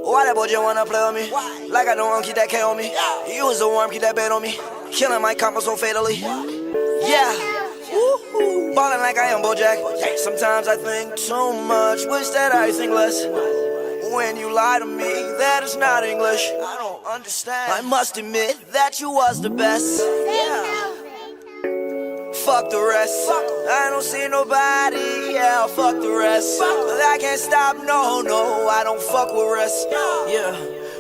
Why that boy just wanna play with me? Why? Like I don't want to keep that K on me. Yeah. You was the worm, keep that bait on me. Killing my combo so fatally. Yeah. Ballin' like I am Bojack. Sometimes I think too much, wish that I think less. When you lie to me, that is not English. I don't understand. I must admit that you was the best. Yeah. Fuck the rest. I don't see nobody, yeah, fuck the rest. I can't stop, no, I don't fuck with rest. Yeah,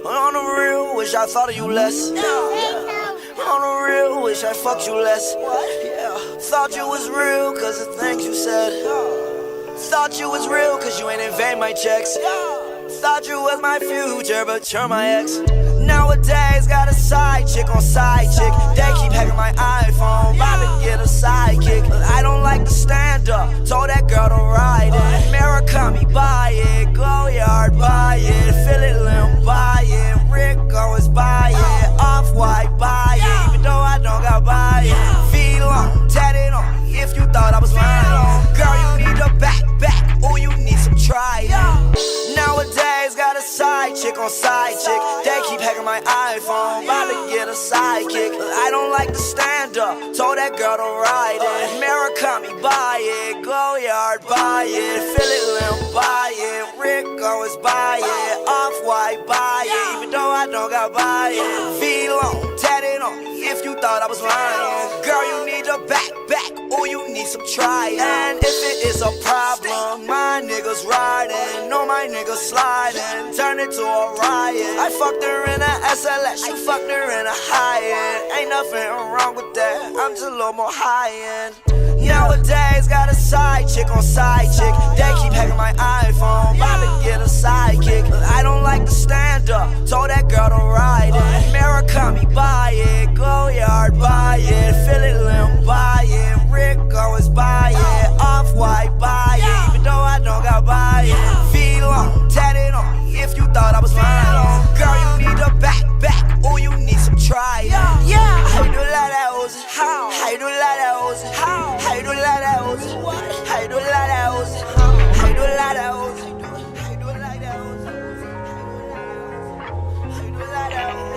on the real, wish I thought of you less. On the real, wish I fucked you less. Yeah, thought you was real cause the things you said. Thought you was real cause you ain't invade my checks. Thought you was my future, but you're my ex. Nowadays, got a side chick on side chick. They keep hacking my iPhone, about to get a sidekick. But I don't like to stand up, told that girl to ride it. Murakami, buy it, go yard, buy it. Philly Lim, buy it. Rick Owens, buy it. Off-white, buy it. Even though I don't got buy it. Feet long, tatted on me if you thought I was lying. Girl, you need a back, or you need some try. Nowadays, got a side chick on side chick. They keep hacking my iPhone, about to get a sidekick. I don't like to stand up, told that girl to ride it. Murakami, buy it, go yard, buy it. Philly Lim, buy it. Rick Owens, buy it. Off-white, buy it. Even though I don't got buy it. Feet long, tatted on me if you thought I was lying. Girl, you need a back, or you need some try. And if it is a problem, my niggas riding, no my niggas sliding, turn it to a riot. I fucked her in a SLS, you fucked her in a high-end. Ain't nothing wrong with that, I'm just a little more high-end. Nowadays, got a side chick on side chick. They keep hacking my iPhone, about to get a sidekick. I don't like to stand up, told that girl to ride it. Murakami, buy it, go yard, buy it. Philly Lim, buy it. Rick Owens, buy it. Off-white, buy it. Even though I don't got buy it. Feet long, tatted on me if you thought I was lying. Girl, you need a back, or you need some try. Yeah, how you do like that, Uzi? How you do like that, Uzi? How you do like that, Uzi? How you do like that, Uzi? How you do like that, Uzi? How you do like that, Uzi? How you do like that, Uzi?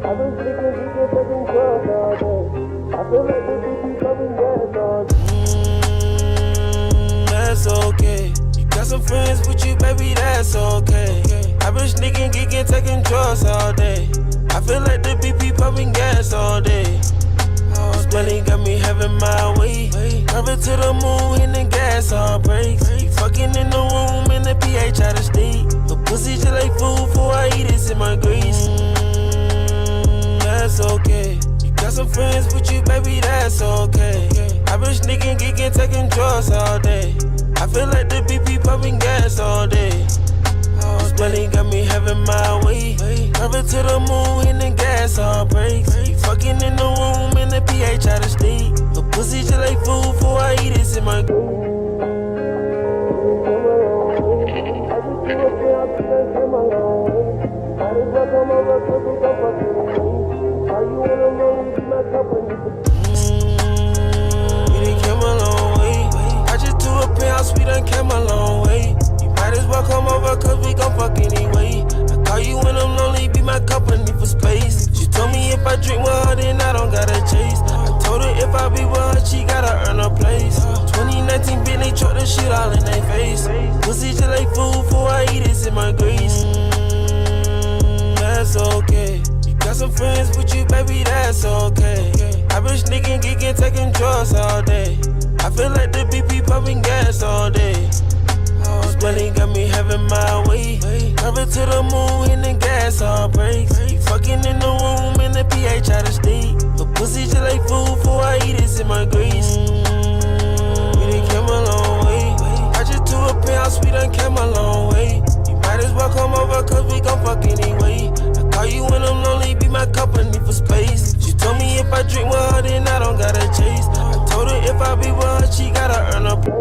I've been thinking we can take in drugs all day. I feel like we be coming gas all day. That's okay. You got some friends with you, baby, that's okay. I've been sneaking, geeking, taking drugs all day. I feel like the BP pumping gas all day. This money got me having my way. Drive it to the moon and the gas all breaks. Fucking in the room and the pH out of state. The pussy just like food before I eat it in my grease. That's okay. You got some friends with you, baby, that's okay. I've been sneaking, geeking, taking drugs all day. I feel like the BP pumping gas all day. This money got me having my way. Drive it to the moon and the gas all breaks. Fucking in the room and the pH out of state. The pussy just like food before I eat it in my grease. We done came a long way. You might as well come over cause we gon' fuck anyway. I call you when I'm lonely, be my company for space. She told me if I drink with her then I don't gotta chase. I told her if I be with her she gotta earn a place. 2019 Bentley truck the shit all in their face. Pussy just like food before I eat it in my grease. That's okay. You got some friends with you, baby, that's okay. I've been sneaking, geeking, taking drugs all day. I feel like the BP pumping gas all day. This money got me having my way. Drive it to the moon and the gas all breaks. Fucking in the room and the pH out of state. The pussy just like food before I eat it in my grease. We done came a long way. I just to a penthouse, we done came a long way. You might as well come over cause we gon' fuck anyway. I call you when I'm lonely, be my company for space. She told me if I drink with her then I don't gotta chase. I told her if I be with her she gotta earn a place.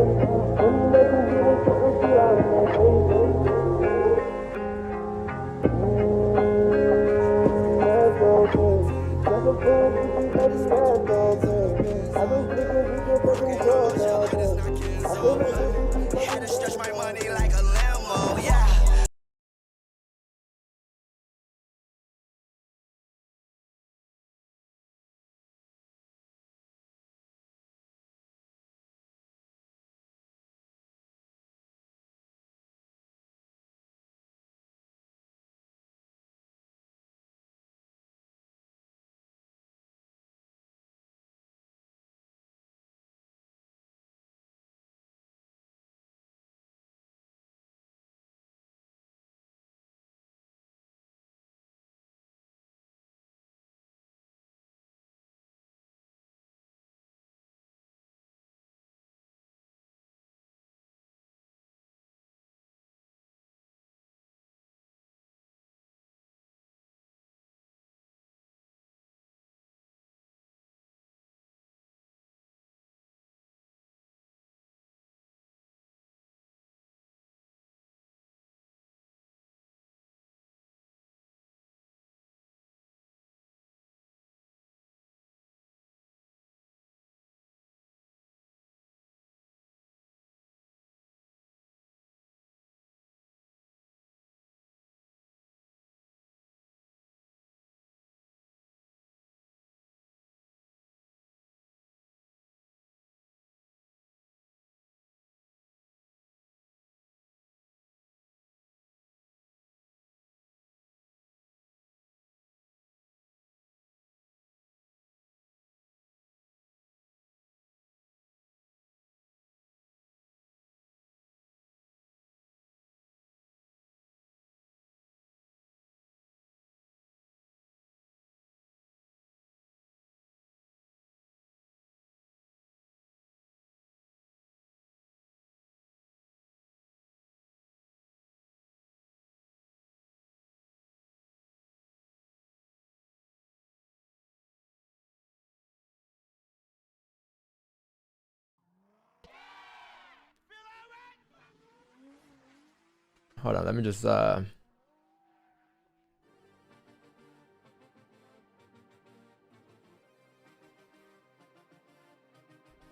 Hold on, let me just let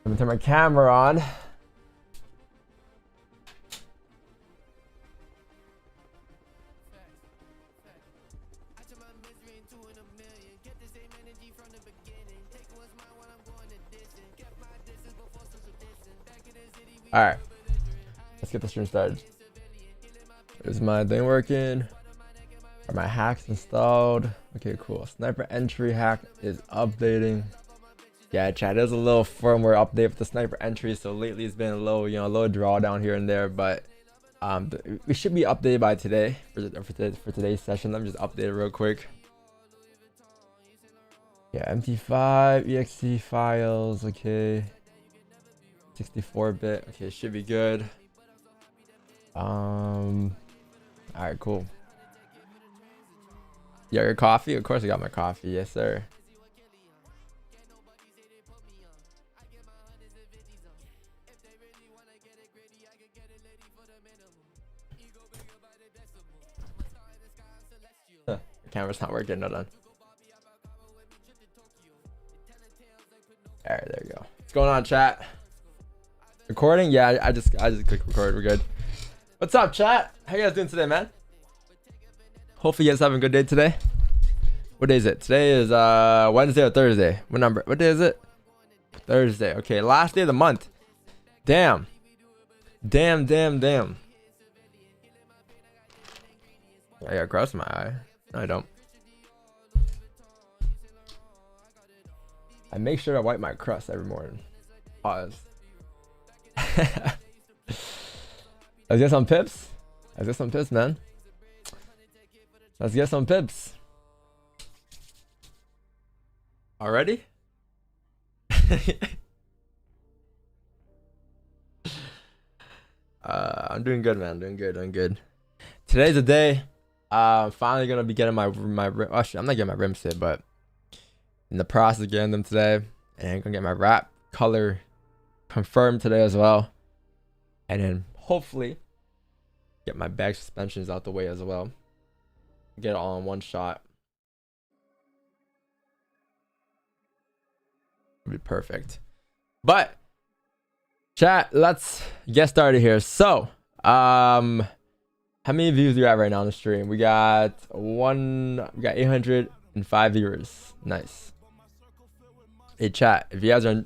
me turn my camera on. All right, let's get the stream started. Is my thing working? Are my hacks installed? Okay, cool. Sniper entry hack is updating. Yeah, chat, there's a little firmware update with the sniper entry. So lately it's been a little, a little drawdown here and there, but we should be updated by today for today's session. Let me just update it real quick. Yeah, MT5 exe files. Okay. 64-bit. Okay, should be good. All right, cool. Yeah, your coffee? Of course I got my coffee. Yes, sir. The camera's not working. Hold on. All right, there we go. What's going on, chat? Recording? Yeah, I just clicked record. We're good. What's up, chat? How you guys doing today, man? Hopefully you guys having a good day today. What day is it? Today is Wednesday or Thursday? What day is it? Thursday. Okay, last day of the month. Damn. Damn. I got crust in my eye. No, I don't. I make sure to wipe my crust every morning. Pause. Let's get some pips. Let's get some pips, man. Let's get some pips. Already? I'm doing good, man. Doing good. Today's the day. Finally gonna be getting my actually, I'm not getting my rims fit, but in the process of getting them today, and I'm gonna get my wrap color confirmed today as well, and then hopefully get my bag suspensions out the way as well. Get it all in one shot. It'll be perfect. But chat, let's get started here. So how many views do we have right now on the stream? We got 805 viewers. Nice. Hey chat, if you guys are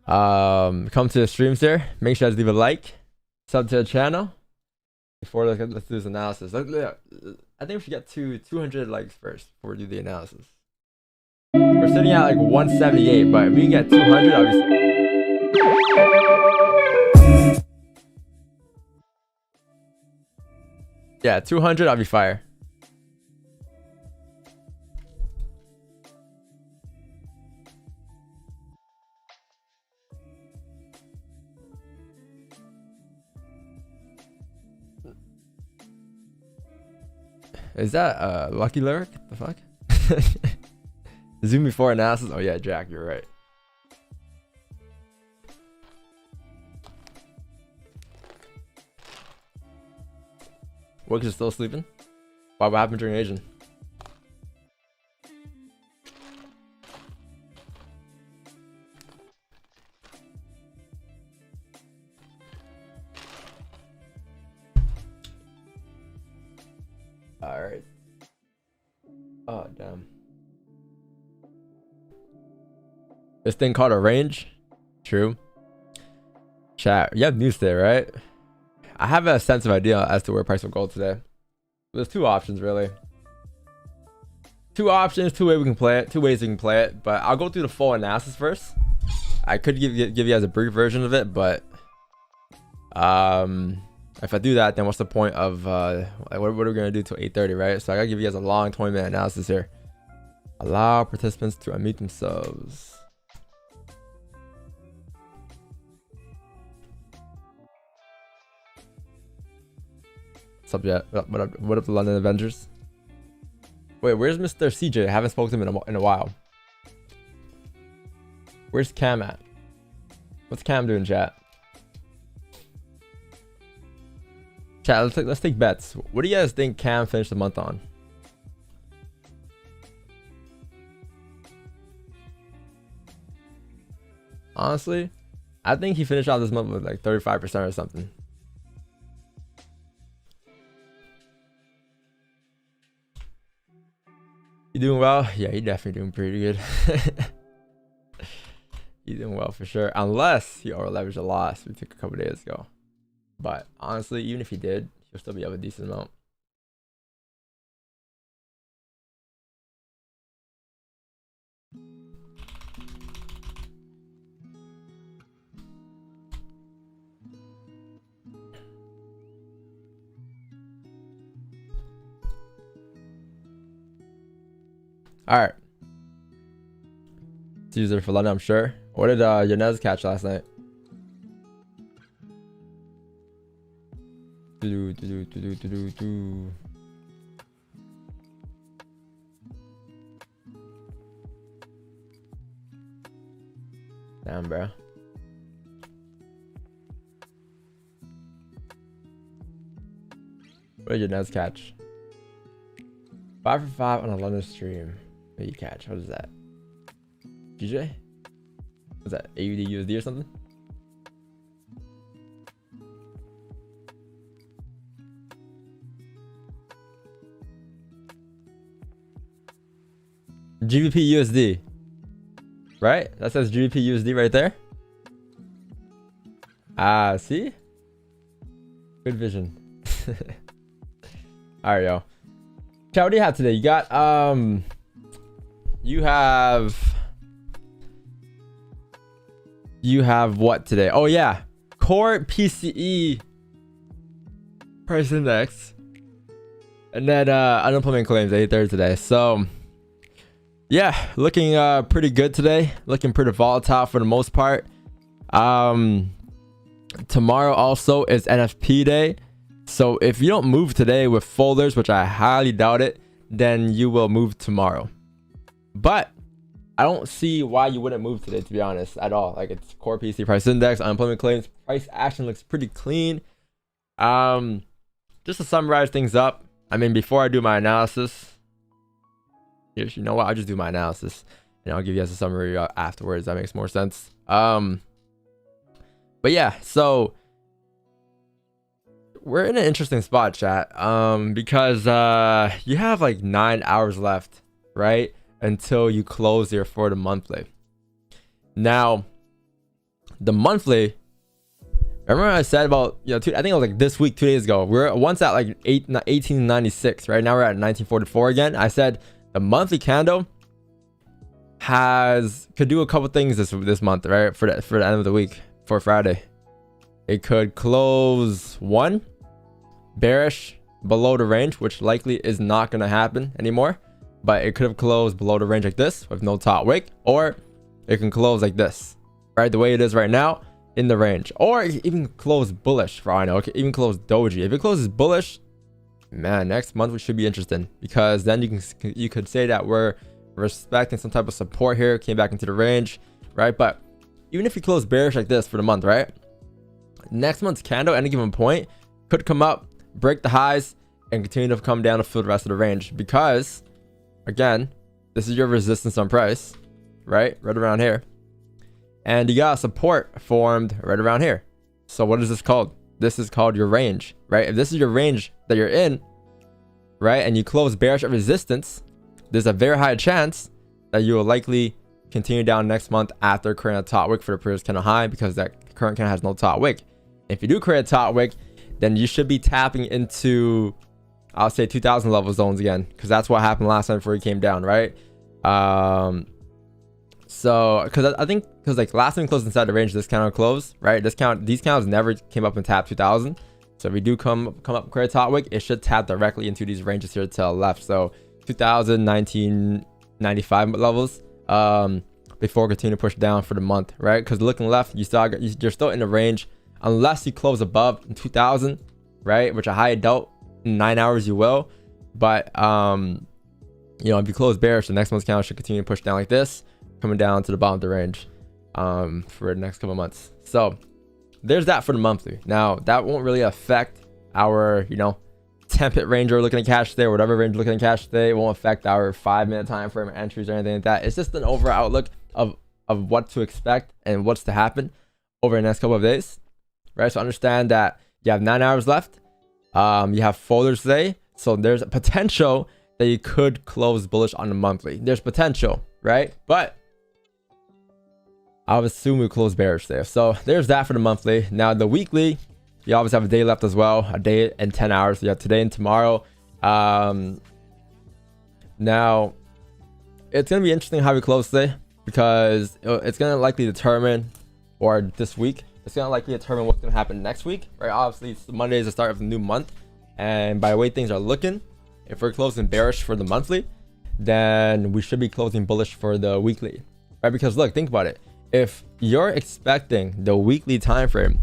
come to the streams here, make sure to leave a like, sub to the channel. Before let's do this analysis. I think we should get to 200 likes first before we do the analysis. We're sitting at like 178, but if we can get 200, obviously. Yeah, 200, I'll be fire. Is that Lucky Lyric? The fuck? Zoom before analysis. Oh yeah, Jack, you're right. Works is still sleeping? Why? What happened during Asian? All right. Oh damn. This thing called a range. True. Chat. You have news today, right? I have a sense of idea as to where price will go today. There's two options really. Two options, two ways we can play it. Two ways we can play it. But I'll go through the full analysis first. I could give you guys a brief version of it, but if I do that, then what's the point of what are we gonna do till 8:30, right? So I gotta give you guys a long 20-minute analysis here. Allow participants to unmute themselves. What's up, yeah? What up, the London Avengers? Wait, where's Mr. CJ? I haven't spoken to him in a while. Where's Cam at? What's Cam doing, chat? Chat, let's take bets. What do you guys think Cam finished the month on? Honestly, I think he finished out this month with like 35% or something. You doing well? Yeah, you're definitely doing pretty good. You're doing well for sure. Unless he over leveraged a loss we took a couple days ago. But honestly, even if he did, he'll still be up a decent amount. All right. It's user for London, I'm sure. What did Yanez catch last night? Damn, bro. What did Yanez catch? 5 for 5 on a London stream. What did you catch? What is that? GJ? Was that AUD USD or something? GBP USD. Right? That says GBP USD right there. Ah, see? Good vision. Alright, yo. Chat, what do you have today? You got you have what today? Oh yeah, core PCE price index, and then unemployment claims 8/3 today. So yeah, looking pretty good today. Looking pretty volatile for the most part. Tomorrow also is NFP day. So if you don't move today with folders, which I highly doubt it, then you will move tomorrow. But I don't see why you wouldn't move today, to be honest, at all. Like, it's core PC price index, unemployment claims, price action looks pretty clean. Just to summarize things up, I mean, before I do my analysis, you know what? I'll just do my analysis and I'll give you guys a summary afterwards. That makes more sense. But yeah, so we're in an interesting spot, chat, because you have like 9 hours left, right, until you close here for the monthly. Now the monthly, remember I said about, you know, I think it was like this week, 2 days ago, we're once at like 1896, right? Now we're at 1944 again. I said the monthly candle could do a couple things this month, right, for the end of the week, for Friday. It could close one bearish below the range, which likely is not going to happen anymore, but it could have closed below the range like this with no top wick, or it can close like this, right, the way it is right now in the range, or even close bullish for all I know. Okay, even close doji. If it closes bullish, man, next month we should be interesting, because then you could say that we're respecting some type of support here, came back into the range, right? But even if you close bearish like this for the month, right, next month's candle at any given point could come up, break the highs, and continue to come down to fill the rest of the range, because again, this is your resistance on price, right around here, and you got support formed right around here. So what is this called? This is called your range, right? If this is your range that you're in, right, and you close bearish at resistance, there's a very high chance that you will likely continue down next month after creating a top wick for the previous candle high, because that current candle has no top wick. If you do create a top wick, then you should be tapping into, I'll say, 2000 level zones again, because that's what happened last time before he came down, right? So because I think, because like last time we closed inside the range, this candle closed, right? These candles never came up and tapped 2000. So if we do come up create a top wick, it should tap directly into these ranges here to the left. So 2000, 1995 levels, before continue to push down for the month, right? Because looking left, you're still in the range unless you close above 2000, right? Which I highly doubt in 9 hours you will. But you know, if you close bearish, the next month's candle should continue to push down like this, coming down to the bottom of the range for the next couple months. So there's that for the monthly. Now that won't really affect our, you know, 10-pip range we're looking to cash today, or whatever range we're looking to cash today. It won't affect our 5-minute time frame entries or anything like that. It's just an overall outlook of what to expect and what's to happen over the next couple of days, right? So understand that you have 9 hours left. You have folders today, so there's a potential that you could close bullish on the monthly. There's potential, right? But I would assume we close bearish there. So there's that for the monthly. Now the weekly, you always have a day left as well, a day and 10 hours. So you have today and tomorrow. Now it's gonna be interesting how we close today, because it's gonna likely determine, or this week, it's gonna likely determine what's gonna happen next week, right? Obviously, Monday is the start of the new month, and by the way things are looking, if we're closing bearish for the monthly, then we should be closing bullish for the weekly, right? Because look, think about it. If you're expecting the weekly time frame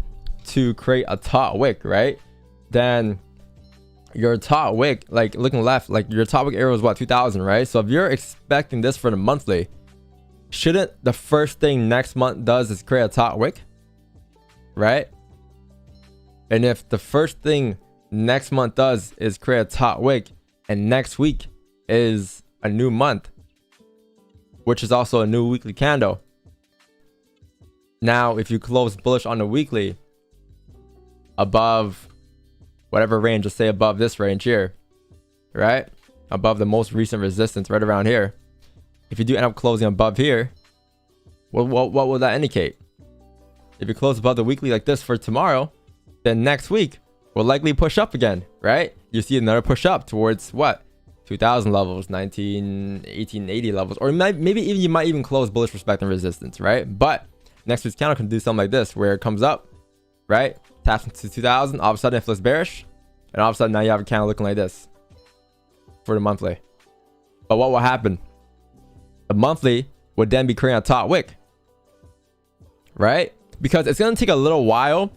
to create a top wick, right, then your top wick, like looking left, like your top wick area was what, 2000, right? So if you're expecting this for the monthly, shouldn't the first thing next month does is create a top wick, right? And if the first thing next month does is create a top wick, and next week is a new month, which is also a new weekly candle, now if you close bullish on the weekly above whatever range, let's say above this range here, right, above the most recent resistance right around here, if you do end up closing above here, what will that indicate? If you close above the weekly like this for tomorrow, then next week will likely push up again, right? You see another push up towards what, 2000 levels, 1880 levels, or maybe even you might even close bullish respecting resistance, right? But next week's candle can do something like this, where it comes up, right, taps into 2000, all of a sudden it flips bearish, and all of a sudden now you have a candle looking like this for the monthly. But what will happen? The monthly would then be creating a top wick, right? Because it's going to take a little while.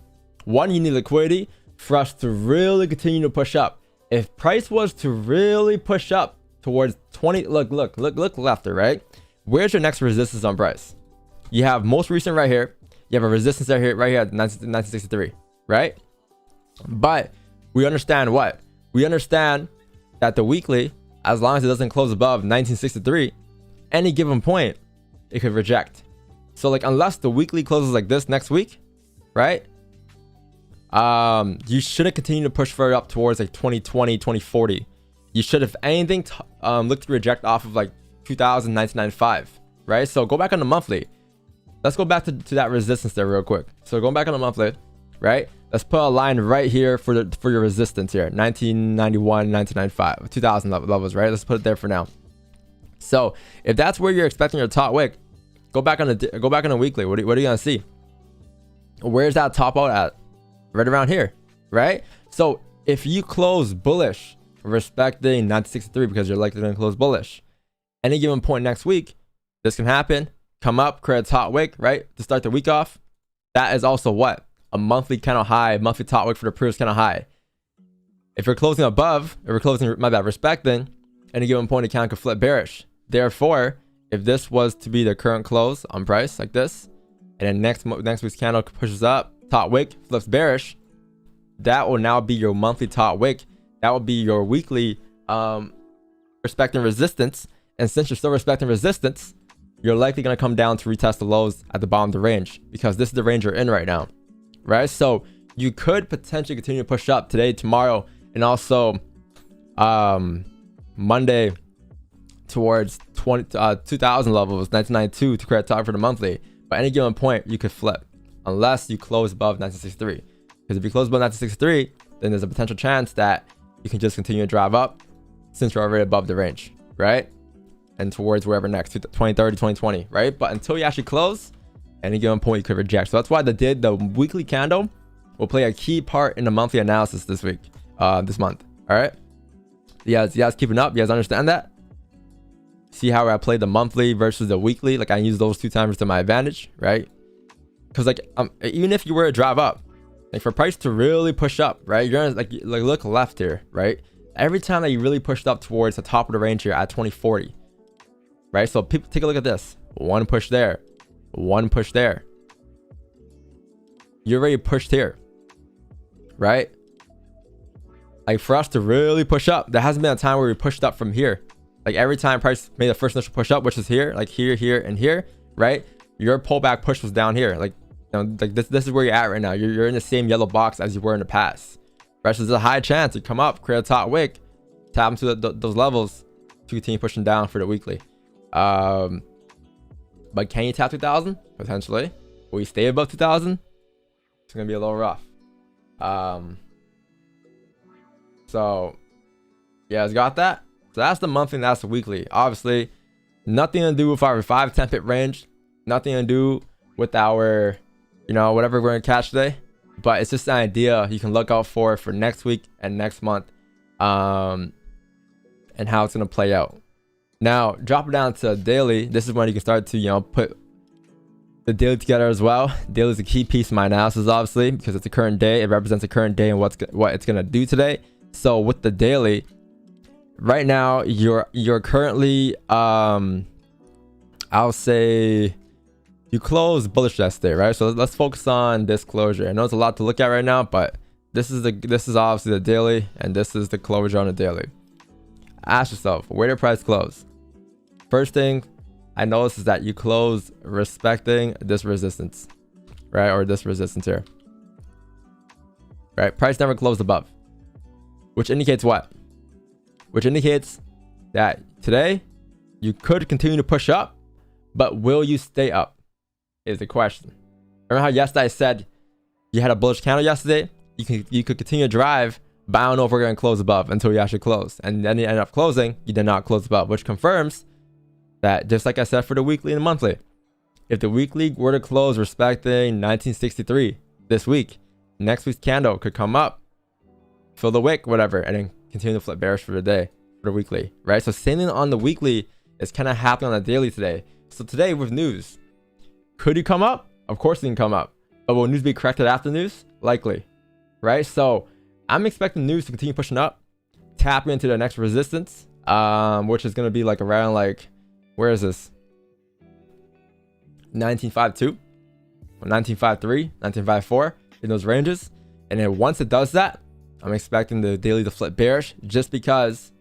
One, you need liquidity for us to really continue to push up. If price was to really push up towards 20, look left, right? Where's your next resistance on price? You have most recent right here. You have a resistance right here at 1963, right? But we understand what? We understand that the weekly, as long as it doesn't close above 1963, any given point, it could reject. So like, unless the weekly closes like this next week, right? You shouldn't continue to push further up towards like 2020, 2040. You should, if anything, look to reject off of like 2000, 1995, right? So go back on the monthly. Let's go back to that resistance there real quick. So going back on the monthly, right? Let's put a line right here for your resistance here, 1991, 1995, 2000 levels, right? Let's put it there for now. So if that's where you're expecting your top wick, go back on the weekly. What are you gonna see? Where's that top out at? Right around here, right? So if you close bullish respecting 1963, because you're likely going to close bullish, any given point next week, this can happen. Come up, create a top wick, right, to start the week off. That is also what? A monthly candle high, monthly top wick for the previous candle high. If you're closing above, if we're closing, respecting, any given point, the candle could flip bearish. Therefore, if this was to be the current close on price like this, and then next week's candle pushes up, top wick flips bearish, that will now be your monthly top wick. That will be your weekly respecting resistance. And since you're still respecting resistance, you're likely going to come down to retest the lows at the bottom of the range, because this is the range you're in right now, right? So you could potentially continue to push up today, tomorrow, and also Monday towards 2000 levels, 1992, to create a top for the monthly. But any given point, you could flip, unless you close above 1963. Because if you close above 1963, then there's a potential chance that you can just continue to drive up, since you're already above the range, right? And towards wherever next, 2030, 2020, right? But until you actually close, any given point you could reject. So that's why the weekly candle will play a key part in the monthly analysis this week, this month. All right. You guys keeping up? You guys understand that? See how I play the monthly versus the weekly? Like I use those two timers to my advantage, right? Because like even if you were to drive up, like for price to really push up, right? You're gonna like look left here, right? Every time that you really pushed up towards the top of the range here at 2040, right? So people take a look at this. One push there, one push there. You're already pushed here, right? like for us to really push up, there hasn't been a time where we pushed up from here. Like every time price made the first initial push up, which is here, like here, here, and here, right? Your pullback push was down here. Like, you know, like this is where you're at right now. You're in the same yellow box as you were in the past. Right? So there's a high chance you come up, create a top wick, tap into those levels to continue pushing down for the weekly. But can you tap 2,000? Potentially. Will you stay above 2,000? It's gonna be a little rough. So yeah, it's got that. So that's the monthly and that's the weekly. Obviously, nothing to do with our 5-10 pip range. Nothing to do with our, you know, whatever we're gonna catch today. But it's just an idea you can look out for next week and next month, and how it's gonna play out. Now, drop it down to daily. This is when you can start to, you know, put the daily together as well. Daily is a key piece of my analysis, obviously, because it's the current day. It represents the current day and what it's gonna do today. So with the daily, right now you're currently I'll say you closed bullish yesterday, right? So let's focus on this closure. I know it's a lot to look at right now, but this is obviously the daily, and this is the closure on the daily. Ask yourself, where did price close? First thing I noticed is that you closed respecting this resistance, right? Or this resistance here, right? Price never closed above, which indicates what? Which indicates that today you could continue to push up, but will you stay up is the question. Remember how yesterday I said you had a bullish candle yesterday? You could continue to drive, but I don't know if we're going to close above until you actually close. And then you end up closing, you did not close above, which confirms that, just like I said for the weekly and the monthly, if the weekly were to close respecting 1963 this week, next week's candle could come up, fill the wick, whatever, and then continue to flip bearish for the day, for the weekly, right? So same thing on the weekly is kind of happening on the daily today. So today with news, could you come up? Of course it can come up. But will news be corrected after news? Likely, right? So I'm expecting news to continue pushing up, tapping into the next resistance, which is going to be like around like, where is this? 1952, 1953, 1954, in those ranges. And then once it does that, I'm expecting the daily to flip bearish, just because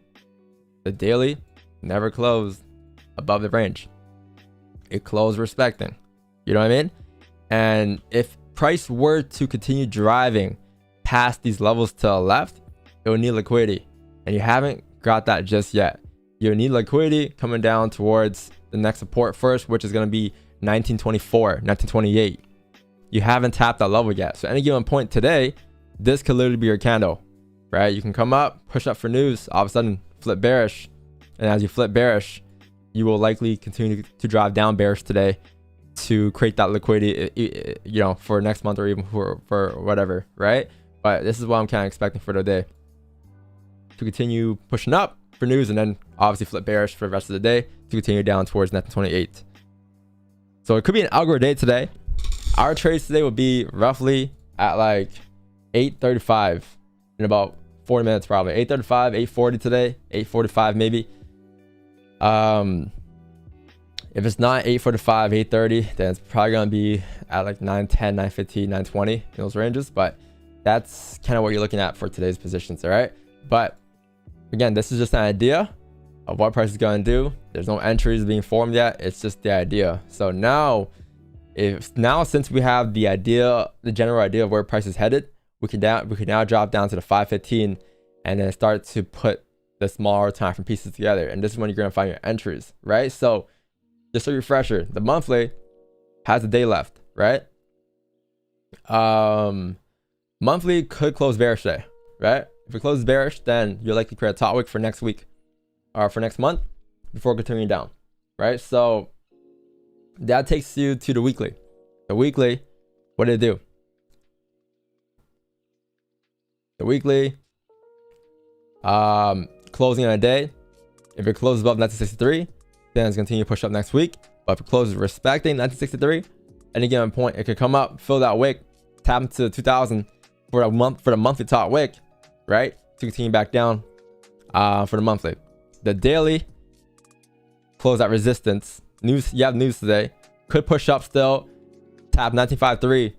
the daily never closed above the range. It closed respecting. You know what I mean? And if price were to continue driving past these levels to the left, it would need liquidity. And you haven't got that just yet. You need liquidity coming down towards the next support first, which is going to be 1924, 1928. You haven't tapped that level yet. So at any given point today, this could literally be your candle, right? You can come up, push up for news, all of a sudden flip bearish. And as you flip bearish, you will likely continue to drive down bearish today to create that liquidity, you know, for next month or even for whatever, right? But this is what I'm kind of expecting for the day, to continue pushing up for news and then obviously flip bearish for the rest of the day to continue down towards 1928. So it could be an algo day today. Our trades today will be roughly at like 8:35 in about 40 minutes, probably 8:35, 8:40 today, 8:45 maybe. If it's not 8:45, 8:30, then it's probably gonna be at like 9:10, 9:15, 9:20 in those ranges. But that's kind of what you're looking at for today's positions, all right? But again, this is just an idea of what price is gonna do. There's no entries being formed yet. It's just the idea. So now, since we have the idea, the general idea of where price is headed, we can now drop down to the 515 and then start to put the smaller time frame pieces together. And this is when you're gonna find your entries, right? So just a refresher, the monthly has a day left, right? Monthly could close bearish today, right? If it closes bearish, then you're likely to create a top wick for next week or for next month before continuing down, right? So that takes you to the weekly. The weekly, what did it do? The weekly, closing on a day. If it closes above 1963, then it's continue to push up next week. But if it closes respecting 1963, any given point, it could come up, fill that wick, tap into 2000 for a month, for the monthly top wick, right? To continue back down for the monthly. The daily, close that resistance. News, you have news today. Could push up still, tap 1953.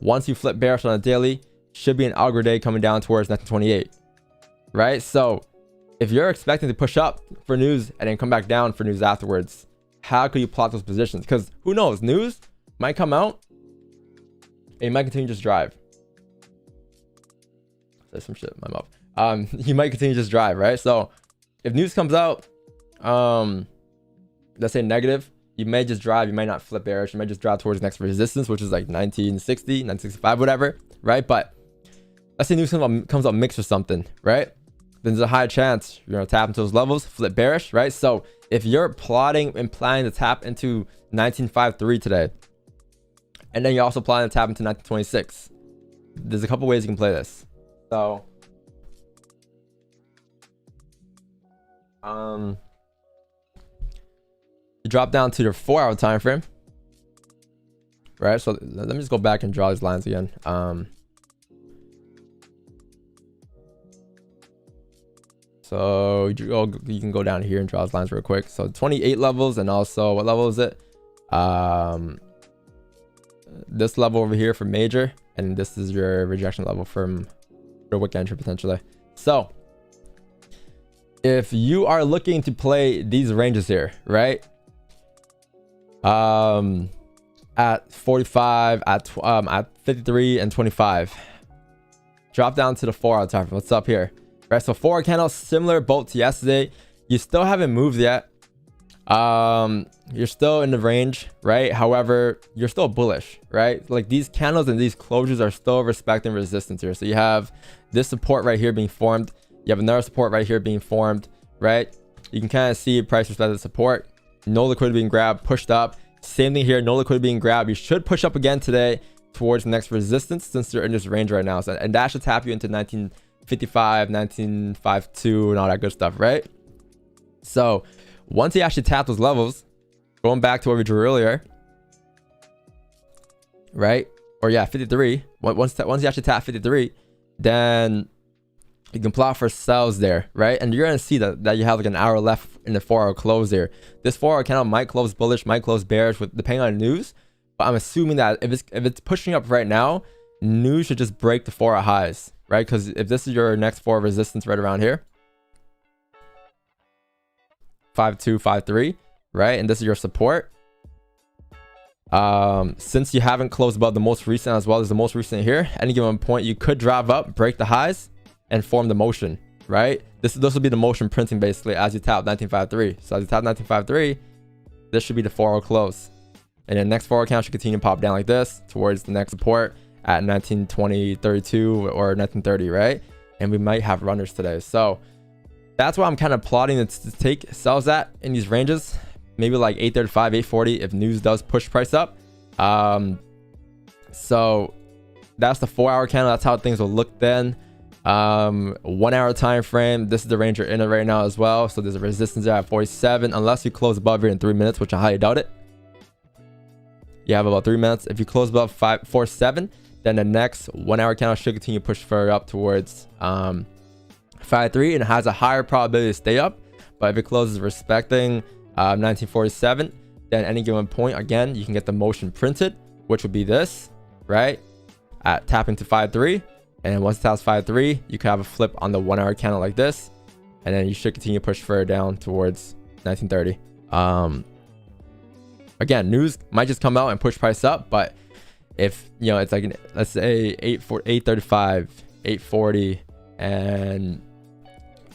Once you flip bearish on a daily, should be an algo day coming down towards 1928. right? So if you're expecting to push up for news and then come back down for news afterwards, how could you plot those positions? Because who knows, news might come out and you might continue to just drive. There's some shit in my mouth. You might continue to just drive, right? So if news comes out, let's say negative, you may just drive, you might not flip bearish, you might just drive towards the next resistance, which is like 1960, 1965, whatever, right? But let's say news comes up mixed or something, right? Then there's a high chance you're gonna tap into those levels, flip bearish, right? So if you're plotting and planning to tap into 1953 today, and then you're also planning to tap into 1926, there's a couple ways you can play this. So you drop down to your 4-hour time frame, right? So let me just go back and draw these lines again. So you can go down here and draw these lines real quick. So 28 levels, and also what level is it? This level over here for major, and this is your rejection level from your wick entry potentially. So if you are looking to play these ranges here, right? At 45, at 53 and 25, drop down to the 4-hour time frame. What's up here? Right, so 4 candles, similar both to yesterday. You still haven't moved yet. You're still in the range, right? However, you're still bullish, right? Like these candles and these closures are still respecting resistance here. So you have this support right here being formed. You have another support right here being formed, right? You can kind of see price respected support. No liquidity being grabbed, pushed up. Same thing here, no liquidity being grabbed. You should push up again today towards the next resistance since you're in this range right now. So, and that should tap you into 1955, 1952, and all that good stuff, right? So once you actually tap those levels, going back to what we drew earlier, right? Or yeah, 53. Once you actually tap 53, then you can plot for sells there, right? And you're gonna see that you have like an hour left in the 4-hour close there. This 4-hour candle might close bullish, might close bearish, with depending on the news. But I'm assuming that if it's pushing up right now, news should just break the 4-hour highs, right? Because if this is your next 4 resistance right around here, 5.2, 5.3, right? And this is your support. Since you haven't closed above the most recent as well as the most recent here, any given point you could drive up, break the highs, and form the motion, right? This will be the motion printing basically as you tap 1953. So as you tap 1953, this should be the 4-hour close, and the next 4-hour count should continue to pop down like this towards the next support at 1920, 32 or 1930, right? And we might have runners today. So that's why I'm kind of plotting to take sells at in these ranges, maybe like 835, 840 if news does push price up. So that's the 4-hour candle. That's how things will look then. 1-hour time frame, this is the range you're in it right now as well. So there's a resistance there at 47, unless you close above here in 3 minutes, which I highly doubt it. You have about 3 minutes. If you close above 547, then the next 1-hour candle should continue to push further up towards 5.3, and it has a higher probability to stay up. But if it closes respecting 1947, then any given point, again, you can get the motion printed, which would be this, right? At tapping to 5.3. And once it taps 5.3, you can have a flip on the 1-hour candle like this, and then you should continue to push further down towards 1930. Again, news might just come out and push price up, but if you know it's like let's say 835, 840, and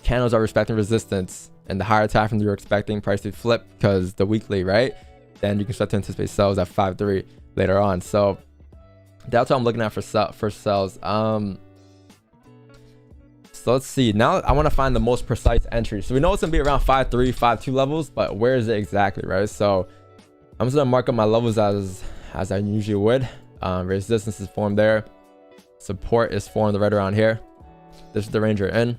candles are respecting resistance, and the higher time frame you're expecting price to flip because the weekly, right? Then you can start to anticipate sells at 5.3 later on. So that's what I'm looking at for sells. So let's see. Now I want to find the most precise entry. So we know it's gonna be around 5.3, 5.2 levels, but where is it exactly, right? So I'm just gonna mark up my levels as I usually would. Resistance is formed there. Support is formed right around here. This is the range you're in.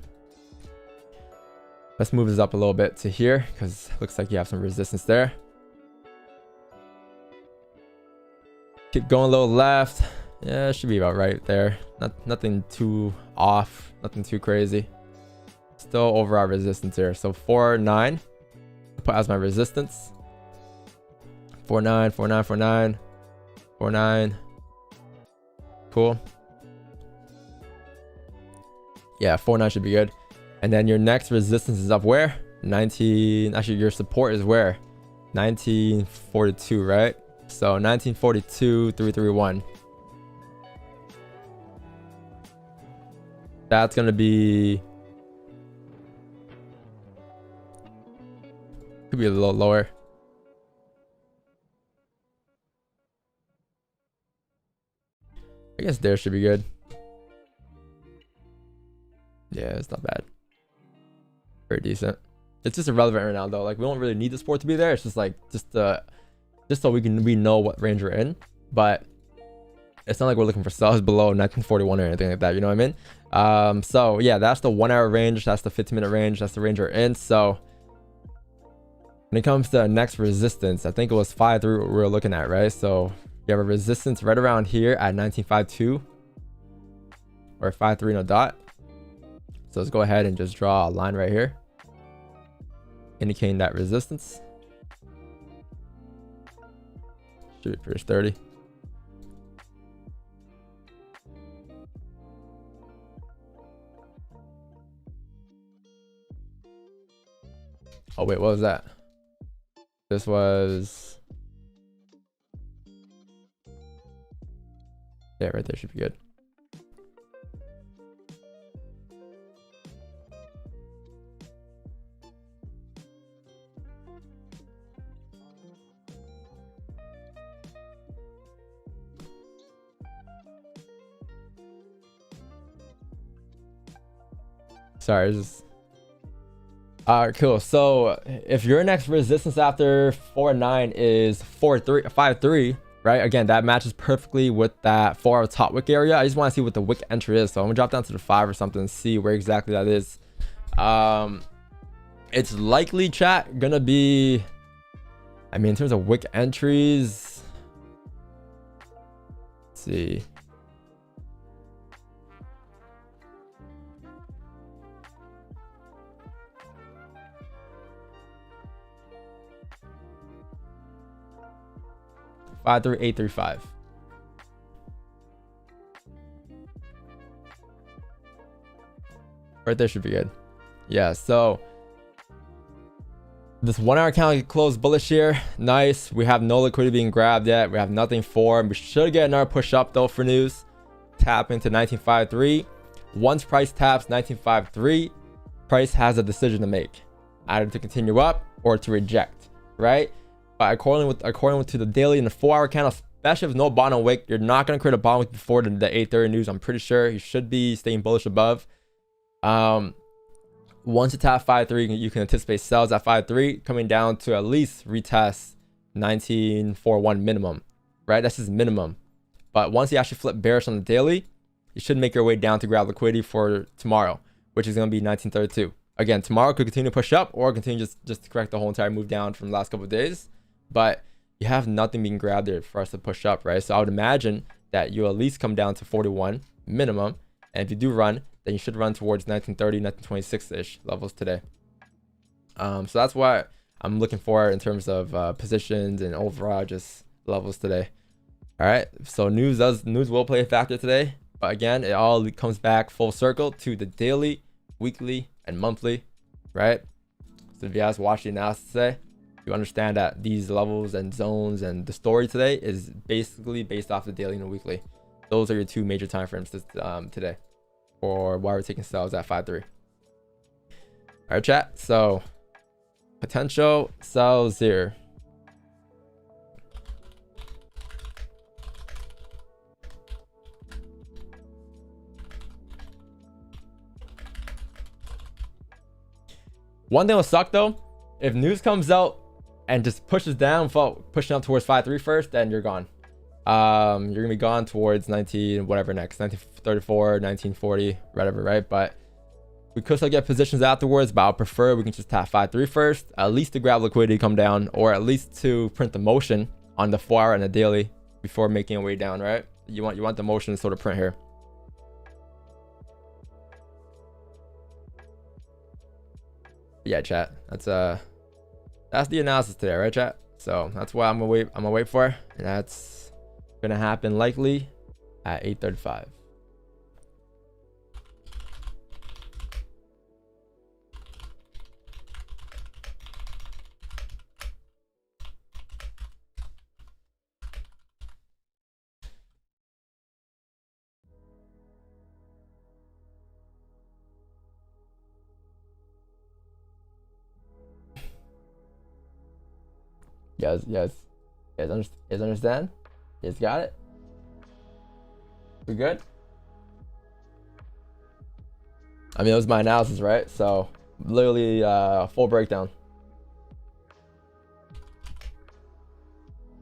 Let's move this up a little bit to here because it looks like you have some resistance there. Keep going a little left. Yeah, it should be about right there. Nothing too off, nothing too crazy. Still over our resistance here. So 4.9 put as my resistance. 4.9, 4.9, 4.9, 4.9. Cool. Yeah, 4.9 should be good. And then your next resistance is up where? 19. Actually, your support is where? 1942, right? So 1942, 331. That's gonna be, could be a little lower. I guess there should be good. Yeah, it's not bad. Very decent. It's just irrelevant right now though. Like we don't really need the support to be there. It's just like just so we know what range we're in. But it's not like we're looking for sells below 1941 or anything like that. You know what I mean? So yeah, that's the 1 hour range. That's the 15-minute range. That's the range we're in. So when it comes to next resistance, I think it was 5-3 we were looking at, right? So you have a resistance right around here at 1952 or 5-3 in a dot. So let's go ahead and just draw a line right here, indicating that resistance. Shoot for 30. Oh wait, what was that? This was, yeah, right there should be good. Sorry, just all right, cool. So if your next resistance after 4-9 is 5-3, right? Again, that matches perfectly with that 4-hour top wick area. I just want to see what the wick entry is. So I'm gonna drop down to the 5 or something and see where exactly that is. It's likely, chat, gonna be, I mean, in terms of wick entries, let's see. Right there should be good. Yeah, so this 1 hour candle closed bullish here. Nice. We have no liquidity being grabbed yet. We have nothing formed. We should get another push up though for news. Tap into 1953. Once price taps 1953, price has a decision to make, either to continue up or to reject, right? But according to the daily and the 4 hour candle, especially with no bottom wick, you're not going to create a bottom wick before the 8:30 news. I'm pretty sure you should be staying bullish above. Once you tap 5-3, you can anticipate sells at 5-3 coming down to at least retest 1941 minimum, right? That's his minimum. But once you actually flip bearish on the daily, you should make your way down to grab liquidity for tomorrow, which is going to be 1932. Again, tomorrow could continue to push up or continue just to correct the whole entire move down from the last couple of days. But you have nothing being grabbed there for us to push up, right? So I would imagine that you at least come down to 41 minimum. And if you do run, then you should run towards 1930, 1926-ish levels today. So that's what I'm looking for in terms of positions and overall just levels today. All right. So news will play a factor today. But again, it all comes back full circle to the daily, weekly, and monthly, right? So if you guys watch the analysis today, you understand that these levels and zones and the story today is basically based off the daily and the weekly. Those are your two major time frames today, or why we're taking sells at 5-3. All right, chat. So potential sells here. One thing will suck though, if news comes out and just pushes down, pushing up towards 5-3 first, then you're gone. You're gonna be gone towards 19 whatever next, 1934, 1940, whatever, right? But we could still get positions afterwards, but I would prefer we can just tap 5-3 first, at least to grab liquidity come down, or at least to print the motion on the 4 hour and the daily before making a way down, right? You want the motion to sort of print here. Yeah, chat. That's the analysis today, right, chat? So that's what I'm gonna wait for, and that's gonna happen likely at 8:35. You guys understand? You guys got it? We good? I mean, it was my analysis, right? So literally full breakdown.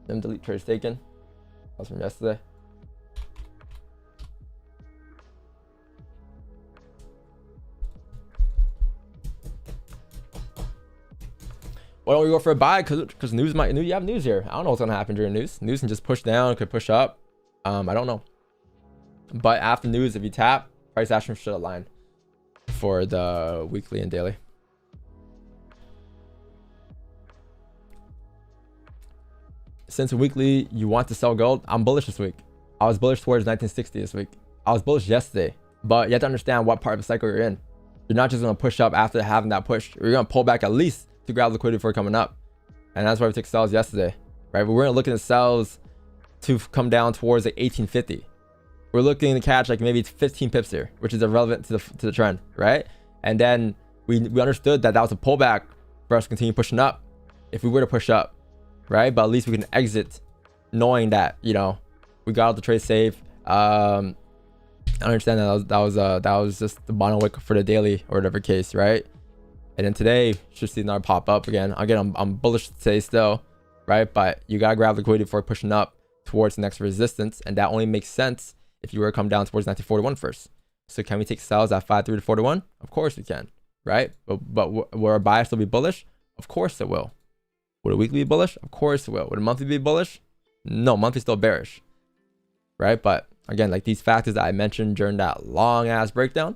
Then delete trades taken. That was from yesterday. Why don't we go for a buy? Because you have news here. I don't know what's gonna happen during news. News can just push down, could push up. I don't know. But after news, if you tap, price action should align for the weekly and daily. Since weekly you want to sell gold, I'm bullish this week. I was bullish towards 1960 this week. I was bullish yesterday, but you have to understand what part of the cycle you're in. You're not just gonna push up after having that push. You're gonna pull back at least to grab liquidity for coming up, and that's why we took sells yesterday, right? But we're gonna look at sells to come down towards like 1850. We're looking to catch like maybe 15 pips here, which is irrelevant to the trend, right? And then we understood that was a pullback for us to continue pushing up if we were to push up, right? But at least we can exit knowing that, you know, we got out the trade safe. I understand that was just the bottom wick for the daily or whatever case, right? And then today should see another pop up again. I'm bullish today still, right? But you gotta grab liquidity before pushing up towards the next resistance, and that only makes sense if you were to come down towards 1941 first. So can we take sells at 5.3 to 41? Of course we can, right? But will our buy still be bullish? Of course it will. Would a weekly be bullish? Of course it will. Would a monthly be bullish? No, monthly still bearish, right? But again, like these factors that I mentioned during that long ass breakdown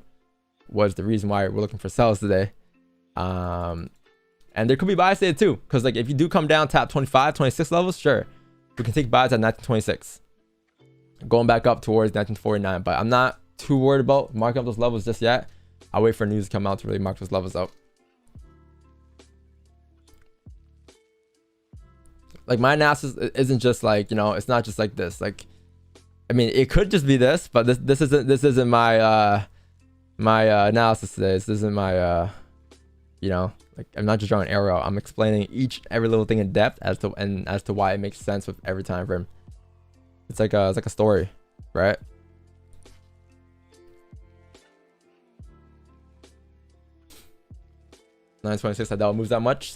was the reason why we're looking for sells today. And there could be buys today too, because like if you do come down tap 25, 26 levels, sure, we can take buys at 1926, going back up towards 1949. But I'm not too worried about marking up those levels just yet. I'll wait for news to come out to really mark those levels up. Like my analysis isn't just like, you know, it's not just like this. Like, I mean, it could just be this, but this isn't my analysis today. This isn't my you know, like I'm not just drawing an arrow. I'm explaining every little thing in depth as to why it makes sense with every time frame. It's like a story, right? $9.26. I doubt it moves that much.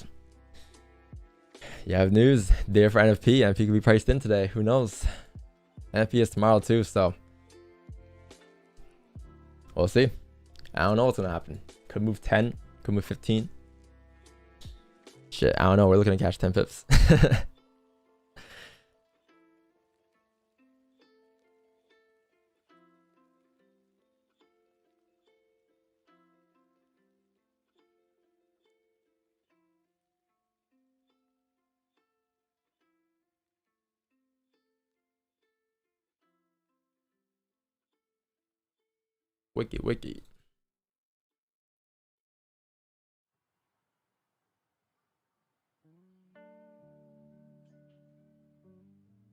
You have news there for NFP. NFP could be priced in today. Who knows? NFP is tomorrow too, so we'll see. I don't know what's gonna happen. Could move 10. Could move 15. Shit, I don't know. We're looking to catch 10 pips. Wiki.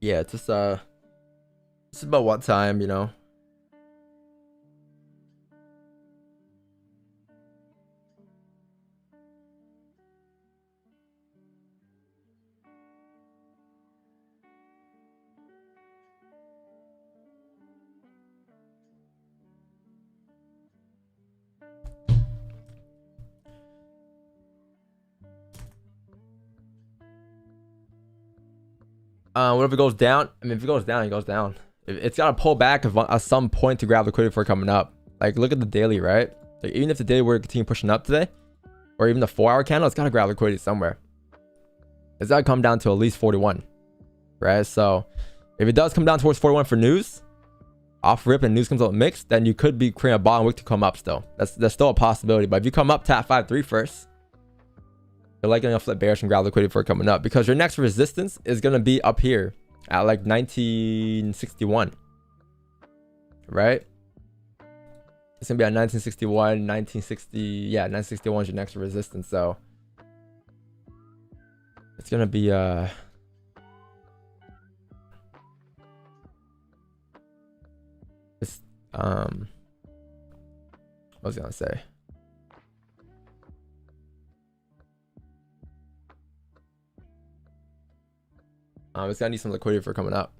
Yeah, it's just it's about what time, you know. What if it goes down? I mean, if it goes down, it goes down. It's got to pull back at some point to grab liquidity for coming up. Like, look at the daily, right? Like, even if the daily were to continue pushing up today, or even the 4-hour candle, it's got to grab liquidity somewhere. It's got to come down to at least 41, right? So, if it does come down towards 41 for news, off rip and news comes out mixed, then you could be creating a bottom wick to come up still. That's still a possibility. But if you come up, tap 5.3 first, you're likely gonna flip bearish and grab liquidity for coming up, because your next resistance is gonna be up here at like 1961, right? It's gonna be at 1961, 1960. Yeah, 1961 is your next resistance. So it's gonna be it's what was I gonna say? It's gonna need some liquidity for coming up.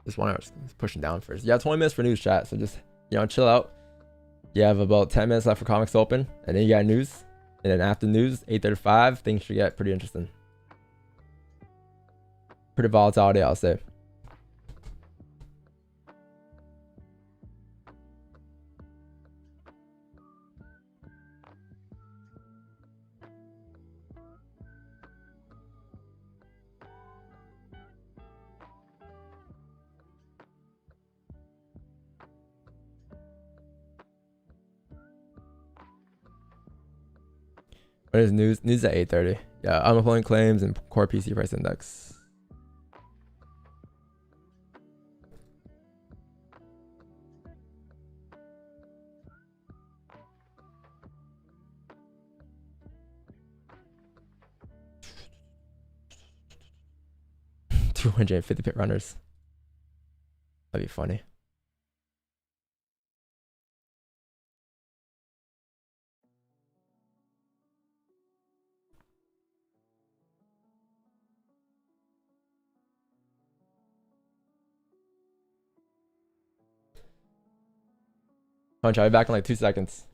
This 1 hour is pushing down first. Yeah, 20 minutes for news chat. So just, you know, chill out. You have about 10 minutes left for comics open, and then you got news. And then after news, 8:35, things should get pretty interesting. Pretty volatile day, I'll say. What is news? News at 8:30. Yeah, unemployment claims and core PC price index. $250 pit runners. That'd be funny. Punch, I'll be back in like 2 seconds.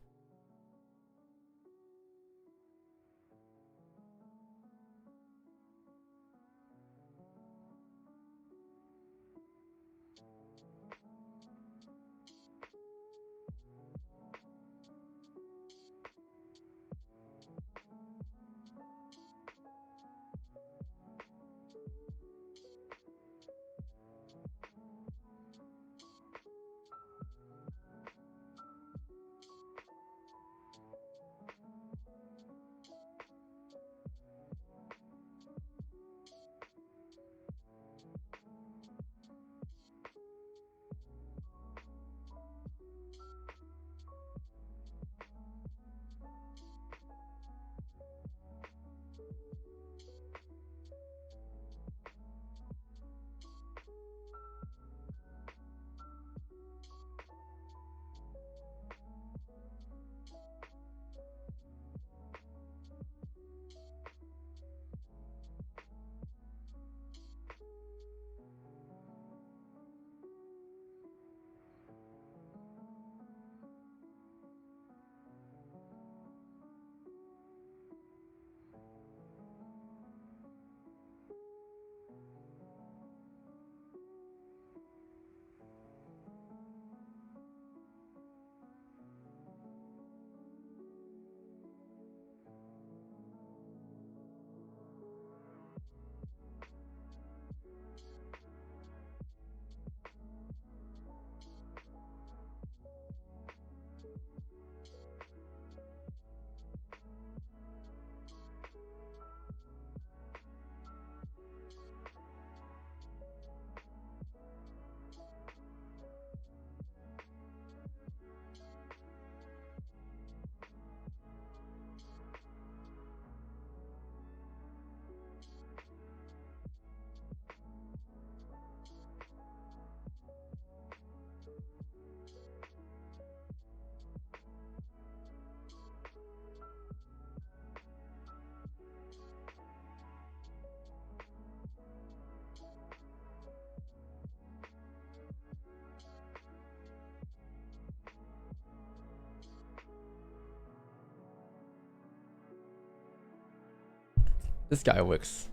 This guy Wix.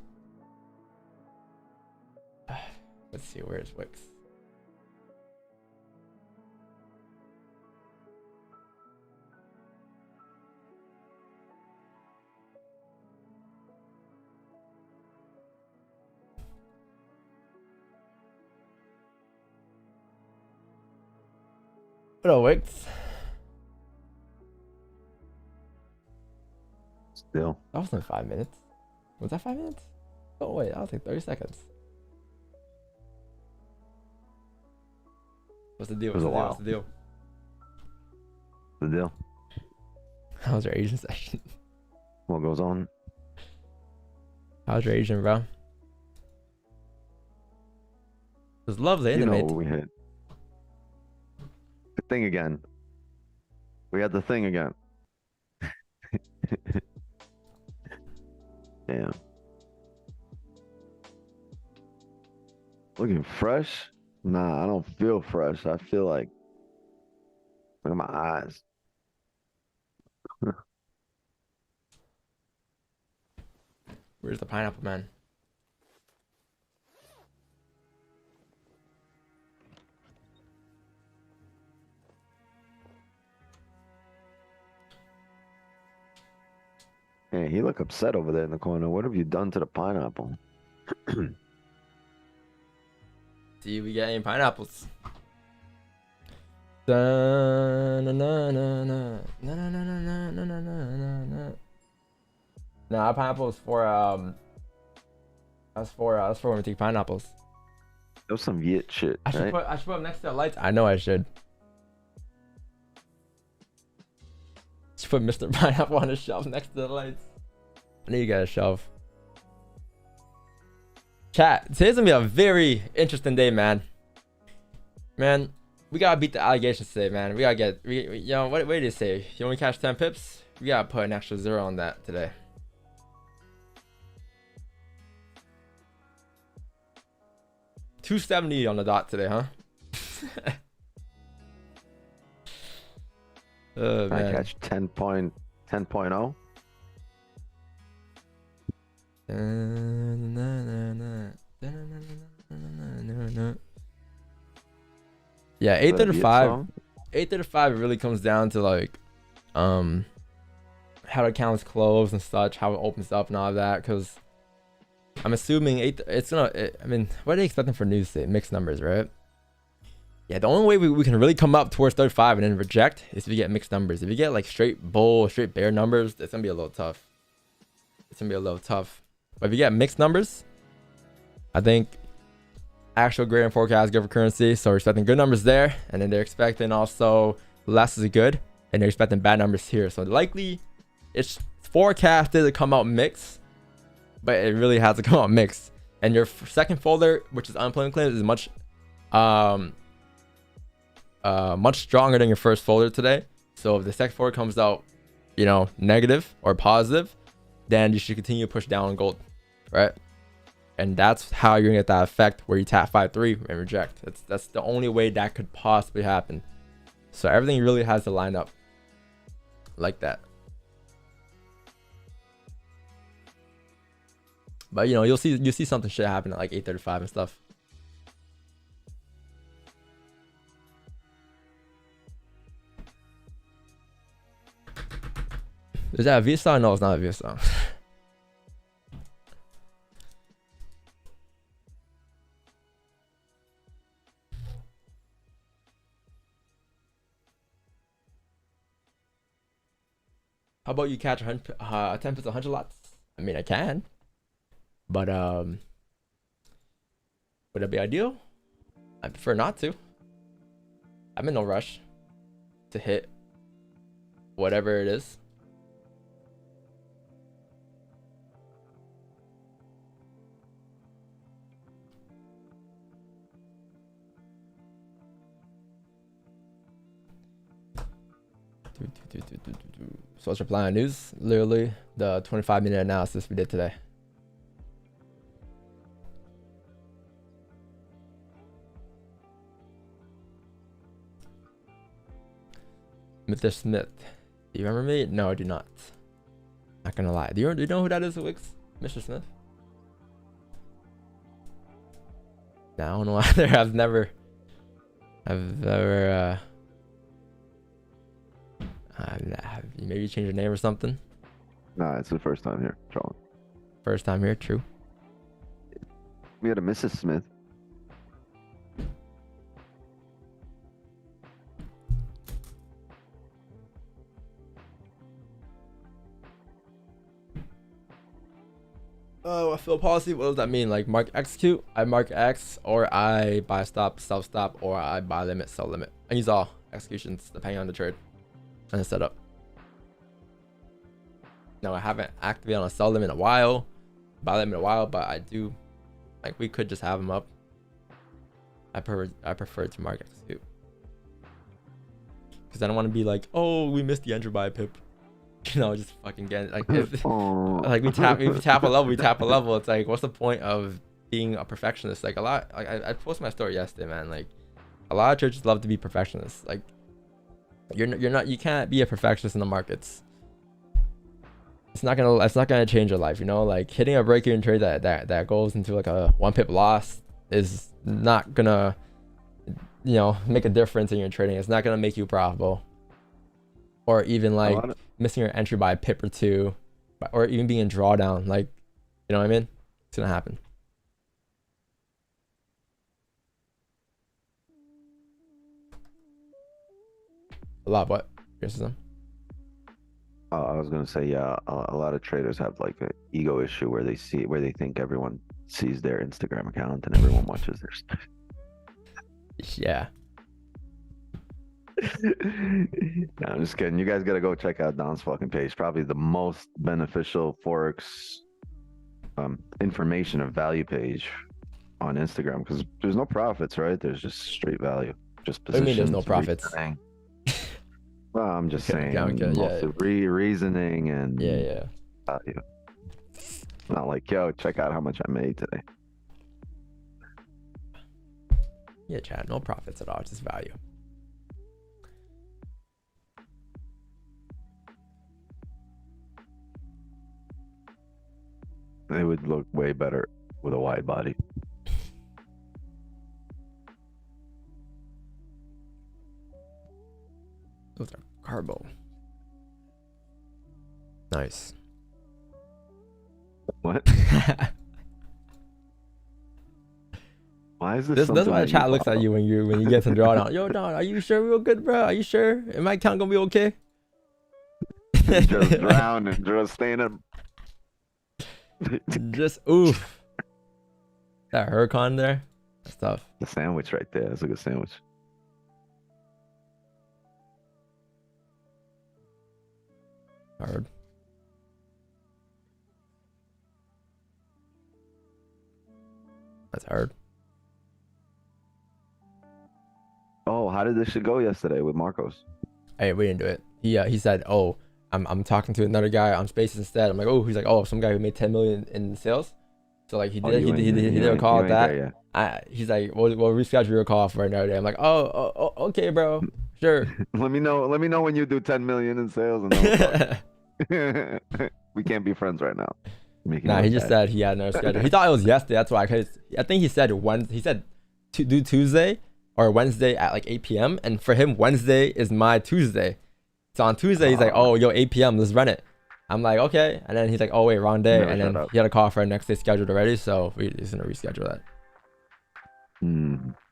Let's see, where's Wix? What up, Wix? Still. That wasn't 5 minutes. Was that 5 minutes? Oh wait, that was like 30 seconds. What's the deal? What's the deal? What's the deal? The deal. How's your Asian session? What goes on? How's your Asian, bro? It's lovely, ain't You it, know mate? what we hit. The thing again. We had the thing again. Damn. Looking fresh? Nah, I don't feel fresh. I feel like, look at my eyes. Where's the pineapple, man? Hey, he look upset over there in the corner. What have you done to the pineapple? See, we get any pineapples. Nah, pineapples for that's for when we take pineapples. That was some Viet shit, I should right? put them next to the lights. I know I should. Should put Mr. Pineapple on a shelf next to the lights. I need to get a shelf. Chat, today's gonna be a very interesting day, man. Man, we gotta beat the allegations today, man. We gotta get, you know, what do you say? You only catch 10 pips? We gotta put an extra 0 on that today. $270 on the dot today, huh? Oh, I man. catch 10.0. Yeah, Is that a Viet 835. song? 835 really comes down to like how the accounts close and such, how it opens up and all of that, because I'm assuming I mean, what are they expecting for news today? Mixed numbers, right? Yeah, the only way we can really come up towards 35 and then reject is if you get mixed numbers. If you get like straight bull, straight bear numbers, it's gonna be a little tough. But if you get mixed numbers, I think actual grade and forecast good for currency. So we're expecting good numbers there, and then they're expecting also less is good, and they're expecting bad numbers here. So likely it's forecasted to come out mixed, but it really has to come out mixed. And your second folder, which is unemployment claims, is much much stronger than your first folder today. So if the second folder comes out, you know, negative or positive, then you should continue to push down on gold, right? And that's how you're gonna get that effect where you tap 5-3 and reject. That's the only way that could possibly happen. So everything really has to line up like that. But you know, you'll see something shit happen at like 835 and stuff. Is that a VSA? No, it's not a VSA. How about you catch 10 pips 100 lots? I mean, I can, but would that be ideal? I prefer not to. I'm in no rush to hit whatever it is. So let's reply on news. Literally the 25-minute analysis we did today. Mr. Smith. Do you remember me? No, I do not. Not gonna lie. Do you know who that is, Wix? Mr. Smith? No, I don't know either. I've never have you maybe change your name or something? Nah, it's the first time here, Charlie. First time here, true. We had a Mrs. Smith. Oh, I fill policy. What does that mean? Like mark execute? I mark X, or I buy stop, self stop, or I buy limit, sell limit. I use all executions depending on the trade and the setup. No, I haven't activated on a sell limit in a while, buy limit in a while, but I do. Like we could just have them up. I prefer to market execute because I don't want to be like, oh, we missed the entry by a pip. You know, just fucking get like if, like we tap a level, we tap a level. It's like, what's the point of being a perfectionist? Like a lot, like I posted my story yesterday, man. Like a lot of churches love to be perfectionists. Like you can't be a perfectionist in the markets. It's not gonna change your life, you know. Like hitting a break-even trade that goes into like a 1 pip loss is not gonna, you know, make a difference in your trading. It's not gonna make you profitable, or even like missing your entry by a pip or two, or even being in drawdown. Like, you know what I mean? It's gonna happen. A lot of what? Criticism? I was gonna say, yeah, a lot of traders have like an ego issue where they think everyone sees their Instagram account and everyone watches their stuff. Yeah. No, I'm just kidding. You guys gotta go check out Don's fucking page. Probably the most beneficial Forex information or value page on Instagram, because there's no profits, right? There's just straight value. Just positions. What do you mean there's no profits? Well, I'm just saying, yeah. Reasoning and yeah. Value. Not like, yo, check out how much I made today. Yeah, chat. No profits at all. Just value. They would look way better with a wide body. Those are carbo. Nice. What? Why is this? That's why the chat looks at you when you get some drawdown. Yo, Don, are you sure we're good, bro? Are you sure? Am my account gonna be okay? Just drown and just staying up. Just oof. That Huracan there. That's tough. The sandwich right there. That's a good sandwich. Hard. That's hard. Oh, how did this shit go yesterday with Marcos? Hey, we didn't do it. He said, oh, I'm talking to another guy on Spaces instead. I'm like, oh, he's like, oh, some guy who made 10 million in sales. So like he did a call at that. There, yeah. He's like, we'll reschedule your call for another day. I'm like, oh, okay, bro, sure. Let me know when you do 10 million in sales. And we can't be friends right now. Nah, he just said he had another schedule. He thought it was yesterday. That's why. Cause I think he said to do Tuesday or Wednesday at like 8 p.m. And for him, Wednesday is my Tuesday. So on Tuesday, he's like, oh, yo, 8 p.m. Let's run it. I'm like, okay. And then he's like, oh, wait, wrong day. And then he had a call for our next day scheduled already. So he's going to reschedule that.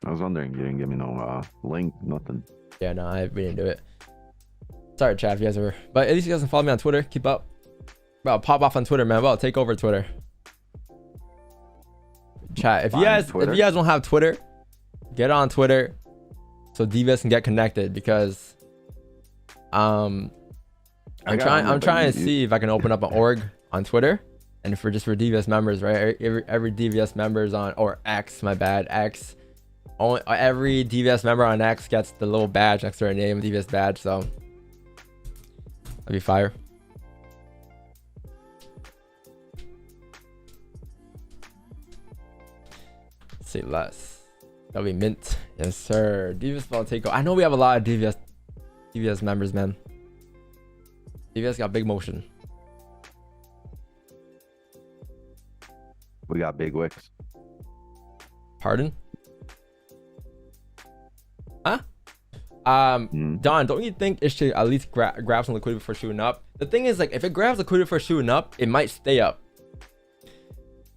I was wondering, you didn't give me no link, nothing. Yeah, no, we didn't do it. Sorry, chat, if you guys were. But at least you guys can follow me on Twitter. Keep up. Bro, pop off on Twitter, man. Bro, take over Twitter. Chat, if you guys don't have Twitter, get on Twitter so DVS can get connected, because I'm trying to see if I can open up an org on Twitter, and for DVS members, right? Every DVS members on, or X, my bad, X. Only every DVS member on X gets the little badge next to their name, DVS badge. So that'd be fire. Let's say less. That'll be mint. Yes, sir. DVS ball takeover. I know we have a lot of DVS members, man. DVS got big motion. We got big wicks. Pardon? Huh? Don, don't you think it should at least grab some liquidity before shooting up? The thing is, like, if it grabs liquidity before shooting up, it might stay up.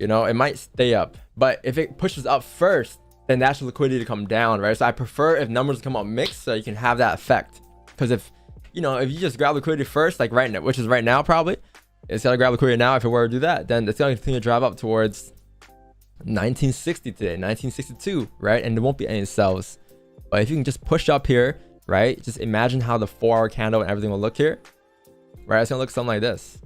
You know, it might stay up. But if it pushes up first, then that's liquidity to come down, right? So I prefer if numbers come out mixed, so you can have that effect. Because if you just grab liquidity first, like right now, which is right now probably, it's gotta grab liquidity now. If it were to do that, then it's gonna continue to drive up towards 1960 today, 1962, right? And there won't be any sells. But if you can just push up here, right? Just imagine how the 4-hour candle and everything will look here, right? It's gonna look something like this.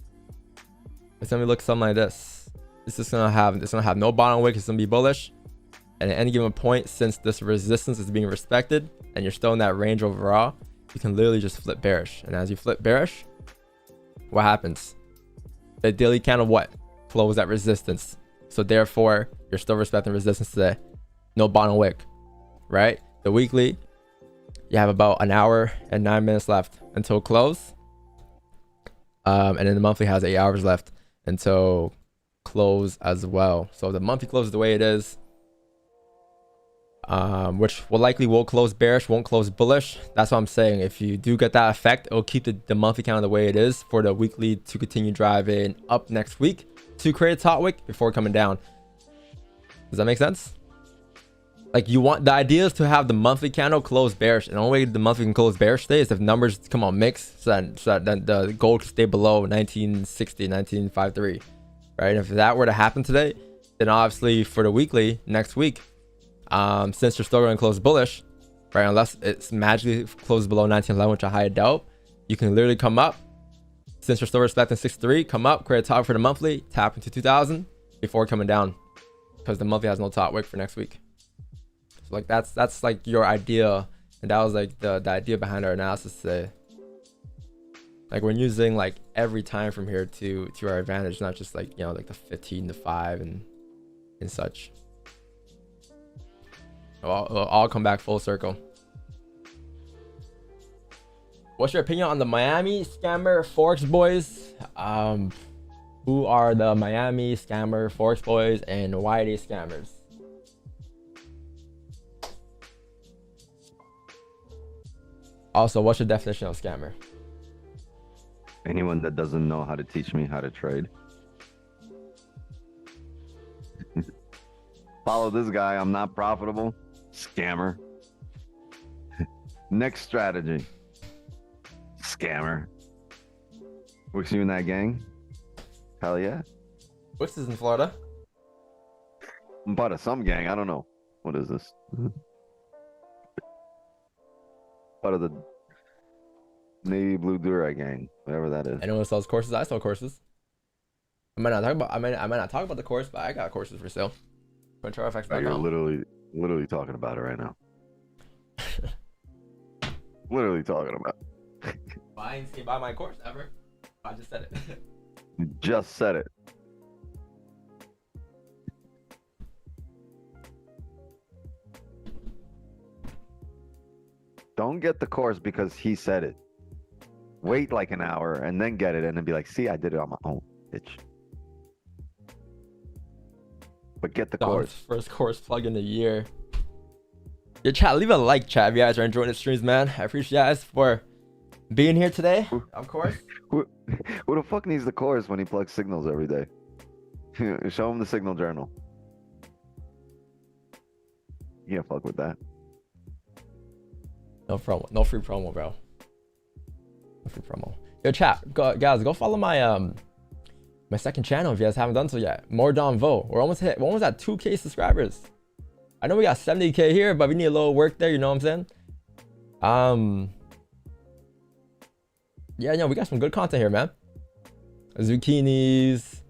It's gonna look something like this. It's gonna have no bottom wick. It's gonna be bullish. And at any given point, since this resistance is being respected and you're still in that range overall, you can literally just flip bearish. And as you flip bearish, what happens? The daily candle what? Close at resistance. So therefore, you're still respecting resistance today. No bottom wick, right? The weekly, you have about an hour and 9 minutes left until close. And then the monthly has 8 hours left until close as well. So the monthly closes the way it is, which will close bearish, won't close bullish. That's what I'm saying. If you do get that effect, it'll keep the monthly candle the way it is for the weekly to continue driving up next week to create a top wick before coming down. Does that make sense? Like, you want, the idea is to have the monthly candle close bearish, and the only way the monthly can close bearish today is if numbers come on mix, so that the gold can stay below 1960, 1953, right? And if that were to happen today, then obviously for the weekly next week, since you're still going to close bullish, right? Unless it's magically closes below 1911, which I highly doubt, you can literally come up. Since you're still respecting 63, come up, create a top for the monthly, tap into 2000 before coming down, because the monthly has no top wick for next week. So like that's like your idea, and that was like the idea behind our analysis today. Like, we're using like every time from here to our advantage, not just like, you know, like the 15 to 5 and such. It'll all come back full circle. What's your opinion on the Miami scammer Forex boys? Who are the Miami scammer Forex boys and why are they scammers? Also, what's your definition of scammer? Anyone that doesn't know how to teach me how to trade. Follow this guy. I'm not profitable. Scammer. Next strategy. Scammer. Wix, you in that gang? Hell yeah. Wix is in Florida. I'm part of some gang. I don't know. What is this? Part of the Navy Blue Durag gang, whatever that is. Anyone who sells courses, I sell courses. I might not talk about the course, but I got courses for sale. Oh, you're literally talking about it right now. Literally talking about it. I ain't seen buy my course ever. I just said it. You just said it. Don't get the course because he said it. Wait like an hour and then get it and then be like, see, I did it on my own, bitch. But get the course. First course plug in the year. Your chat, leave a like, chat, if you guys are enjoying the streams, man. I appreciate you guys for being here today, of course. Who the fuck needs the course when he plugs signals every day? Show him the signal journal. You can't fuck with that. No promo, no free promo, bro. No free promo. Yo, chat, guys, go follow my my second channel if you guys haven't done so yet. More Don Vo. We're almost at 2K subscribers. I know we got 70K here, but we need a little work there. You know what I'm saying? Yeah, we got some good content here, man. Zucchinis,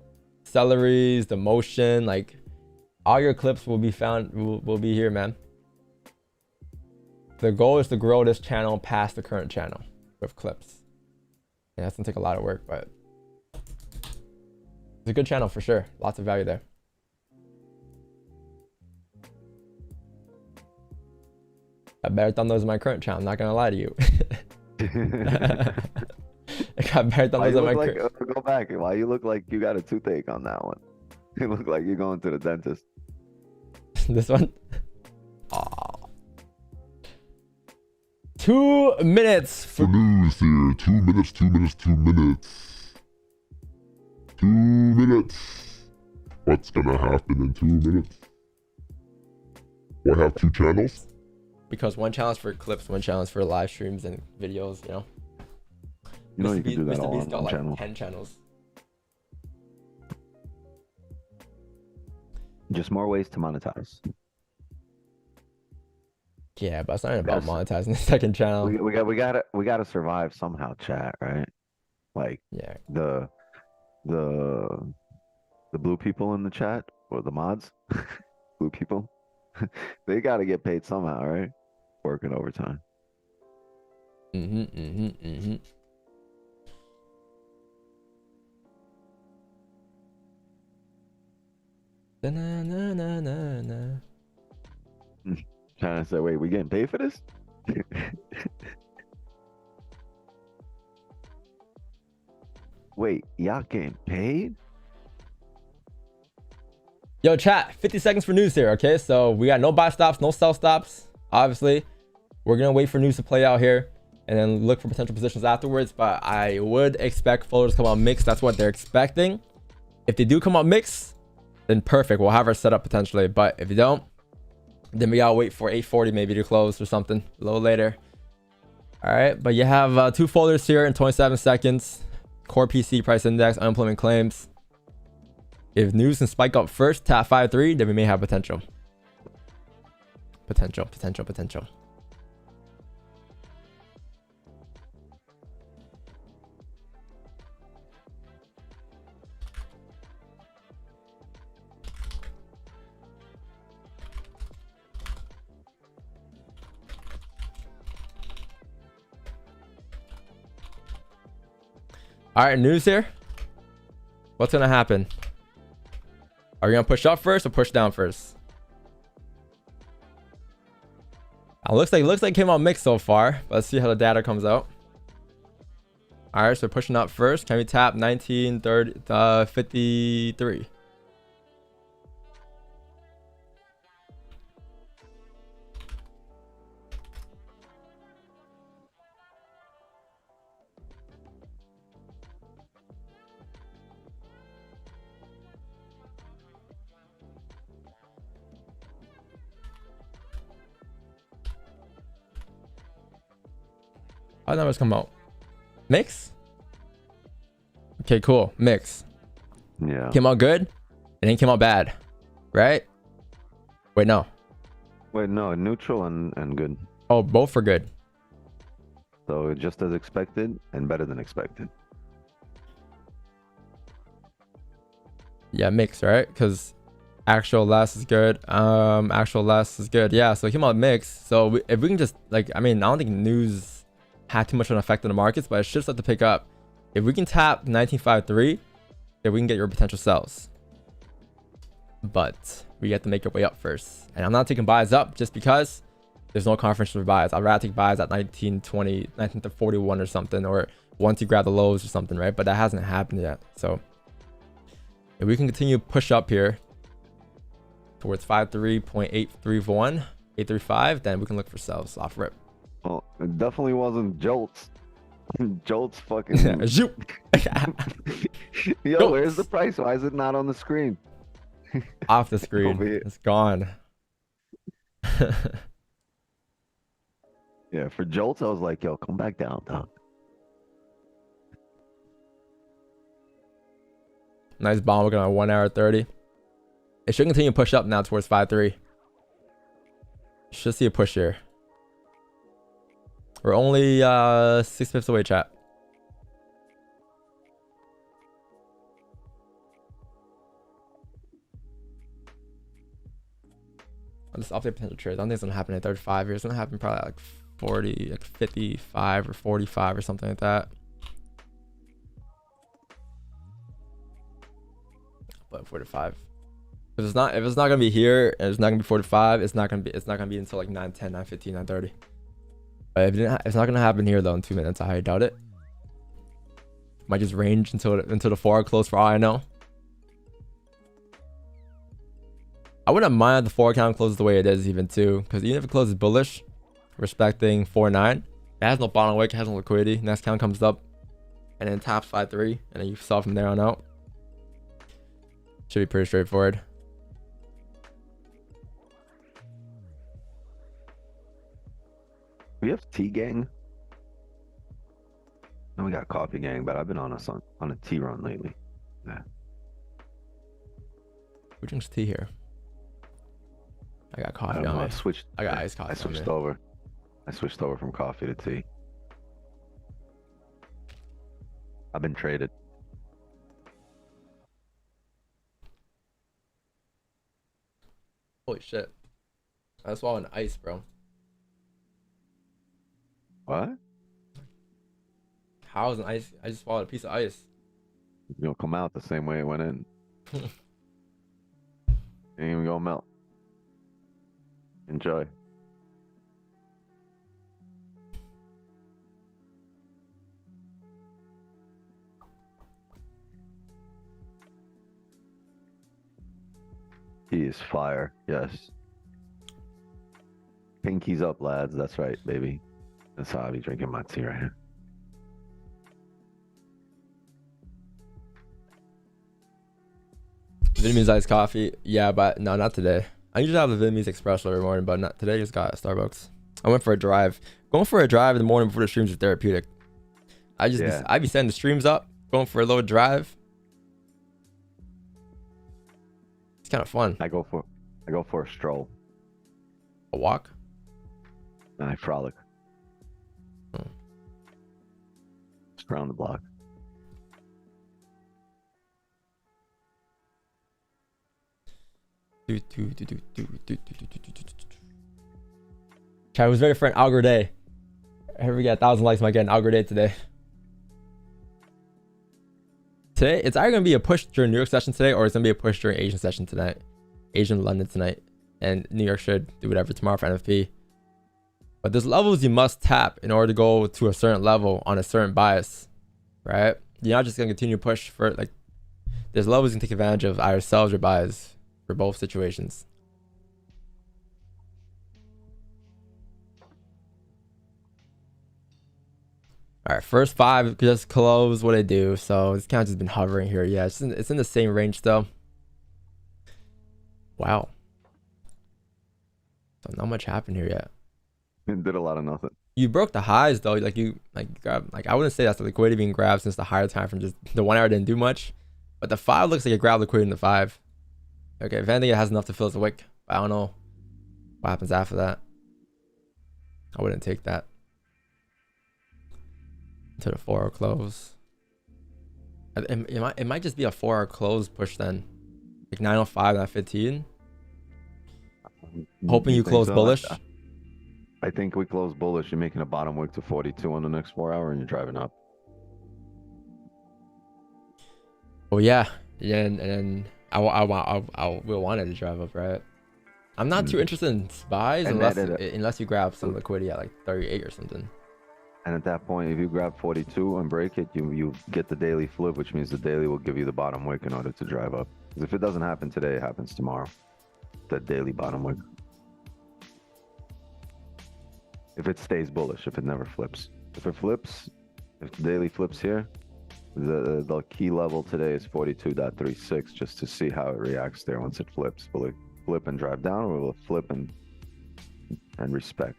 celeries, the motion, like all your clips will be found. Will be here, man. The goal is to grow this channel past the current channel with clips. Yeah, it's gonna take a lot of work, but it's a good channel for sure. Lots of value there. I better thumbnails on my current channel. I'm not gonna lie to you. I got better thumbnails on my current. Go back. Why you look like you got a toothache on that one? You look like you're going to the dentist. This one. Oh. 2 minutes for news here. 2 minutes, 2 minutes, 2 minutes. 2 minutes. What's gonna happen in 2 minutes? Why have 2 channels? Because one channel is for clips, one channel is for live streams and videos, you know. You know you can do that all on got one like channel. 10 channels. Just more ways to monetize. Yeah, but it's not even about monetizing the second channel. We gotta survive somehow, chat, right? Like, yeah, the blue people in the chat, or the mods, blue people. They got to get paid somehow, right? Working overtime. Da-na-na-na-na-na. Trying to say, wait, we getting paid for this? Wait, y'all getting paid? Yo, chat, 50 seconds for news here, okay? So we got no buy stops, no sell stops. Obviously, we're gonna wait for news to play out here and then look for potential positions afterwards. But I would expect floaters to come out mixed. That's what they're expecting. If they do come out mixed, then perfect. We'll have our setup potentially. But if you don't, then we gotta wait for 840 maybe to close or something a little later. All right, but you have two folders here in 27 seconds. Core PC price index, unemployment claims. If news can spike up first, tap 5-3, then we may have potential. Potential. All right, news here. What's gonna happen? Are you gonna push up first or push down first? Looks like it came out mixed so far. Let's see how the data comes out. All right, so pushing up first. Can we tap 1953? How numbers come out? Mix? Okay, cool. Mix. Yeah. Came out good, and then came out bad. Right? Wait, no. Wait, no, neutral and good. Oh, both are good. So just as expected and better than expected. Yeah, mix, right? Because actual less is good. Actual less is good. Yeah, so it came out mixed. So if we can just, like, I mean, I don't think news had too much of an effect on the markets, but it should start to pick up. If we can tap 1953, then we can get your potential sells. But we have to make our way up first. And I'm not taking buys up just because there's no confirmation for buys. I'd rather take buys at 1920, 1941 or something, or once you grab the lows or something, right? But that hasn't happened yet. So if we can continue to push up here towards 53.831, 835, then we can look for sells off rip. Well, it definitely wasn't Jolts. Jolts fucking. Zoop. Yo, where's the price? Why is it not on the screen? Off the screen. It's gone. Yeah, for Jolts, I was like, yo, come back down, dog. Nice bomb. We're going on 1 hour 30. It should continue to push up now towards 5-3. Should see a push here. We're only 6 pips away, chat. I'll just update potential trades. I don't think it's gonna happen at 35 here. It's gonna happen probably like 40, like 55 or 45 or something like that. But 45. If it's not gonna be here and it's not gonna be 45, it's not gonna be until like 9:10, 9:15, 9:30. But if it's not gonna happen here though in 2 minutes. I highly doubt it. Might just range until the 4 close for all I know. I wouldn't mind if the 4 count closes the way it is even too, because even if it closes bullish, respecting 4-9, it has no bottom wick, it has no liquidity. Next count comes up, and then taps 5-3, and then you sell from there on out. Should be pretty straightforward. We have Tea Gang. And we got Coffee Gang, but I've been on a tea run lately. Yeah. Who drinks tea here? I got coffee on me. I got iced coffee. I switched over from coffee to tea. I've been traded. Holy shit. I swallowed an ice, bro. What? How is an ice? I just swallowed a piece of ice. You'll come out the same way it went in. Ain't even gonna melt. Enjoy. He is fire. Yes. Pinkies up, lads. That's right, baby. That's how I be drinking my tea right here. Vietnamese iced coffee. Yeah, but no, not today. I usually have the Vietnamese espresso every morning, but not today. Just got a Starbucks. I went for a drive. Going for a drive in the morning before the streams is therapeutic. I be setting the streams up, going for a little drive. It's kind of fun. I go for a stroll. A walk. And I frolic. Oh. Just around the block. Chat was ready for an algo day. Here we get 1,000 likes. Might get an algo day today. Today, it's either gonna be a push during New York session today, or it's gonna be a push during Asian session tonight. Asian London tonight, and New York should do whatever tomorrow for NFP. But there's levels you must tap in order to go to a certain level on a certain bias, right? You're not just gonna continue to push for like. There's levels you can take advantage of either sells or buys for both situations. All right, first 5 just close what I do. So it's kind of just been hovering here. Yeah, it's in the same range still. Wow. So not much happened here yet. It did a lot of nothing. You broke the highs though. Like you grab, like I wouldn't say that's the liquidity being grabbed since the higher time from just the 1 hour didn't do much. But the 5 looks like it grabbed liquidity in the 5. Okay, if anything, it has enough to fill as a wick. I don't know what happens after that. I wouldn't take that. To the 4 hour close. It might just be a 4 hour close push then. Like 905, 915. Hoping you close bullish. I think we close bullish. You're making a bottom wick to 42 on the next 4 hour and you're driving up. Oh yeah. Yeah, and then I will want it to drive up, right? I'm not too interested in buys unless you grab some liquidity at like 38 or something. And at that point, if you grab 42 and break it, you get the daily flip, which means the daily will give you the bottom wick in order to drive up. Because if it doesn't happen today, it happens tomorrow. The daily bottom wick. If it stays bullish, if it never flips. If it flips, if the daily flips here, the key level today is 42.36 just to see how it reacts there once it flips. Will it flip and drive down, or will it flip and respect?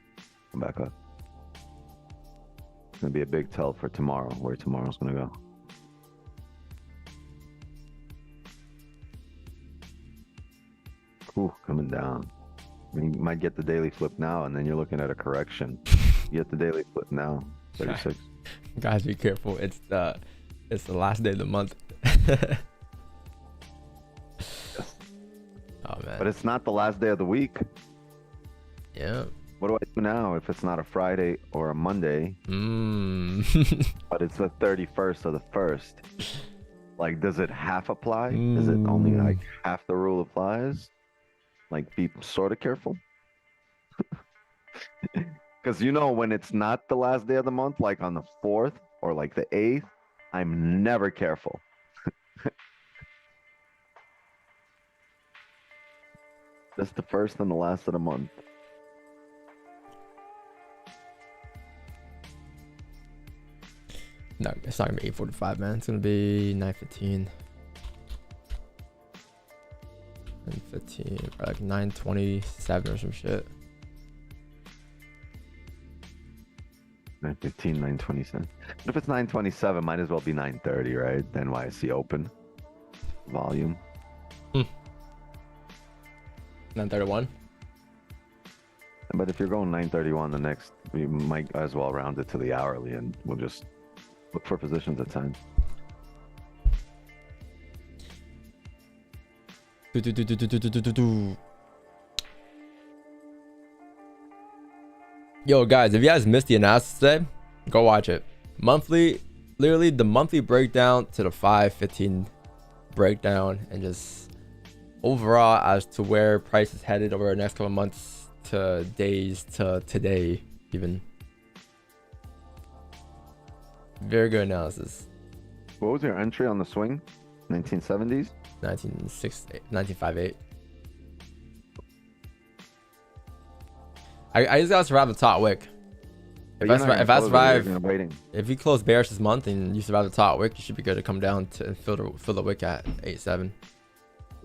Come back up. It's gonna be a big tell for tomorrow, where tomorrow's gonna go. Ooh, coming down. I mean, you might get the daily flip now, and then you're looking at a correction. You get the daily flip now, 36. Guys, be careful. It's the last day of the month. Yes. Oh man. But it's not the last day of the week. Yeah. What do I do now if it's not a Friday or a Monday? But it's the 31st or the 1st. Like, does it half apply? Is it only like half the rule applies? Like, be sort of careful. Because you know, when it's not the last day of the month, like on the 4th or like the 8th, I'm never careful. Just the 1st and the last of the month. No, it's not gonna be 8:45, man. It's gonna be 9:15. 9:15, or like 9:27 or some shit. 9:15, 9:27. But if it's 9:27, might as well be 9:30, right? Then NYC open. Volume. 9:31. But if you're going 9:31, the next, we might as well round it to the hourly, and we'll just look for positions at time. Yo, guys, if you guys missed the analysis today, go watch it. Monthly, literally the monthly breakdown to the 5-15 breakdown, and just overall as to where price is headed over the next couple of months to days to today even. Very good analysis. What was your entry on the swing? 1970s? 1958. I just gotta survive the top wick. If I survive, if you close bearish this month and you survive the top wick, you should be good to come down to and fill the wick at 8.7.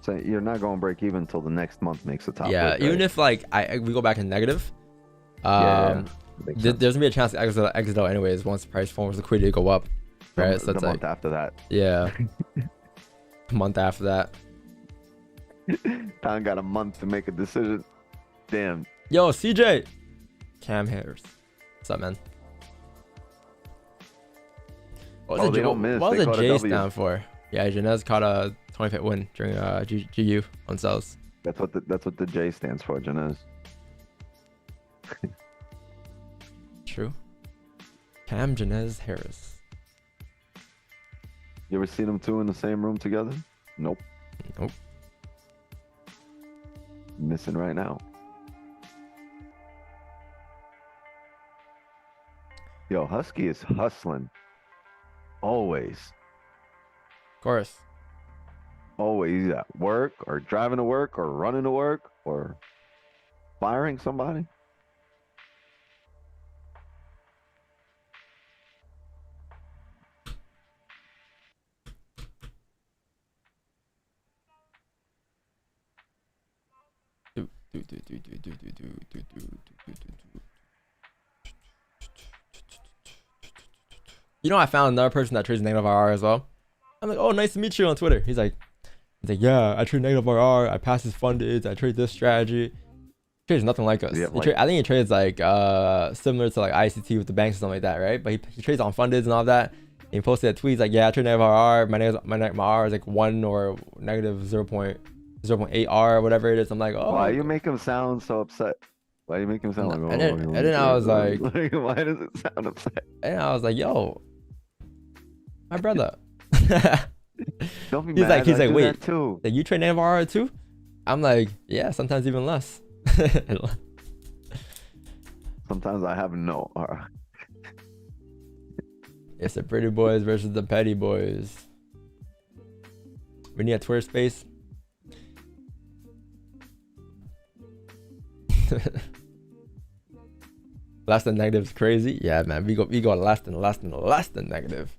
So you're not going to break even until the next month makes the top. Yeah, wick, even right? if like we go back in negative, Yeah, there's gonna be a chance to exit out anyways once the price forms liquidity to go up, right? So the it's month like, after that. yeah, a month after that. Don got a month to make a decision. Damn. Yo, CJ, Cam Harris, what's up, man? What was they don't miss. What They was the caught a J W. stand for? Yeah, Janez caught a 20-pip win during GU on sells. That's what the J stands for, Janez. True. Cam, Janez, Harris. You ever seen them two in the same room together? Nope. Nope. Missing right now. Yo, Husky is hustling. Always. Of course. Always. He's at work or driving to work or running to work or firing somebody. You know, I found another person that trades negative RR as well. I'm like, oh, nice to meet you on Twitter. He's like, yeah, I trade negative RR. I pass his funded. I trade this strategy. He trades nothing like us. I think he trades like similar to like ICT with the banks and something like that, right? But he trades on fundeds and all that. And he posted a tweet like, yeah, I trade negative RR. My R is like 1 or negative 0.8 R or whatever it is. I'm like, oh. Why you make him sound so upset? Why you make him sound like, oh, and then I was like, why does it sound upset? And I was like, yo, my brother. Don't be mad. He's like, wait, too. you trade negative RR too? I'm like, yeah, sometimes even less. Sometimes I have no R. It's the pretty boys versus the petty boys. We need a Twitter space. Less than negative is crazy. Yeah, man, we go less than negative.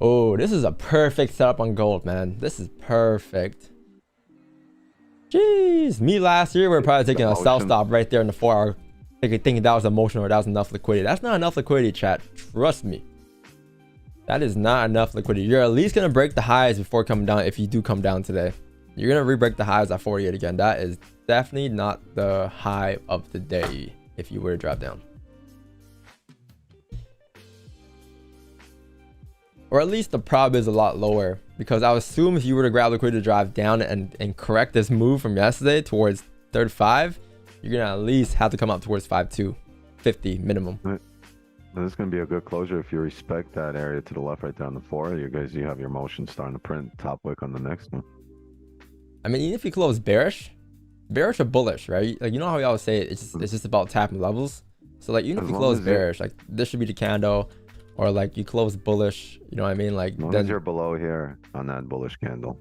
Oh, this is a perfect setup on gold, man. This is perfect. Jeez, me last year we were probably taking a sell stop right there in the 4 hour, thinking that was emotional or that was enough liquidity. That's not enough liquidity, chat. Trust me. That is not enough liquidity. You're at least gonna break the highs before coming down. If you do come down today, you're gonna re-break the highs at 48 again. That is definitely not the high of the day if you were to drop down. Or at least the prob is a lot lower, because I would assume if you were to grab liquidity to drive down and correct this move from yesterday towards 35, you're gonna at least have to come up towards 5.2, 50 minimum. This is gonna be a good closure if you respect that area to the left right down the 4. You have your motion starting to print top wick on the next one. I mean, even if you close bearish or bullish, right? Like, you know how we always say it, it's just about tapping levels. So like, even if you close bearish, like this should be the candle. Or like you close bullish, you know what I mean? Like, then you're below here on that bullish candle.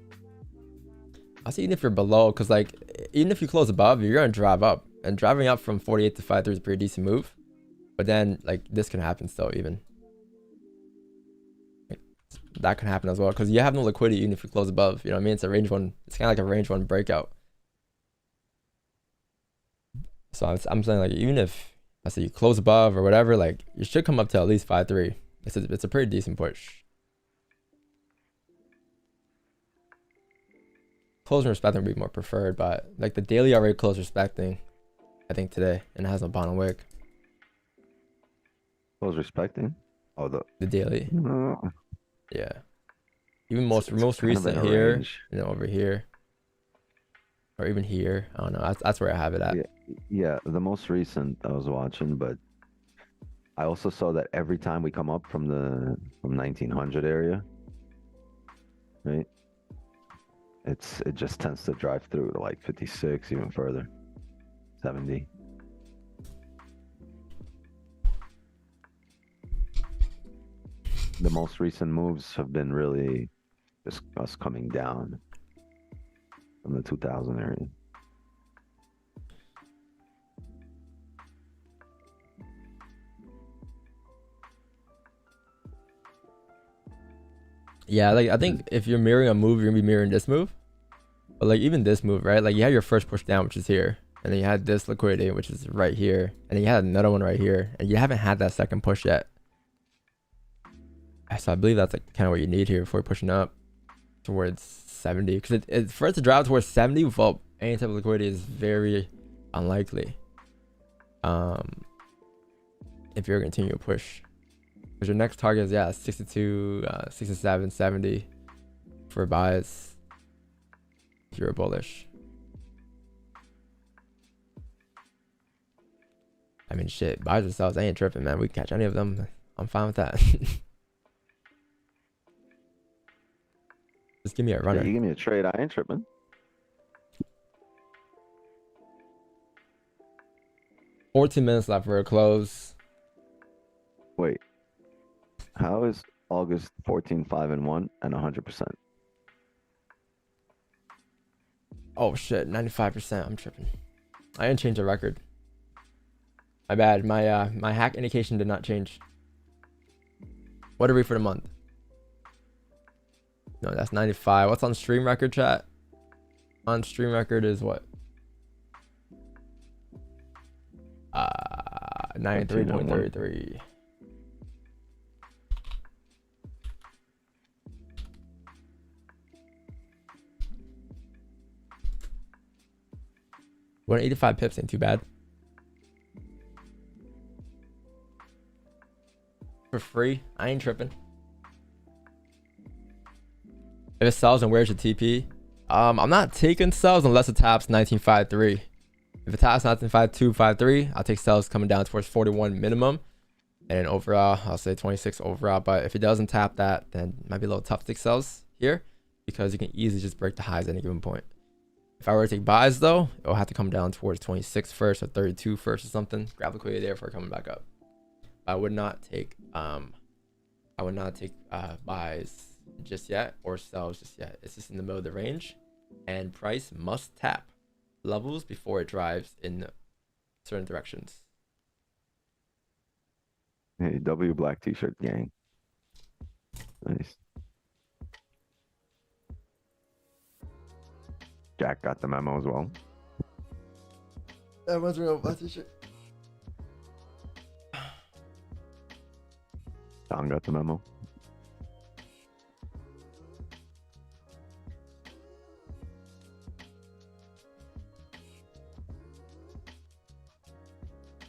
I'll say even if you're below, because like even if you close above, you're gonna drive up, and driving up from 48 to 5.3 is a pretty decent move. But then like this can happen still, even like, that can happen as well, because you have no liquidity even if you close above. You know what I mean? It's a range one. It's kind of like a range one breakout. So I'm saying like even if I say you close above or whatever, like you should come up to at least 5.3. It's a pretty decent push. Close and respecting would be more preferred, but like the daily already closed respecting, I think today, and it has no bottom wick. Close respecting? Oh, the daily. No. Yeah. Even most recent here, you know, over here. or even here. I don't know. That's where I have it at. Yeah, the most recent I was watching, but I also saw that every time we come up from 1900 area, right? It just tends to drive through to like 56, even further, 70. The most recent moves have been really just us coming down from the 2000 area. Yeah, like I think if you're mirroring a move, you're gonna be mirroring this move. But like even this move, right? Like you had your first push down, which is here, and then you had this liquidity, which is right here, and then you had another one right here, and you haven't had that second push yet. So I believe that's like kind of what you need here before pushing up towards 70. Because for it to drive towards 70 without any type of liquidity is very unlikely. If you're going to continue to push. Because your next target is, yeah, 62, 67, 70 for buys if you're bullish. I mean, shit, buys and sells, I ain't tripping, man. We can catch any of them. I'm fine with that. Just give me a runner. Yeah, you give me a trade, I ain't tripping. $14 left for a close. Wait, how is August 14, 5-1 and 100%? Oh shit, 95%. I'm tripping. I didn't change the record. My bad. My hack indication did not change. What are we for the month? No, that's 95. What's on stream record, chat? On stream record is what? 93.33. What 85 pips ain't too bad. For free, I ain't tripping. If it sells, and where's your TP? I'm not taking sells unless it taps 1953. If it taps 1952, I'll take sells coming down towards 41 minimum. And then overall, I'll say 26 overall. But if it doesn't tap that, then it might be a little tough to take sells here because you can easily just break the highs at any given point. If I were to take buys though, it'll have to come down towards 26 first or 32 first or something. Grab liquidity there before coming back up. I would not take buys just yet or sells just yet. It's just in the middle of the range, and price must tap levels before it drives in certain directions. Hey, W black t-shirt gang. Nice. Jack got the memo as well. Everyone's wearing a black t-shirt. Tom got the memo.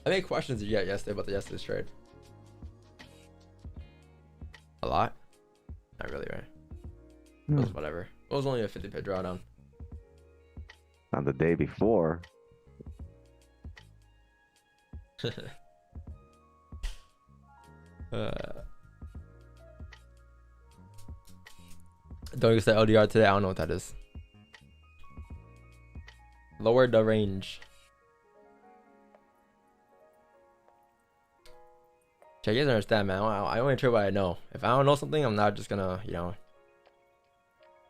How many questions did you get yesterday about yesterday's trade? A lot? Not really, right? It was whatever. It was only a 50 pip drawdown. On the day before. Don't you say LDR today? I don't know what that is. Lower the range. Check, you guys understand, man. I only trade what I know. If I don't know something, I'm not just gonna, you know.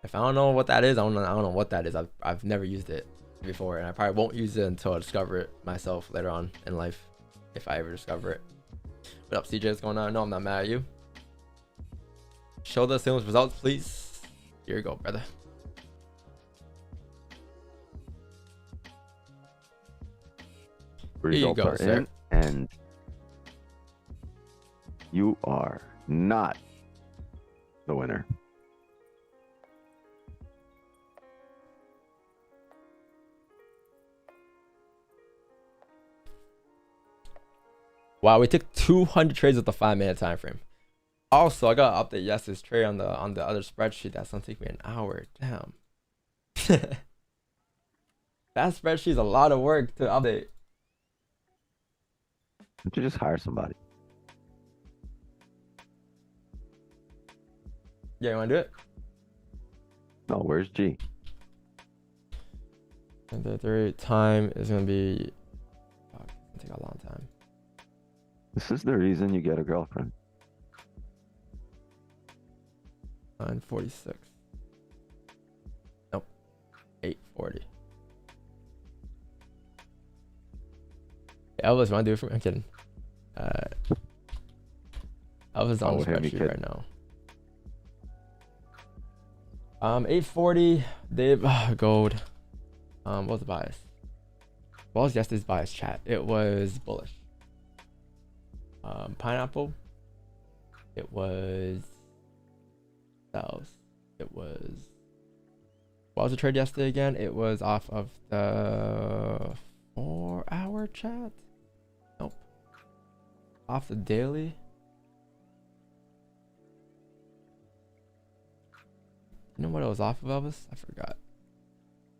If I don't know what that is, I don't know what that is. I've never used it before, and I probably won't use it until I discover it myself later on in life, if I ever discover it. What up, CJ? What's going on? No, I'm not mad at you. Show the sales results, please. Here you go, brother. Results you go, are sir. in, and you are not the winner. Wow, we took 200 trades with the 5-minute time frame. Also, I got to update yesterday's trade on the other spreadsheet. That's gonna take me an hour. Damn. That spreadsheet is a lot of work to update. Why don't you just hire somebody? Yeah, you wanna do it? No, where's G? And the time is gonna be. Fuck, it's gonna take a long time. This is the reason you get a girlfriend. 9:46. Nope. 8:40. Elvis, wanna do it for me? I'm kidding. Elvis on the spreadsheet right now. 8:40. Dave gold. What was the bias? What was yesterday's bias, chat? It was bullish. Pineapple. It was sells. It was. What was the trade yesterday again? It was off of the 4-hour chat. Nope. Off the daily. You know what it was off of, Elvis? I forgot.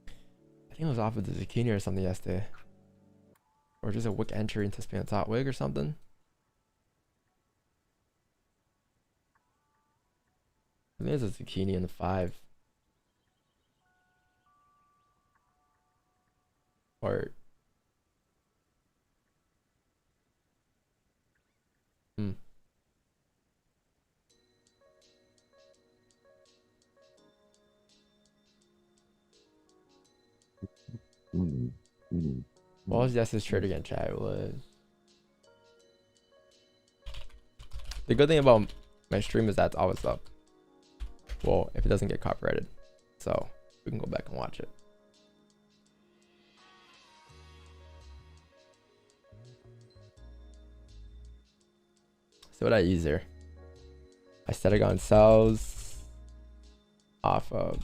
I think it was off of the zucchini or something yesterday. Or just a wick entry into spin top wig or something. I think there's a zucchini in the 5. Or what was yesterday's trade again, chat? It was. The good thing about my stream is that's always up. Well, if it doesn't get copyrighted. So we can go back and watch it. So what I use there? I set it on sells off of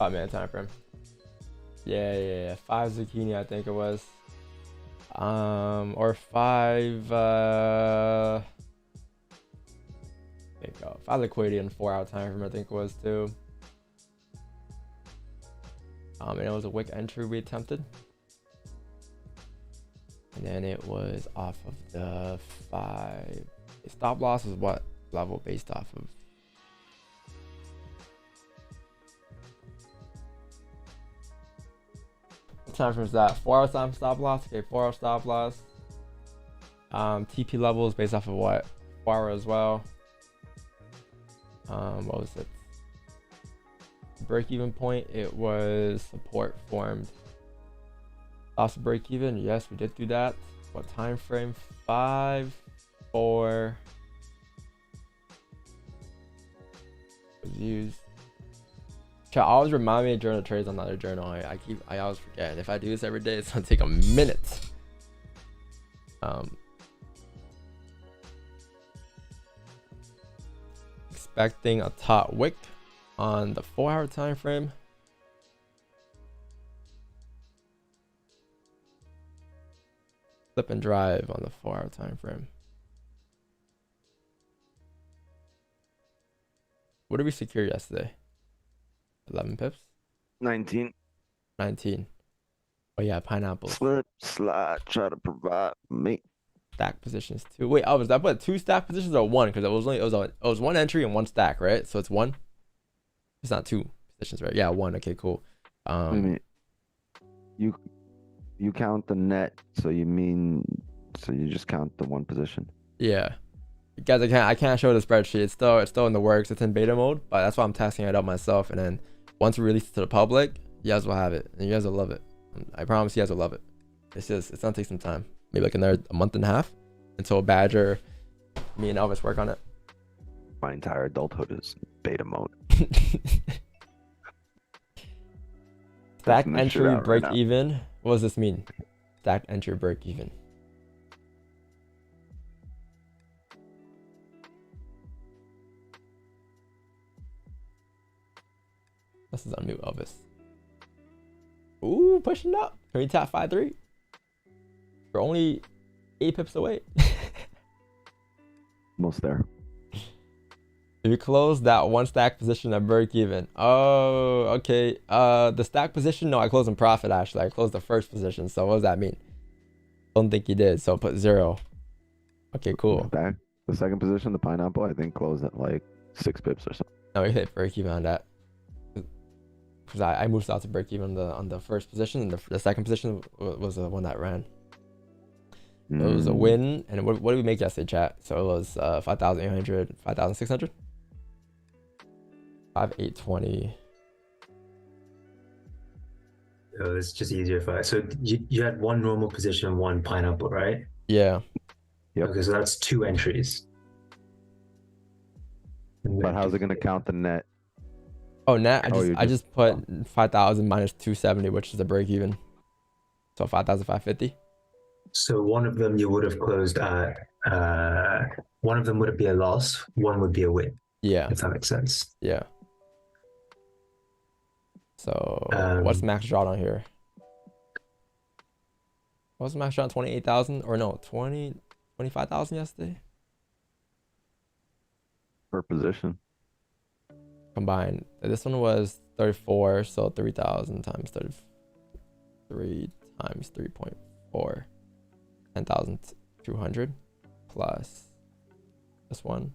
oh man, time frame. Yeah. 5 zucchini, I think it was. Or 5 I think 5 liquidity and 4-hour time frame, I think it was too. And it was a wick entry we attempted. And then it was off of the 5. Stop loss is what level based off of? Time frame is that 4-hour time stop loss. Okay, 4-hour stop loss. TP level is based off of what? 4-hour as well. What was it? Break even point. It was support formed. Lost break even. Yes, we did do that. What time frame? 5, 4. Was used. Chat, always remind me to journal trades on another journal. I always forget. If I do this every day, it's gonna take a minute. Expecting a top wick on the 4-hour time frame. Flip and drive on the 4-hour time frame. What did we secure yesterday? 11 pips? 19. 19. Oh yeah, pineapple. Slip, slide, try to provide me. Stack positions 2. Wait, was that but 2 stack positions or 1? Because it was 1 entry and 1 stack, right? So it's 1. It's not 2 positions, right? Yeah, 1. Okay, cool. I mean, you count the net, so you just count the 1 position. Yeah. Guys, I can't show the spreadsheet. It's still in the works. It's in beta mode, but that's why I'm testing it out myself. And then once we release it to the public, you guys will have it, and you guys will love it. I promise you guys will love it. It's gonna take some time, maybe like another month and a half, until Badger, me and Elvis work on it. My entire adulthood is beta mode. Stack Testing this shit entry out break right now. even. What does this mean? Stack entry break even. This is unmute Elvis. Ooh, pushing up. Can we tap 5-3? We're only 8 pips away. Almost there. If you close that one stack position at break even. Oh, okay. The stack position, no, I closed in profit actually. I closed the first position. So what does that mean? Don't think you did. So put 0. Okay, cool. Stack. The second position, the pineapple, I think closed at like 6 pips or something. No, we hit break even on that. Because I moved out to break even on the first position, and the second position was the one that ran. It was a win, and what did we make yesterday, chat? So it was 5,800, 5,600, 5,820. So it's just easier for so you had one normal position, one pineapple, right? Yeah. Yep. Okay, so that's 2 entries. But how's it gonna count the net? Oh, net. I just just put 5,000 minus 270, which is the break even. So 5,550. So one of them you would have closed at. One of them would be a loss. One would be a win. Yeah. If that makes sense. Yeah. So what's max drawdown here? What's max drawdown? 28,000 or no? 25,000 yesterday Per position. combined. This one was 34, so 3,000 times 33 times 3.4, 10,200 plus this one.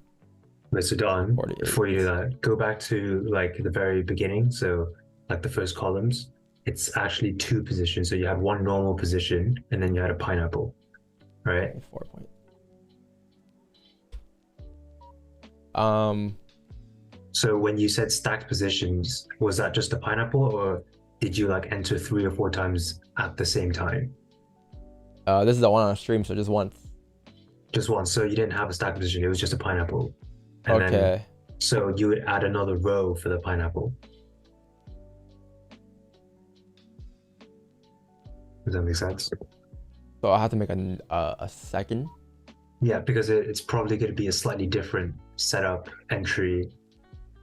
Wait, so Don, 48. before you do that, go back to like the very beginning. So like the first columns, it's actually 2 positions. So you have one normal position, and then you had a pineapple, right? 4 point. So when you said stacked positions, was that just a pineapple, or did you like enter 3 or 4 times at the same time? This is the one on stream, so just once. Just once. So you didn't have a stacked position; it was just a pineapple. And Okay. Then, so you would add another row for the pineapple. Does that make sense? So I have to make a second. Yeah, because it's probably going to be a slightly different setup entry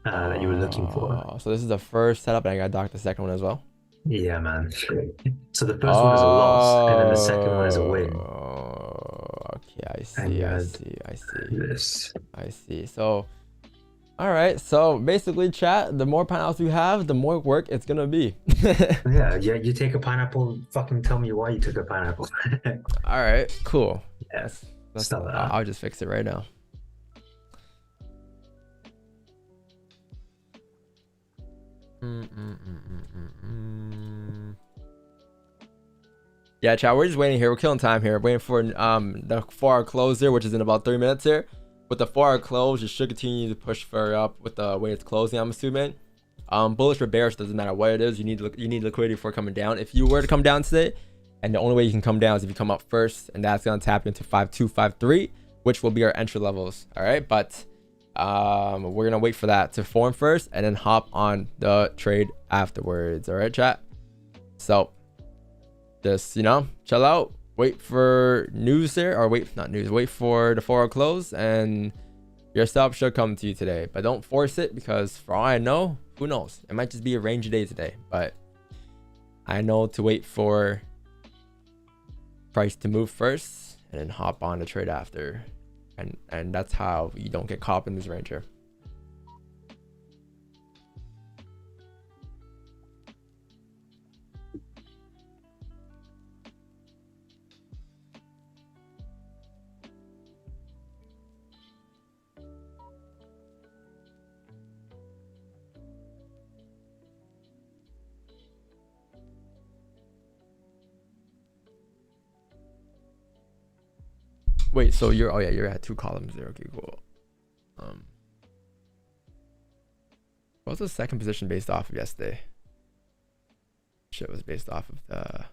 that you were looking for. So this is the first setup, and I got docked the second one as well. Yeah, man. So the first one is a loss, and then the second one is a win. Okay, I see. And you I had see. I see. This. I see. So, all right. So basically, chat. The more pineapples you have, the more work it's gonna be. Yeah. You take a pineapple. Fucking tell me why you took a pineapple. All right. Cool. Yeah. That's Stop that. I'll just fix it right now. Yeah, chat, we're just waiting here. We're killing time here. We're waiting for the 4-hour close here, which is in about 3 minutes here. With the 4-hour close, you should continue to push further up with the way it's closing, I'm assuming. Bullish or bearish, doesn't matter what it is. You need liquidity before coming down. If you were to come down today, and the only way you can come down is if you come up first, and that's gonna tap into 5.2, 5.3, which will be our entry levels. All right, but we're gonna wait for that to form first, and then hop on the trade afterwards. All right, chat. So just chill out, wait for news there, or wait for the 4-hour close, and your setup should come to you today. But don't force it, because for all I know, who knows, it might just be a range day today. But I know to wait for price to move first and then hop on the trade after, and that's how you don't get caught up in this range here. Wait, so you're at 2 columns there. Okay, cool. What was the second position based off of yesterday? Shit was based off of the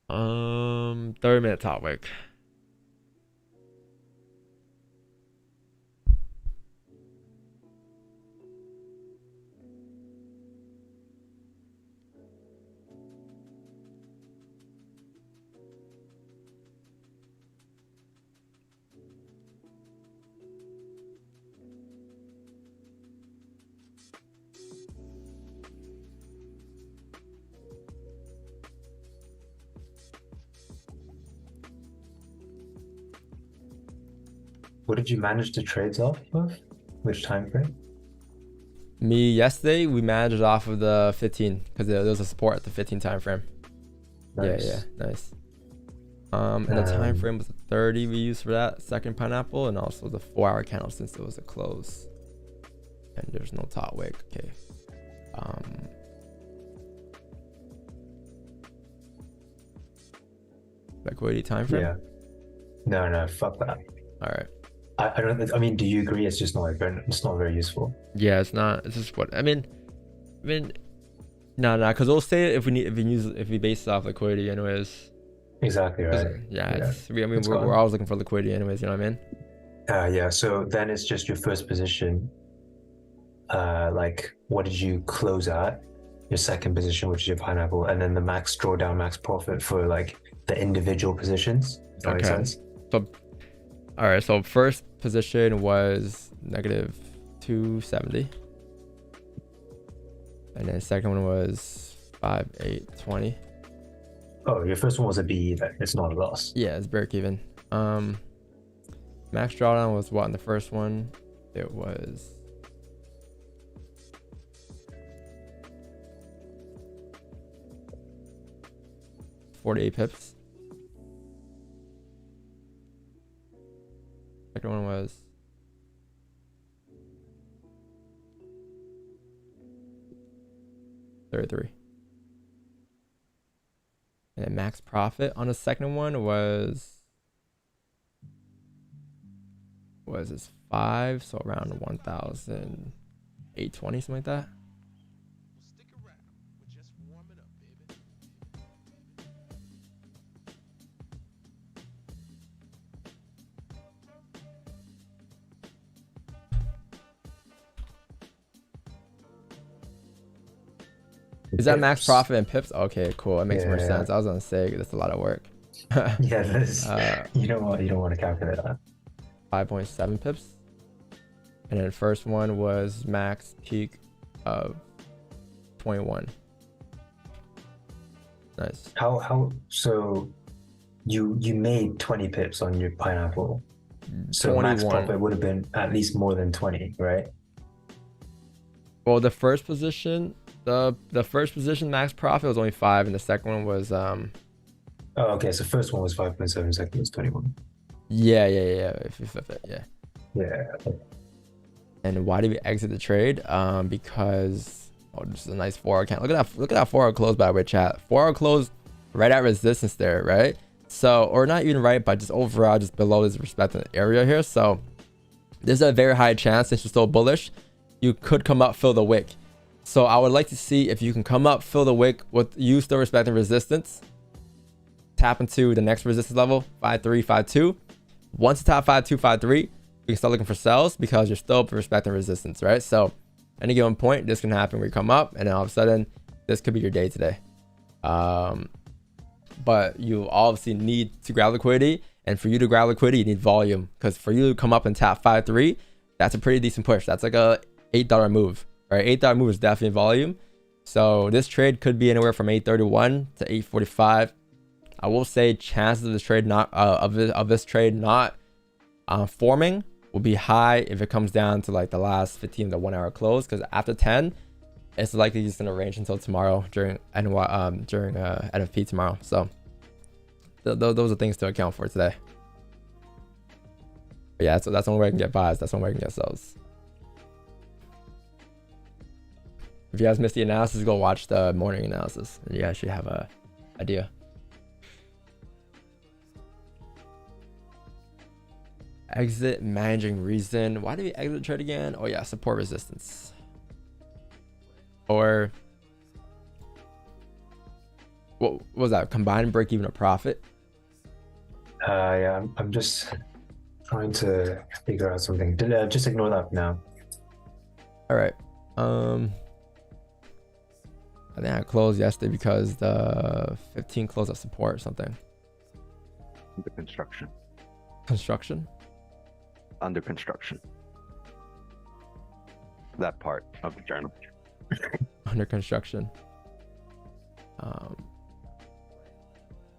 30-minute top wick. what did you manage the trades off of? Which time frame? Me yesterday, we managed off of the 15 because there was a support at the 15 time frame. Nice. Yeah, nice. And the time frame was the 30 we used for that second pineapple, and also the 4-hour candle since it was a close. And there's no top wick. Okay. Liquidity time frame. Yeah. No, fuck that. All right. I don't. I mean, do you agree? It's just not it's not very useful. Yeah, it's not. It's just what I mean. No, because we'll say if we base it off liquidity anyways. Exactly right. Yeah. We're always looking for liquidity anyways. You know what I mean? Yeah. So then it's just your first position. Like, what did you close at? Your second position, which is your pineapple, and then the max drawdown, max profit for like the individual positions. Does that make sense? So, all right. So first position was -270, and then second one was 5,820. Oh, your first one was a BE then. It's not a loss. Yeah, it's break even. Max drawdown was what in the first one? It was 48 pips. Second one was 33. And then max profit on the second one was this 5, so around 1,820, something like that. Is that max profit and pips? Okay, cool. It makes more sense. I was gonna say that's a lot of work. Yeah, that is. You don't want to calculate that. 5.7 pips, and then first one was max peak of 21. Nice. How so? You made 20 pips on your pineapple, so 21. max profit would have been at least more than 20, right? Well, the first position. The first position max profit was only 5, and the second one was Oh, okay. So first one was 5.7, second was 21. Yeah. If you flip it, yeah. Yeah. And why did we exit the trade? Because just a nice 4-hour count. Look at that 4-hour close, by the way, chat. 4-hour close right at resistance there, right? So, or not even right, but just overall just below this respective area here. So there's a very high chance, since you're still bullish, you could come up, fill the wick. So I would like to see if you can come up, fill the wick with you still respecting resistance. Tap into the next resistance level, 5.3, 5.2. Once you tap 5.2, 5.3, we can start looking for sells because you're still respecting resistance, right? So any given point, this can happen where you come up, and then all of a sudden, this could be your day today. But you obviously need to grab liquidity, and for you to grab liquidity, you need volume, because for you to come up and tap 5.3, that's a pretty decent push. That's like a $8 move. Right, $8 move is definitely volume. So this trade could be anywhere from 8.31 to 8.45. I will say chances of this trade not forming will be high if it comes down to like the last 15 to 1 hour close, because after 10, it's likely just gonna range until tomorrow during NFP tomorrow. So those are things to account for today. But yeah, so that's the only way I can get buys. That's the only way I can get sells. If you guys missed the analysis, go watch the morning analysis, and you guys should have a idea. Exit managing reason. Why did we exit the trade again? Oh yeah, support resistance. Or what was that? Combined break even a profit? Yeah, I'm just trying to figure out something. Just ignore that for now. All right. I think I closed yesterday because the 15 closed at support or something. Under construction. Construction? Under construction. That part of the journal. Under construction. Did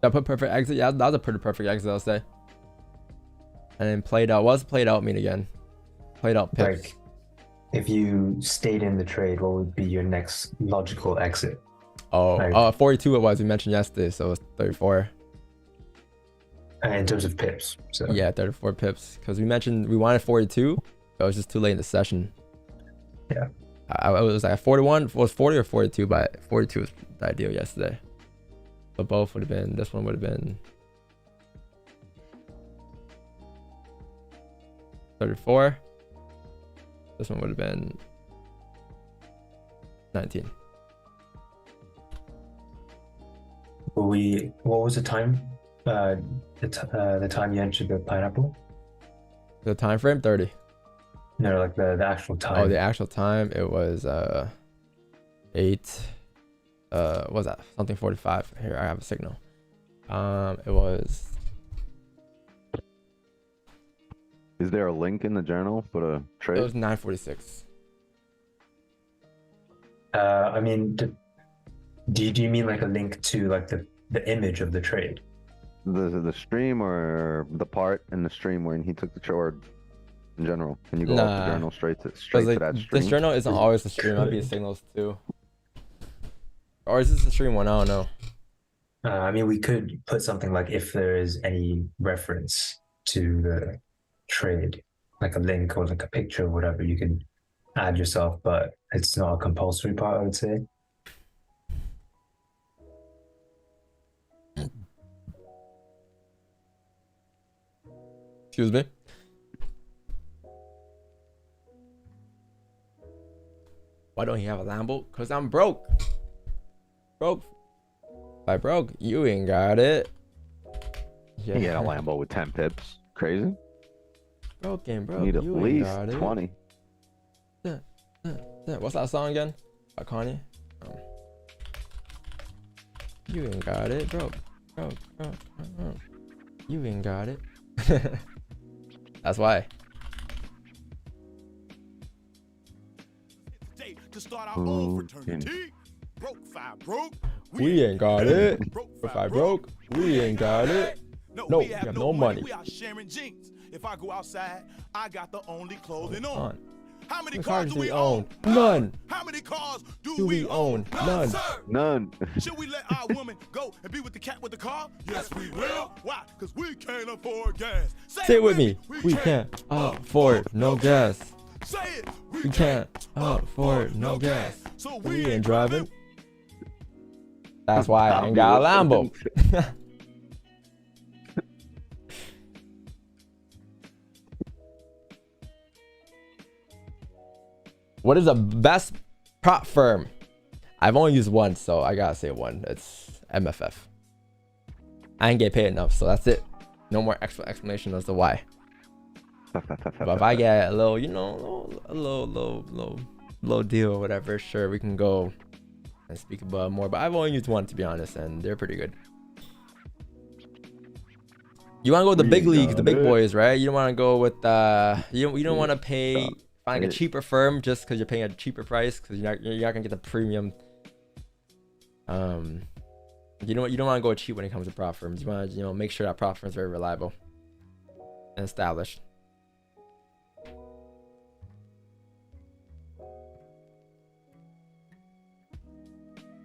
I put perfect exit? Yeah, that was a pretty perfect exit, I'll say. and then played out. What's played out mean again? Played out pips. Like, if you stayed in the trade, what would be your next logical exit? Oh, 42 it was. We mentioned yesterday, so it's 34. In terms of pips. So Yeah, 34 pips. Because we mentioned we wanted 42, but it was just too late in the session. Yeah. I was like 41, was 40 or 42, but 42 was the ideal yesterday. So both would have been, this one would have been 34. This one would have been 19. What was the time? The time you entered the pineapple? The time frame 30. No, like the actual time. Oh, the actual time, it was 8 what was that? Something 45. Here, I have a signal. It was. Is there a link in the journal for the trade? It was 9:46. I mean, do you mean like a link to like the image of the trade? The stream or the part in the stream when he took the trade in general? Can you go off the journal straight to that stream? This journal isn't always the stream. Might be signals too. Or is this the stream one? I don't know. I mean, we could put something like if there is any reference to the trade, like a link or like a picture or whatever, you can add yourself, but it's not a compulsory part, I would say. Excuse me. Why don't you have a Lambo? Cause I'm broke. Broke. If I broke, you ain't got it. Yeah. You get a Lambo with 10 pips. Crazy. Broken, bro. Need at You least ain't got 20. It. What's that song again? By Kanye. You ain't got it, bro. You ain't got it. That's why. To start our own fraternity. Broke, five broke. We ain't got it. If I broke, we ain't got it. No, we have no money. We are sharing jeans. If I go outside, I got the only clothing on. How many cars cars do we own? None. How many cars do we own? None. Sir. None. Should we let our woman go and be with the cat with the car? Yes, we will. Why? Because we can't afford gas. Say it with me. We can't afford no gas. Say it. We can't afford no gas. So We ain't driving. That's why I ain't got a Lambo. What is the best prop firm? I've only used one, so I gotta say one. It's MFF. I ain't get paid enough, so that's it. No more extra explanation as to why. But if I get a little, you know, a little deal or whatever, sure, we can go and speak about more. But I've only used one, to be honest, and they're pretty good. You want to go with the big leagues, the big boys, right? You don't want to go with you don't want to pay find a cheaper firm just because you're paying a cheaper price, because you're not gonna get the premium. You don't want to go cheap when it comes to prop firms. You want to make sure that prop firm is very reliable and established.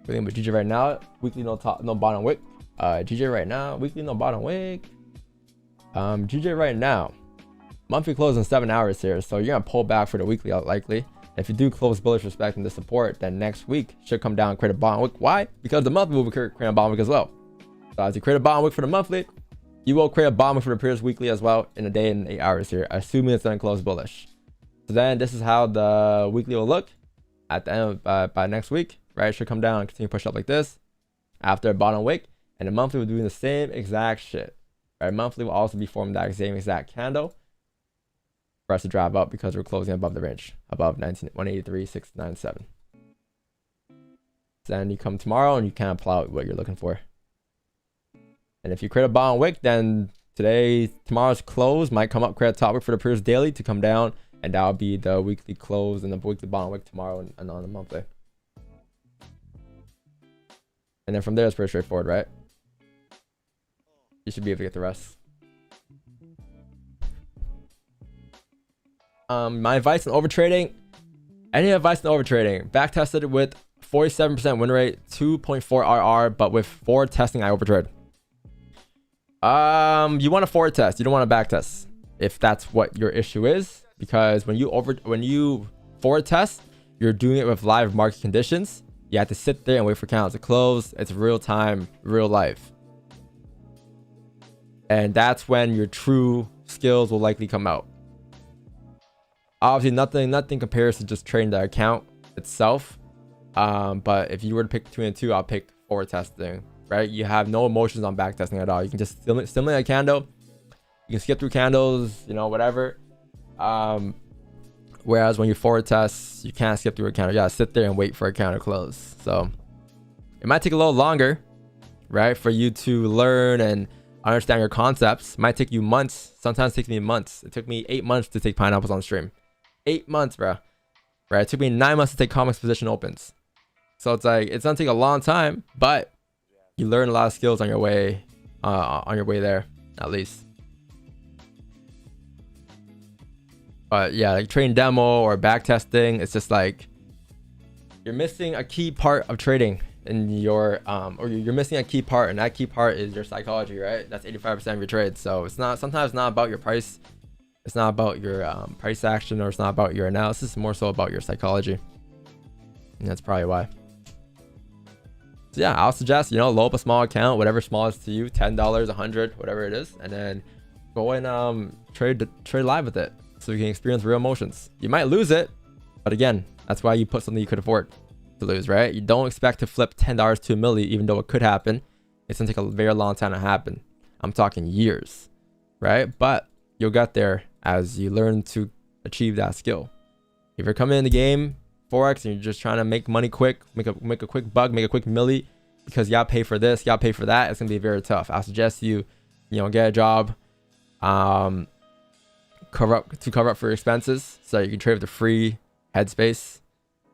But GJ right now, weekly no top, no bottom wick. GJ right now, weekly no bottom wick. GJ right now, monthly close in 7 hours here, so you're gonna pull back for the weekly likely. If you do close bullish respecting the support, then next week should come down and create a bottom wick. Why? Because the monthly will create a bottom wick as well. So as you create a bottom wick for the monthly, you will create a bottom wick for the previous weekly as well in a day and 8 hours here, assuming it's gonna close bullish. So then this is how the weekly will look at the end of, by next week. Right, it should come down and continue to push up like this after a bottom wick, and the monthly will be doing the same exact shit. Right, monthly will also be forming that same exact candle for us to drive up because we're closing above the range, above 183.697. So then you come tomorrow and you can apply what you're looking for. And if you create a bottom wick, then tomorrow's close might come up, create a top wick for the previous daily to come down, and that'll be the weekly close and the weekly bottom wick tomorrow and on the monthly. And then from there, it's pretty straightforward, right? You should be able to get the rest. My advice on overtrading. Any advice on overtrading? Back tested with 47% win rate, 2.4 RR, but with forward testing, I overtrade. You want a forward test. You don't want a back test if that's what your issue is, because when you forward test, you're doing it with live market conditions. You have to sit there and wait for candles to close. It's real time, real life. And that's when your true skills will likely come out. Obviously, nothing compares to just trading the account itself. But if you were to pick between the two, I'll pick forward testing, right? You have no emotions on back testing at all. You can just stimulate a candle. You can skip through candles, you know, whatever. Whereas when you forward test, you can't skip through a candle. You gotta sit there and wait for a candle to close. So it might take a little longer, right, for you to learn and understand your concepts. It might take you months. Sometimes it takes me months. It took me 8 months to take pineapples on stream. 8 months, bro. Right? It took me 9 months to take comics position opens. So it's like, it's gonna take a long time, but you learn a lot of skills on your way there, at least. But yeah, like trading demo or back testing, it's just like you're missing a key part of trading in your or you're missing a key part, and that key part is your psychology, right? That's 85% of your trades. So it's not, sometimes it's not about your price, it's not about your price action, or it's not about your analysis. It's more so about your psychology, and that's probably why. So yeah, I'll suggest, you know, load up a small account, whatever small is to you, $10, $100, whatever it is, and then go and trade live with it, so you can experience real emotions. You might lose it, but again, that's why you put something you could afford to lose, right? You don't expect to flip $10 to a milli, even though it could happen. It's gonna take a very long time to happen. I'm talking years, right? But you'll get there as you learn to achieve that skill. If you're coming in the game Forex and you're just trying to make money quick, make a quick buck, make a quick milli, because you gotta pay for this, you gotta pay for that, it's gonna be very tough. I suggest you know, get a job, cover up for your expenses, so you can trade with the free headspace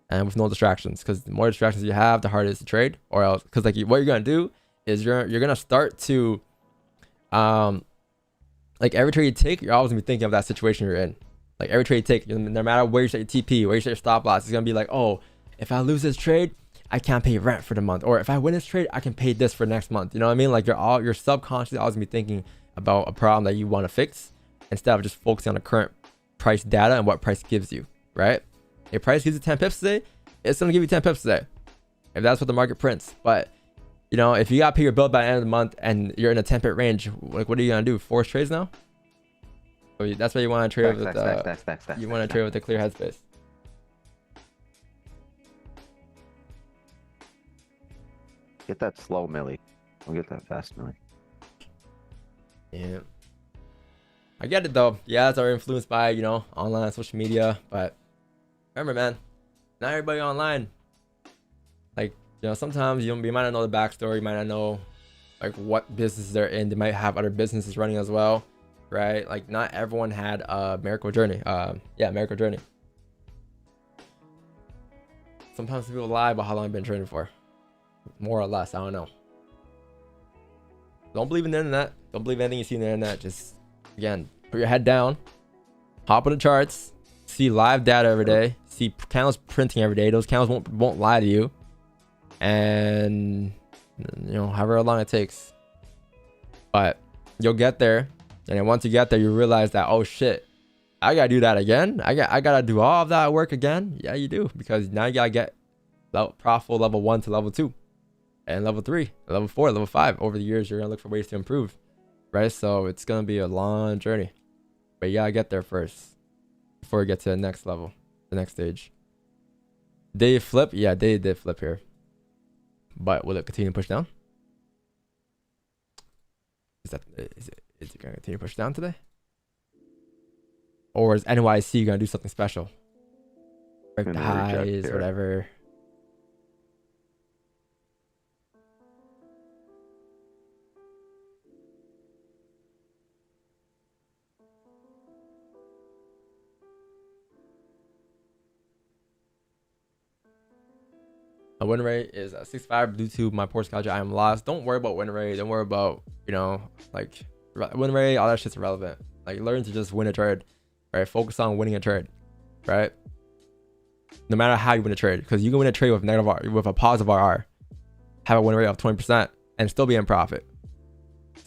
and with no distractions. Because the more distractions you have, the harder it is to trade. Or else, because like what you're gonna do is you're gonna start to like every trade you take, you're always gonna be thinking of that situation you're in. Like every trade you take, no matter where you set your TP, where you set your stop loss, it's gonna be like, oh, if I lose this trade, I can't pay rent for the month, or if I win this trade, I can pay this for next month. You know what I mean? Like you're subconsciously always gonna be thinking about a problem that you want to fix, instead of just focusing on the current price data and what price gives you, right? If price gives you 10 pips today, it's gonna give you 10 pips today, if that's what the market prints. But you know, if you gotta pay your bill by the end of the month and you're in a 10 pip range, like what are you gonna do? Force trades now? So that's why you want to trade with you want to trade with the clear headspace. Get that slow milli. Don't get that fast milli. Yeah, I get it though. Yeah, it's are influenced by, you know, online social media, but remember, man, not everybody online. Like, you know, sometimes you might not know the backstory, you might not know like what business they're in. They might have other businesses running as well, right? Like not everyone had a miracle journey. Miracle journey. Sometimes people lie about how long they've been training for, more or less. I don't know. Don't believe in the internet. Don't believe anything you see on the internet. Just, again, put your head down, hop on the charts, see live data every day, see candles printing every day. Those candles won't lie to you, and you know, however long it takes. But you'll get there, and then once you get there, you realize that, oh shit, I gotta do that again. I gotta do all of that work again. Yeah, you do, because now you gotta get profitable level 1 to level 2. And level 3, level 4, level 5. Over the years, you're gonna look for ways to improve, right? So it's gonna be a long journey, but you gotta get there first before you get to the next level, the next stage. Did it flip? Yeah, they did flip here, but will it continue to push down? Is it gonna continue to push down today, or is NYC gonna do something special, break the highs, whatever? My win rate is 65 due to my poor strategy. I am lost. Don't worry about win rate. Don't worry about, you know, like win rate. All that shit's irrelevant. Like learn to just win a trade. right? Focus on winning a trade, right? No matter how you win a trade, because you can win a trade with negative R, with a positive RR, have a win rate of 20% and still be in profit.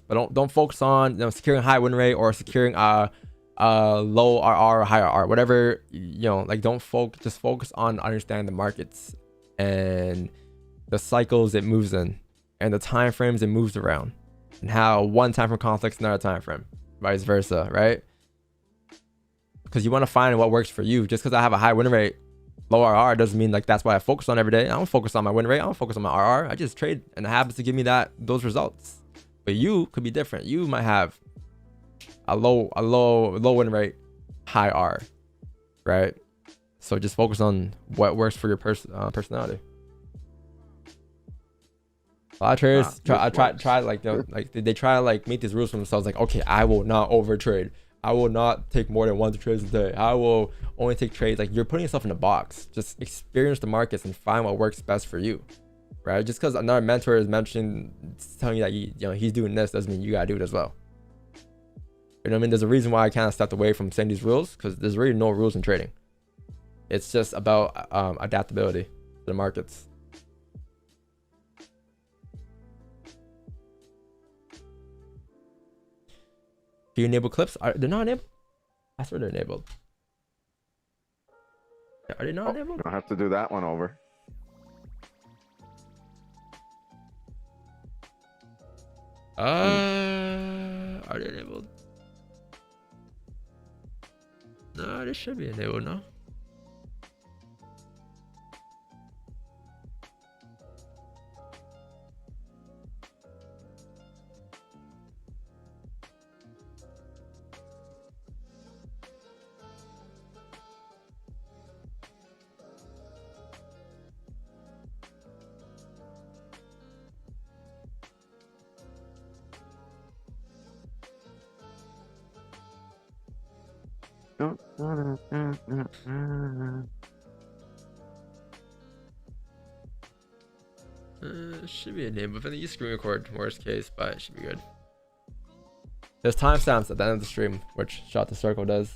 But don't focus on, you know, securing high win rate or securing low RR or high RR, whatever, you know, like just focus on understanding the markets and the cycles it moves in and the time frames it moves around and how one time frame conflicts another time frame, vice versa, right? Because you want to find what works for you. Just because I have a high win rate, low RR doesn't mean like that's why I focus on every day. I don't focus on my win rate. I don't focus on my RR. I just trade and it happens to give me those results. But you could be different. You might have a low win rate, high R, right? So just focus on what works for your personality. A lot of traders try like, you know, like they try to like make these rules for themselves. Like, okay, I will not overtrade. I will not take more than 1 to 2 trades a day. I will only take trades. Like, you're putting yourself in a box. Just experience the markets and find what works best for you, right? Just because another mentor is telling you that you know he's doing this doesn't mean you gotta do it as well. You know what I mean? There's a reason why I kind of stepped away from saying these rules, because there's really no rules in trading. It's just about adaptability to the markets. Do you enable clips? They're not enabled? I swear they're enabled. Are they not enabled? I'll have to do that one over. Are they enabled? No, they should be enabled, no? Should be enabled. I think you screen record, worst case, but it should be good. There's timestamps at the end of the stream, which Shot the Circle does.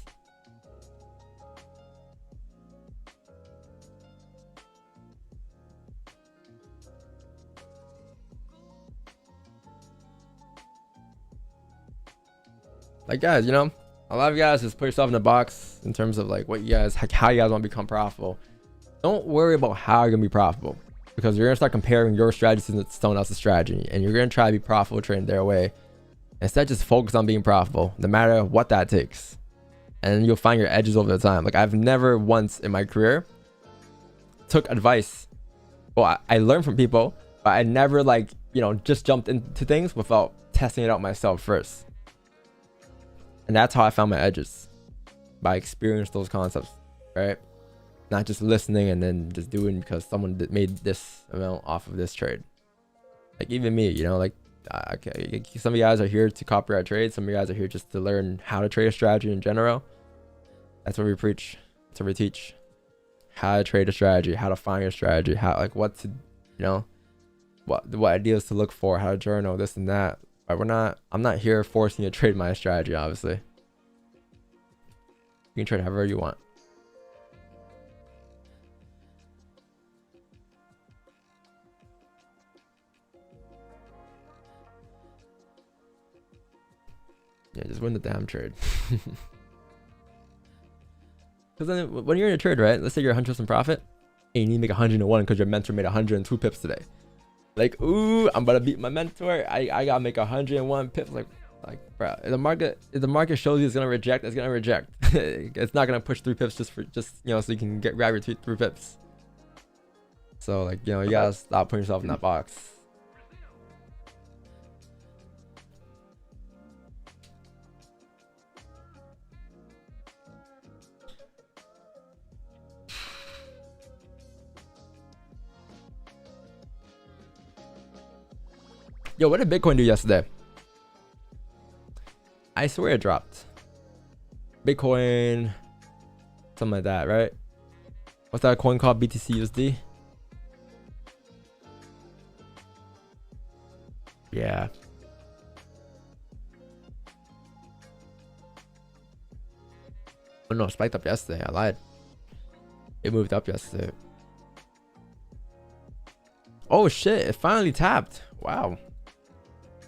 Like, guys, you know, a lot of you guys just put yourself in a box in terms of like what you guys, how you guys want to become profitable. Don't worry about how you're gonna be profitable, because you're gonna start comparing your strategy to someone else's strategy, and you're gonna try to be profitable trading their way. Instead, just focus on being profitable, no matter what that takes, and you'll find your edges over the time. Like, I've never once in my career took advice. Well, I learned from people, but I never, like, you know, just jumped into things without testing it out myself first. And that's how I found my edges, by experiencing those concepts, right? Not just listening and then just doing because someone made this amount off of this trade. Like, even me, you know, like, okay, some of you guys are here to copyright trade. Some of you guys are here just to learn how to trade a strategy in general. That's what we preach. That's what we teach. How to trade a strategy, how to find your strategy, how, like, what to, you know, what ideas to look for, how to journal, this and that. But I'm not here forcing you to trade my strategy, obviously. You can trade however you want. Yeah, just win the damn trade. Because then when you're in a trade, right? Let's say you're 100% profit and you need to make 101 because your mentor made 102 pips today. Like, ooh, I'm about to beat my mentor. I gotta make 101 pips. Like, bro, if the market shows you it's gonna reject, it's gonna reject. It's not gonna push 3 pips just you know, so you can grab your 3 pips. So, like, you know, you gotta stop putting yourself in that box. Yo, what did Bitcoin do yesterday? I swear it dropped. Bitcoin, something like that, right? What's that coin called? BTC USD? Yeah. Oh no, it spiked up yesterday. I lied. It moved up yesterday. Oh shit, it finally tapped. Wow.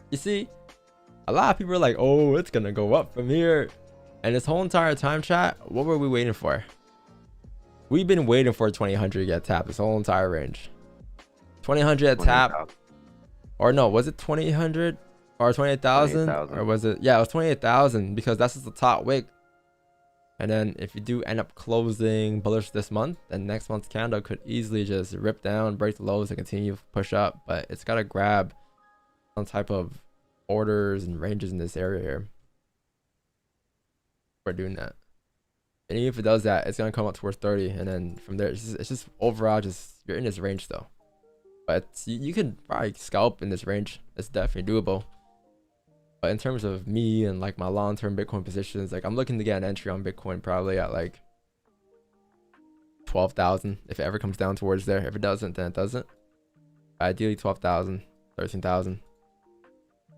You see, a lot of people are like, oh, it's gonna go up from here. And this whole entire time, chat, what were we waiting for? We've been waiting for 2000 to get tapped this whole entire range. 2000 at tap. Or no, was it 2000 or 28,000? Or was it? Yeah, it was 28,000 because that's just the top wick. And then if you do end up closing bullish this month, then next month's candle could easily just rip down, break the lows, and continue to push up. But it's got to grab some type of orders and ranges in this area here. We're doing that. And even if it does that, it's going to come up towards 30. And then from there, it's just overall, just you're in this range though. But you can probably scalp in this range. It's definitely doable. But in terms of me and like my long-term Bitcoin positions, like I'm looking to get an entry on Bitcoin probably at like 12,000 if it ever comes down towards there. If it doesn't, then it doesn't. Ideally 12,000, 13,000.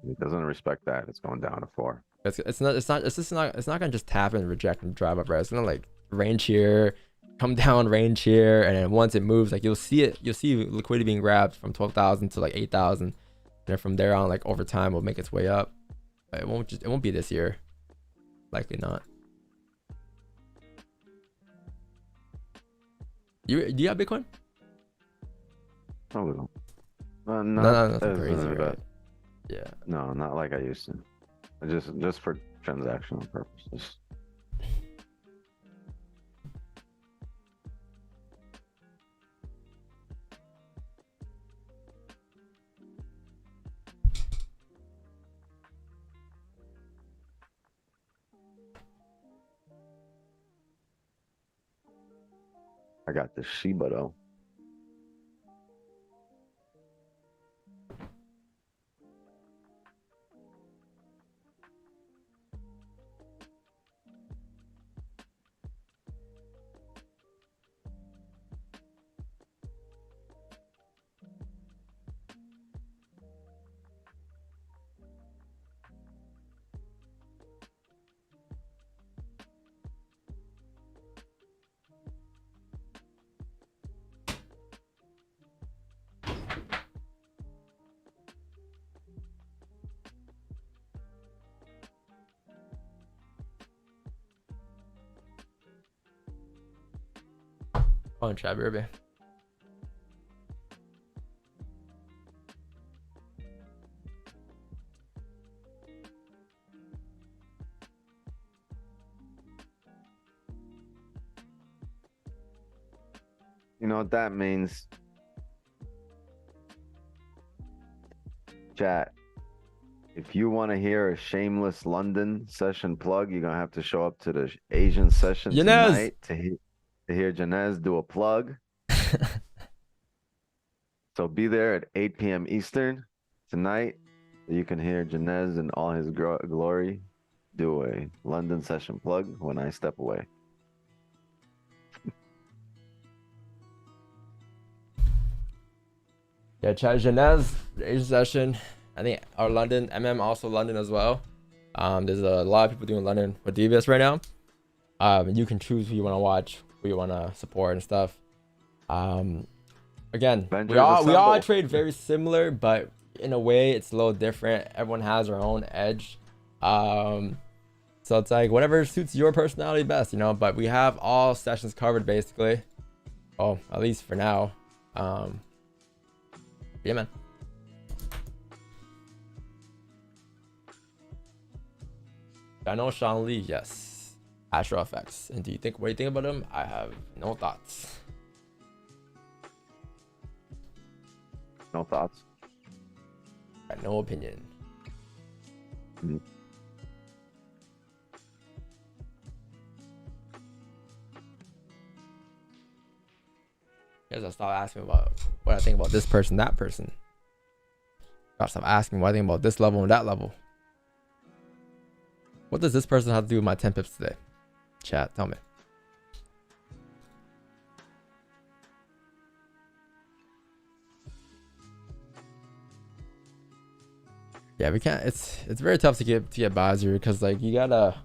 It doesn't respect that. It's going down to 4. It's not gonna just tap and reject and drive up, right? It's gonna like range here, come down, range here, and then once it moves, like you'll see liquidity being grabbed from 12,000 to like 8,000, and then from there on, like over time, will make its way up. But it won't be this year, likely not. Do you have Bitcoin? Probably don't. No, nothing crazy, right? Yeah. No, not like I used to. Just for transactional purposes. I got the Shiba though. On chat, baby. You know what that means? Chat. If you want to hear a shameless London session plug, you're gonna have to show up to the Asian session tonight to hear Janez do a plug. So be there at 8 p.m. Eastern tonight. You can hear Janez in all his glory do a London session plug when I step away. Yeah, chat Janez, the Asian session. I think our London, also London as well. There's a lot of people doing London with Devious right now. You can choose who you want to watch, who you want to support and stuff. Again, we all trade very similar, but in a way it's a little different. Everyone has their own edge. So it's like whatever suits your personality best, you know. But we have all sessions covered basically. Oh, at least for now. Yeah, man. I know Sean Lee, yes. Astro Effects. And what do you think about him? I have no thoughts. No thoughts. I have no opinion. Mm-hmm. You guys stop asking about what I think about this person, that person. Gotta stop asking what I think about this level and that level. What does this person have to do with my 10 pips today? Chat, tell me. Yeah, we can't. It's very tough to get buys here because like you gotta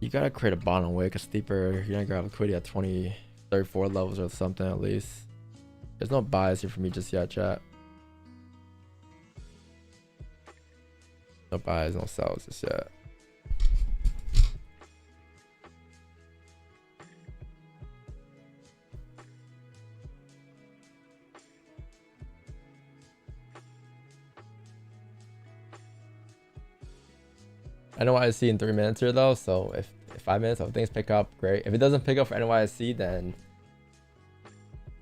You gotta create a bottom wick, a steeper. You're gonna grab liquidity at 20, 34 levels or something at least. There's no buys here for me just yet, chat. No buys, no sells just yet. NYSE in 3 minutes here though, so if 5 minutes, if things pick up, great. If it doesn't pick up for NYSE, then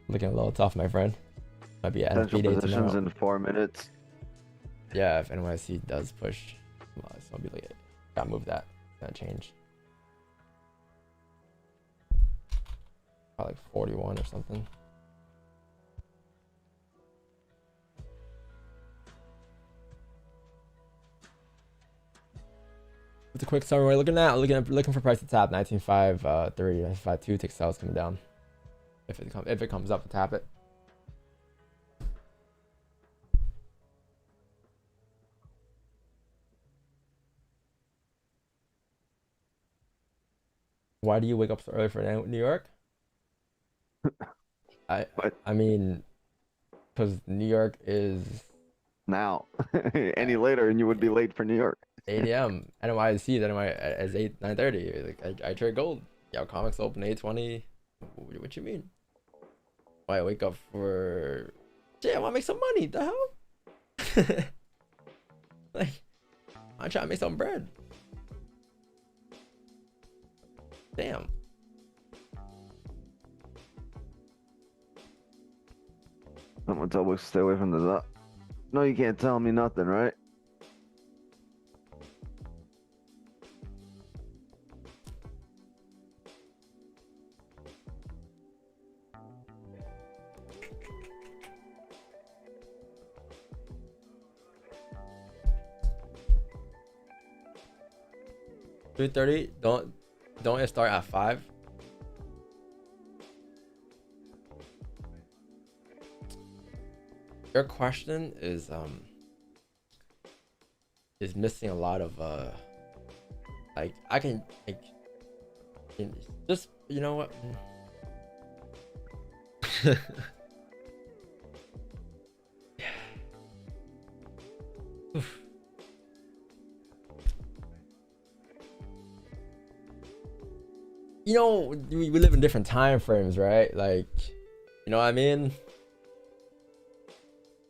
looking a little tough, my friend. Might be an Potential NFP day positions tomorrow. in 4 minutes. Yeah, if NYSE does push, well, so I'll be like, gotta move that. Gotta change. Probably like 41 or something. It's a quick summary. We're looking at looking for price to tap 19.5, 30, 19.5, tick sales coming down. If it comes up to tap it. Why do you wake up so early for New York? I mean, because New York is Now, any later and you would be late for New York. 8 a.m. NYSE then is 9:30. Like I trade gold. Yeah, comics open 8:20. What you mean? Why I wake up for? Jay, I want to make some money. The hell? Like, I'm trying to make some bread. Damn. I'm gonna tell Wick to stay away from the top. No, you can't tell me nothing, right? $330. Don't it start at 5? Your question is missing a lot of like I can like just you know what. You know, we live in different time frames, right? Like, you know what I mean?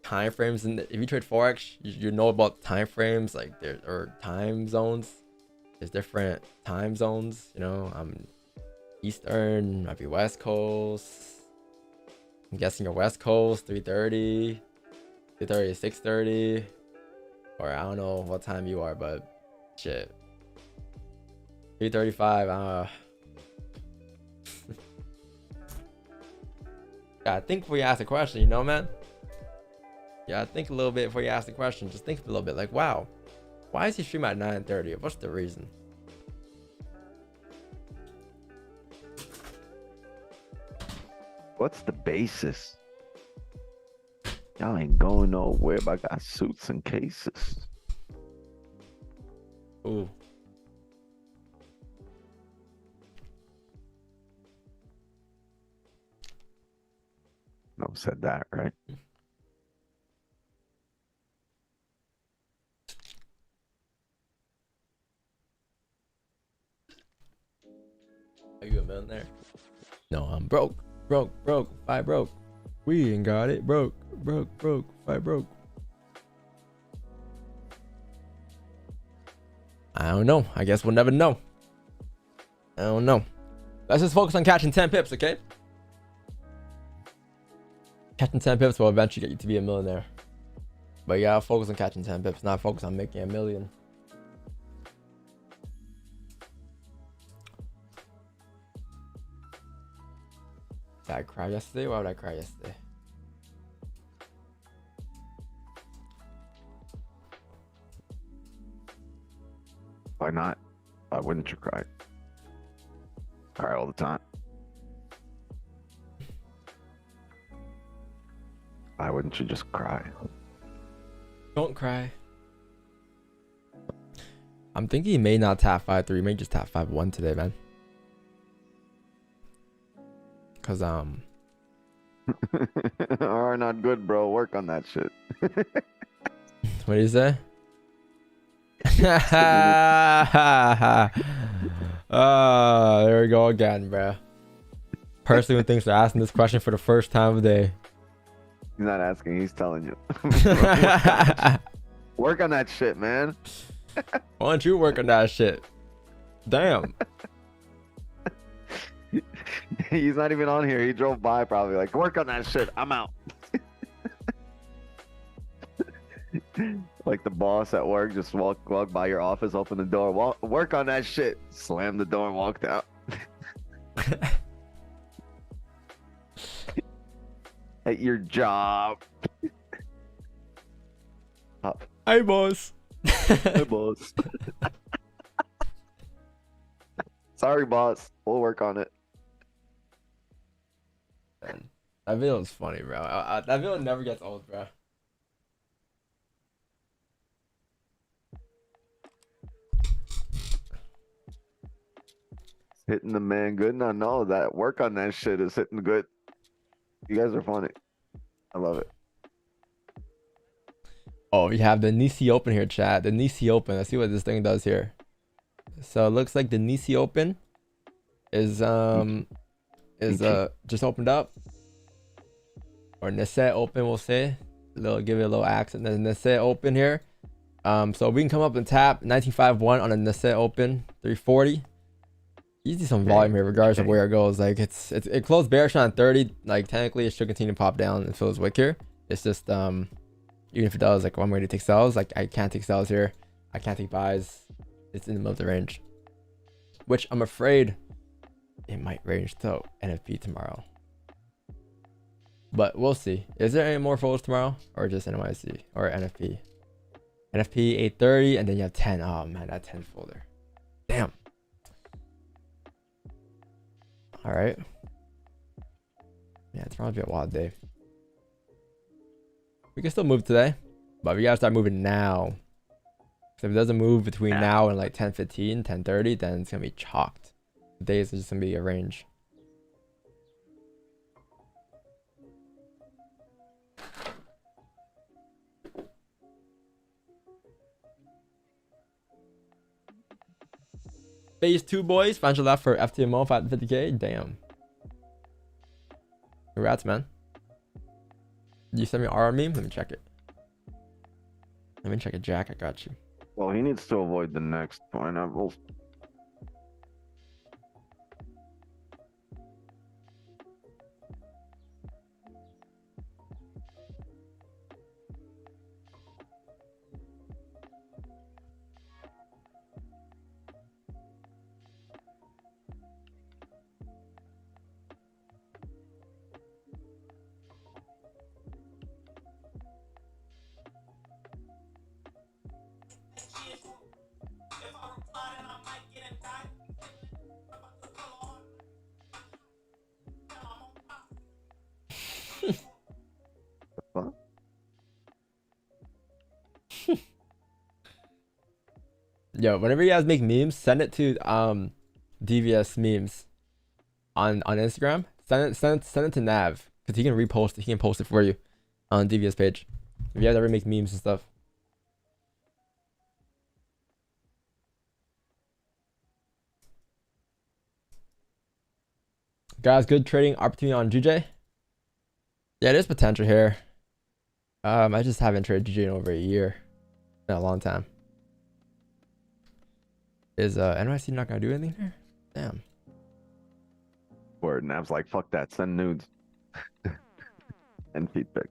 Time frames, and if you trade forex, you know about time frames, like there or time zones. There's different time zones. You know, I'm Eastern, might be West Coast. I'm guessing you're West Coast, 3:30, 3:30 to 6:30, or I don't know what time you are, but shit, 3:35. Yeah, think before you ask the question, you know, man. Yeah, think a little bit before you ask the question. Just think a little bit, like, wow, why is he streaming at 9:30? What's the reason? What's the basis? Y'all ain't going nowhere, but I got suits and cases. Ooh. No, said that, right? Are you a millionaire? No, I'm broke. I broke. We ain't got it. Broke. I broke. I don't know. I guess we'll never know. I don't know. Let's just focus on catching 10 pips, okay? Catching 10 pips will eventually get you to be a millionaire. But you gotta focus on catching 10 pips, not focus on making a million. Did I cry yesterday? Why would I cry yesterday? Why not? Why wouldn't you cry? Cry all the time. Why wouldn't you just cry? Don't cry. I'm thinking he may not tap 5-3. He may just tap 5-1 today, man. Cause Are not good, bro. Work on that shit. what do you say? There we go again, bro. Person who thinks they're asking this question for the first time of the day. He's not asking. He's telling you. Work on that shit, man. Why don't you work on that shit? Damn. He's not even on here. He drove by probably like, work on that shit. I'm out. Like the boss at work, just walk by your office, open the door, work on that shit. Slam the door and walked out. At your job. Up. Hi, boss. Hey, boss. Sorry, boss. We'll work on it. Man, that video is funny, bro. That video never gets old, bro. Hitting the man good. No, that work on that shit is hitting good. You guys are funny. I love it. Oh, we have the Nisi Open here, chat. The Nisi Open. Let's see what this thing does here. So it looks like the Nisi Open is just opened up. Or Nise Open, we'll say. Give it a little accent. The Nise Open here. So we can come up and tap 1951 on a Nise Open 340. You see some volume here, regardless of where it goes. Like it closed bearish on 30. Like technically, it should continue to pop down and fill its wick here. It's just even if it does, like one way to take sells. Like I can't take sells here. I can't take buys. It's in the middle of the range, which I'm afraid it might range to NFP tomorrow. But we'll see. Is there any more folds tomorrow, or just NYC or NFP? NFP 830, and then you have 10. Oh man, that 10 folder. Damn. All right. Yeah, it's probably a wild day. We can still move today, but we gotta start moving now. So if it doesn't move between now and like 10:15, 10:30, then it's gonna be chalked. The days is just gonna be a range. Phase 2 boys, financial left for FTMO 550k. Damn. Congrats, man. Did you send me R on me? Let me check it. Let me check it, Jack. I got you. Well, he needs to avoid the next pineapple. Yo, whenever you guys make memes, send it to DVS memes on Instagram. Send it to Nav, because he can repost it. He can post it for you on DVS page. If you guys ever make memes and stuff. Guys, good trading opportunity on GJ. Yeah, there's potential here. I just haven't traded GJ in over a year. Been a long time. Is NYC not gonna do anything here? Damn. Word, Nav's like, fuck that, send nudes. And feed pics.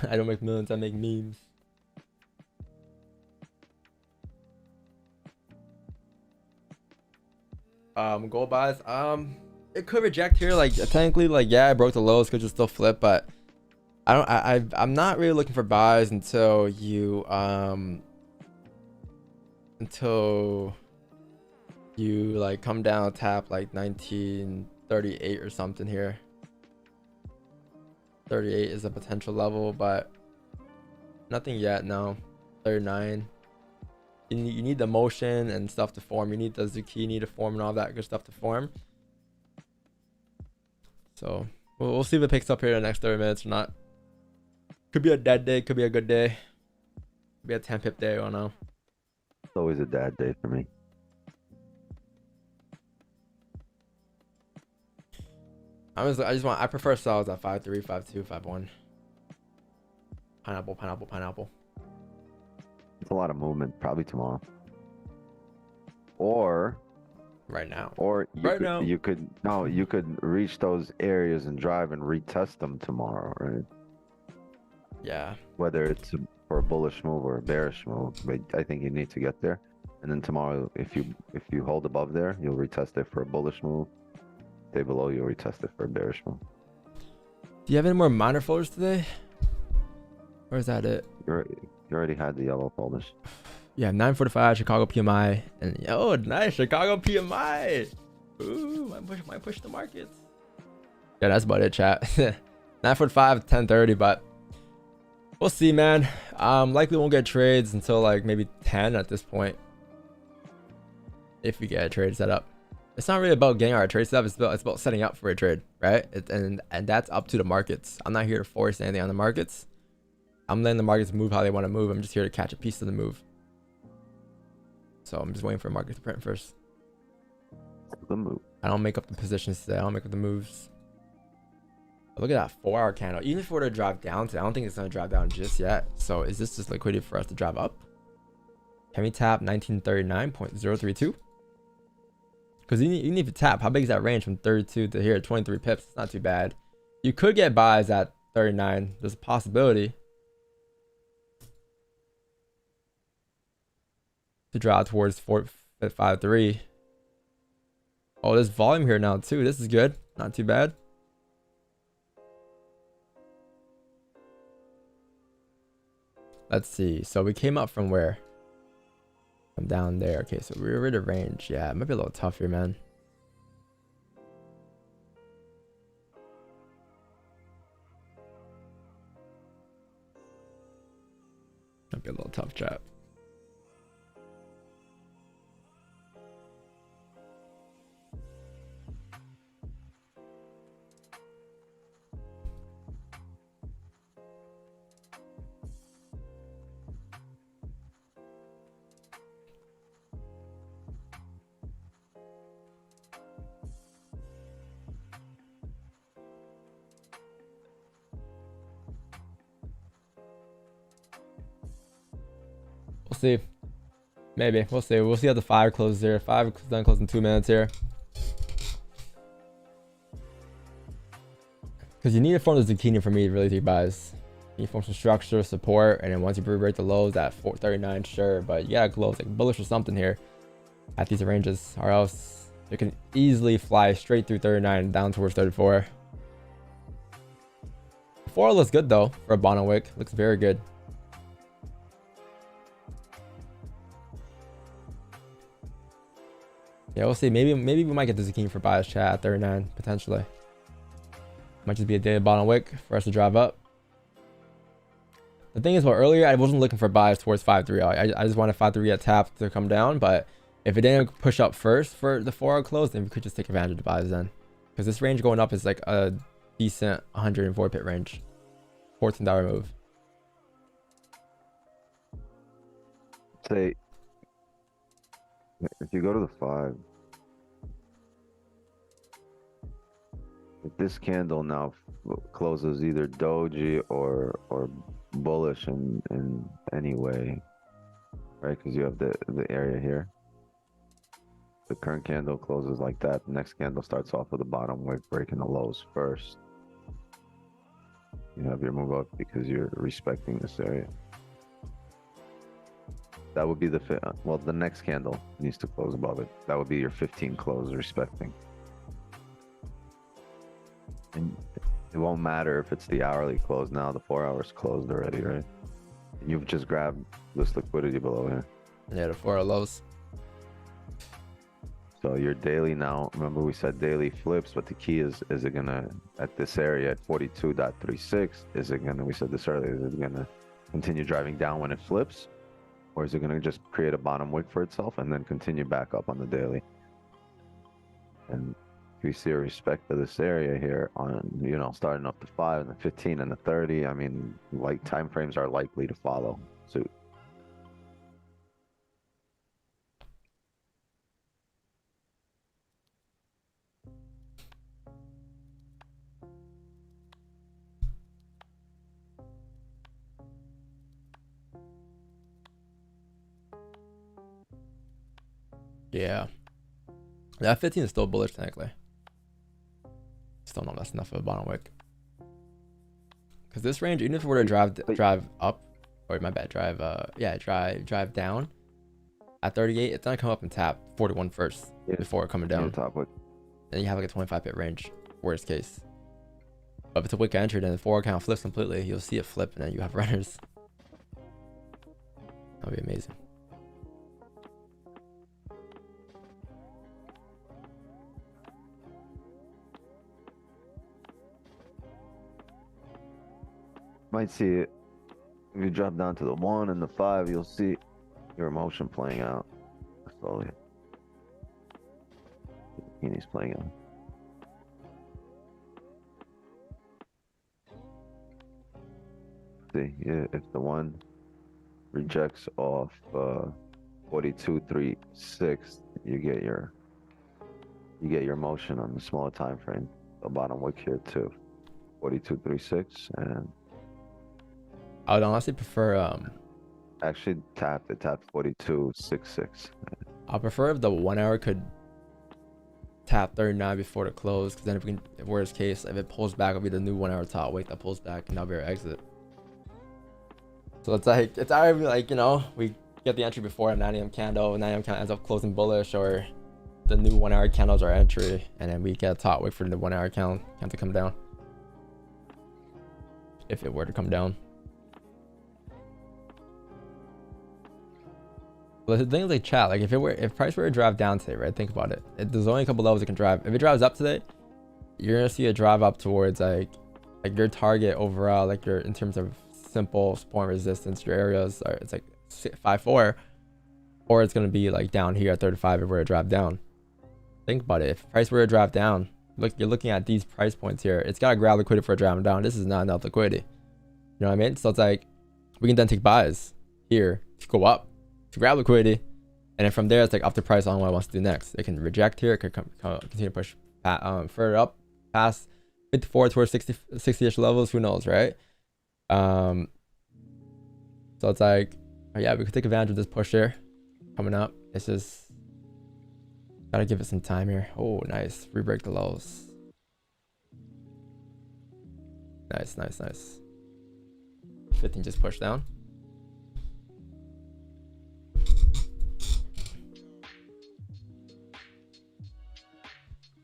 I don't make millions, I make memes. Gold buys. It could reject here. Like technically, like yeah, I broke the lows, could just still flip, but I'm not really looking for buys until you like come down, tap like 1938 or something here. 38 is a potential level, but nothing yet. No, 39. You need the motion and stuff to form. You need the zucchini to form and all that good stuff to form. So we'll see if it picks up here in the next 30 minutes or not. Could be a dead day, could be a good day. Could be a 10 pip day, I don't know. It's always a bad day for me. I prefer sells at 5.3, 5.2, 5.1. Pineapple. It's a lot of movement, probably tomorrow. Or Right now. Or you now. you could reach those areas and drive and retest them tomorrow, right? Yeah. Whether it's for a bullish move or a bearish move, but I think you need to get there. And then tomorrow, if you hold above there, you'll retest it for a bullish move. Stay below, you'll retest it for a bearish move. Do you have any more minor folders today? Or is that it? You already had the yellow folders. Yeah, 945 Chicago PMI, and oh, nice Chicago PMI. Ooh, might push the markets. Yeah, that's about it, chat. 945, 1030, but we'll see, man. Likely won't get trades until like maybe 10 at this point, if we get a trade set up. It's not really about getting our trade set up. It's about setting up for a trade, right? And that's up to the markets. I'm not here to force anything on the markets. I'm letting the markets move how they want to move. I'm just here to catch a piece of the move. So I'm just waiting for the market to print first. The move. I don't make up the positions today. I don't make up the moves. But look at that 4-hour candle. Even if we were to drive down today, I don't think it's going to drive down just yet. So is this just liquidity for us to drive up? Can we tap 1939.032? Because you need to tap. How big is that range from 32 to here? 23 pips. It's not too bad. You could get buys at 39. There's a possibility to draw towards 4.53. Oh, there's volume here now too. This is good. Not too bad. Let's see. So we came up from where? From down there. Okay, so we're in the range. Yeah, it might be a little tough here, man. Might be a little tough, chat. We'll see. Maybe. We'll see. We'll see how the 5 closes here. 5 is done close in 2 minutes here. Because you need to form the zucchini for me to really take buys. You need to form some structure, support, and then once you break the lows at 439, sure. But you gotta close like bullish or something here at these ranges, or else you can easily fly straight through 39 down towards 34. 4 looks good though for a bottom wick. Looks very good. Yeah, we'll see. Maybe we might get the zucchini for buys, chat, at 39 potentially. Might just be a daily bottom wick for us to drive up. The thing is, well, earlier I wasn't looking for buys towards 5.3. I just wanted 5.3 at tap to come down, but if it didn't push up first for the 4-hour close, then we could just take advantage of the buys then. Because this range going up is like a decent 104 pip range. $14 move. Say, if you go to the 5, if this candle now closes either doji or bullish in any way, right? Because you have the area here. The current candle closes like that. The next candle starts off with a bottom wick breaking the lows first. You have your move up because you're respecting this area. That would be the the next candle needs to close above it. That would be your 15 close respecting. And it won't matter if it's the hourly close now. The 4 hours closed already, right? You've just grabbed this liquidity below here. Yeah, the 4 lows. So your daily now, remember we said daily flips, but the key is it gonna, at this area at 42.36, is it gonna, we said this earlier, is it gonna continue driving down when it flips? Or is it going to just create a bottom wick for itself and then continue back up on the daily? And if we see a respect to this area here on, you know, starting up the 5 and the 15 and the 30, I mean, like time frames are likely to follow suit. Yeah. That 15 is still bullish technically. Still not that's enough of a bottom wick. Because this range, even if it were to drive up, or my bad, drive down at 38, it's gonna come up and tap 41 first before coming down. Top wick. Then you have like a 25 pip range, worst case. But if it's a wick entry, then the 4 count flips completely. You'll see it flip, and then you have runners. That'll be amazing. Might see it. If you drop down to the 1 and the 5, you'll see your emotion playing out slowly. He's playing out. See, yeah, if the 1 rejects off 42.36, you get your motion on the smaller time frame. The bottom wick here too. 42.36 and I would honestly prefer actually it tapped 42.66. I prefer if the 1 hour could tap 39 before the close, because then if we can, worst case, if it pulls back, it'll be the new 1 hour top weight that pulls back, and that'll be our exit. So it's either like, you know, we get the entry before a 9 AM candle, 9 AM candle ends up closing bullish, or the new 1 hour candles our entry, and then we get a top weight for the 1 hour count to come down. If it were to come down. But the thing is, like, chat, like if price were to drive down today, right? Think about it. There's only a couple levels it can drive. If it drives up today, you're gonna see a drive up towards like your target overall, like your in terms of simple support and resistance, your areas are it's like 5-4, or it's gonna be like down here at 35 if it were to drive down. Think about it. If price were to drive down, look, you're looking at these price points here. It's gotta grab liquidity for a driving down. This is not enough liquidity. You know what I mean? So it's like we can then take buys here to go up, to grab liquidity, and then from there it's like up the price on what it wants to do next. It can reject here, it could continue to push further up past 54 towards 60-ish levels, who knows, right? So it's like, oh yeah, we could take advantage of this push here coming up. It's just gotta give it some time here. Oh, nice, re-break the lows. Nice. 15 just pushed down.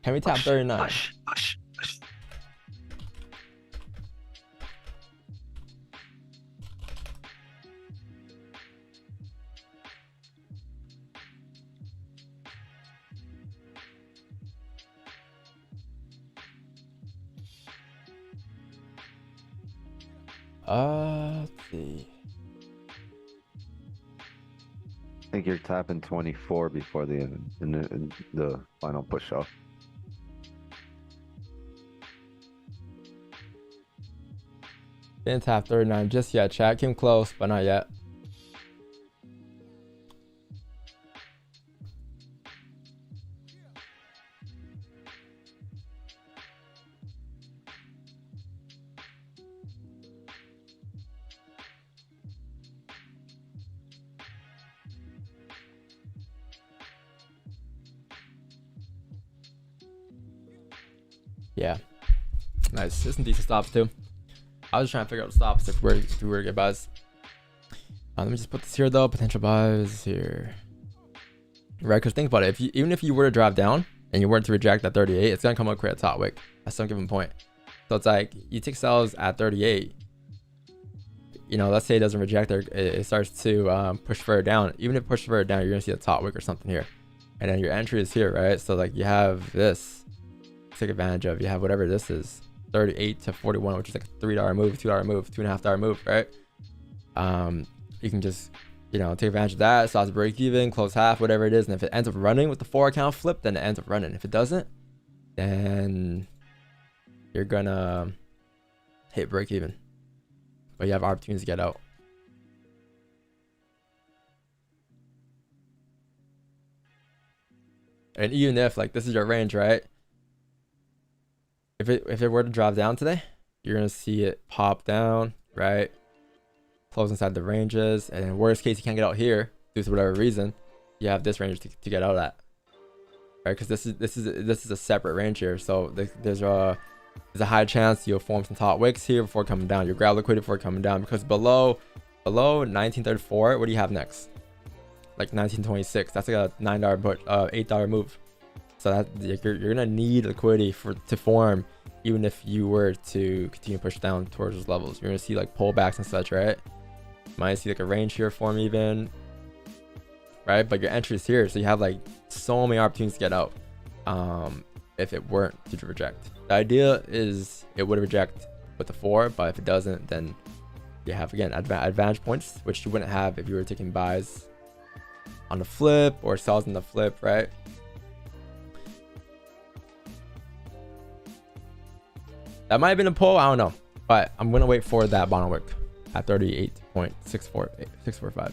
Can we tap 39? Push. Let's see. I think you're tapping 24 before the final push off. Didn't tap 39 just yet. Chat came close, but not yet. Yeah, nice. There's some decent stops too. I was just trying to figure out the stops if we were to get buys. Let me just put this here though. Potential buys here, right? Because think about it. Even if you were to drive down and you were to reject at 38, it's gonna come up create a top wick at some given point. So it's like you take sells at 38. You know, let's say it doesn't reject there, it starts to push further down. Even if it pushes further down, you're gonna see a top wick or something here, and then your entry is here, right? So like you have this. Take advantage of. You have whatever this is, 38 to 41, which is like a $3 move, $2 move, $2.50 move, right? You can just you know, take advantage of that. Starts break even, close half, whatever it is. And if it ends up running with the 4 account flip, then it ends up running. If it doesn't, then you're gonna hit break even. But you have opportunities to get out. And even if like this is your range, right? If it were to drop down today, you're gonna see it pop down, right? Close inside the ranges, and in worst case you can't get out here due to whatever reason, you have this range to get out at, right? Because this is a separate range here, so there's a high chance you'll form some top wicks here before coming down. You'll grab liquidity before coming down, because below 1934, what do you have next? Like 1926. That's like a $9 put, $8 move. So that you're gonna need liquidity to form, even if you were to continue to push down towards those levels. You're gonna see like pullbacks and such, right? Might see like a range here form even, right? But your entry is here, so you have like so many opportunities to get out. If it weren't to reject, the idea is it would reject with the 4, but if it doesn't, then you have again advantage points, which you wouldn't have if you were taking buys on the flip or sells on the flip, right? That might have been a pull, I don't know, but I'm gonna wait for that bottom wick at 38.645.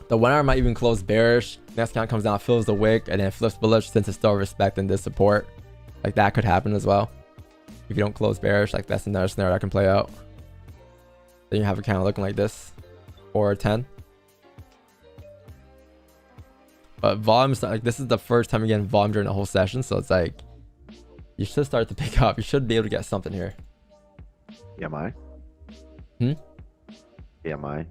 The 1 hour might even close bearish. Next count comes down, fills the wick, and then flips bullish since it's still respecting this support. Like that could happen as well. If you don't close bearish, like that's another scenario that can play out. Then you have a candle looking like this, or 10. But volume's like, this is the first time you're getting volume during the whole session, so it's like you should start to pick up. You should be able to get something here. EMI. Hmm? EMI.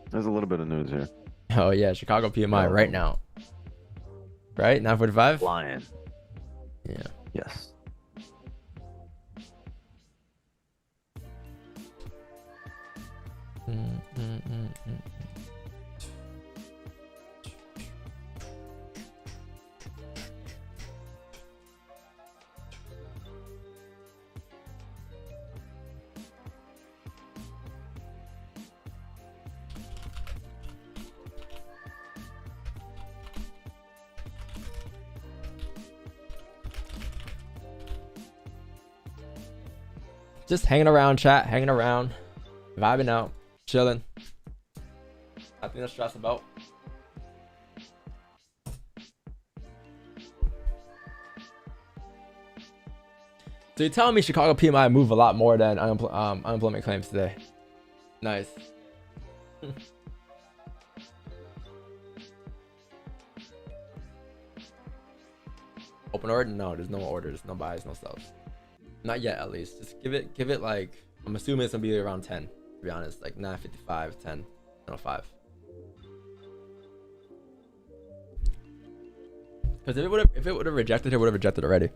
There's a little bit of news here. Oh yeah, Chicago PMI right now. Right? 945? Flying. Yeah. Yes. Just hanging around, chat, hanging around, vibing out, chilling. Nothing to stress about. So you're telling me Chicago PMI move a lot more than unemployment claims today? Nice. Open order? No, there's no orders, no buys, no sells. Not yet, at least. Just give it like, I'm assuming it's gonna be around 10, to be honest, like 9:55, 10, 10:05. Because if it would have rejected, it would have rejected already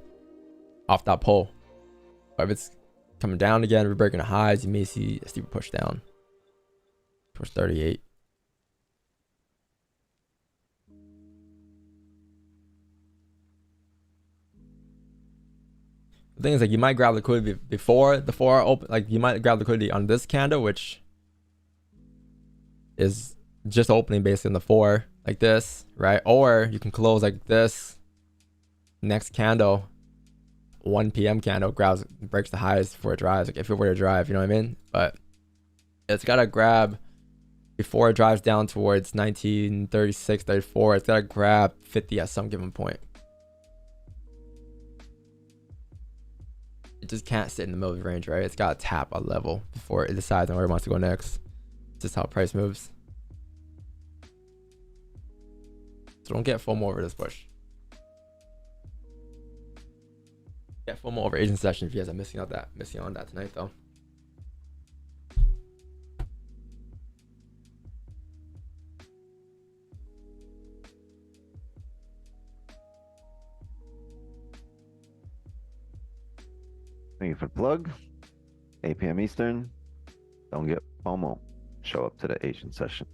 off that pull. But if it's coming down again, we're breaking the highs, you may see a steeper push down towards 38. The thing is, like, you might grab liquidity before the 4 open. Like, you might grab liquidity on this candle, which is just opening basically on the 4, like this, right? Or you can close like this. Next candle, 1 p.m. candle, breaks the highs before it drives. Like, if it were to drive, you know what I mean? But it's gotta grab before it drives down towards 1936, 34. It's gotta grab 50 at some given point. It just can't sit in the middle of the range, right? It's got to tap a level before it decides on where it wants to go next. It's just how price moves. So don't get FOMO over this push. Get FOMO over Asian session if you guys are missing on that tonight, though. Thank you for the plug. 8 p.m. Eastern. Don't get FOMO. Show up to the Asian session.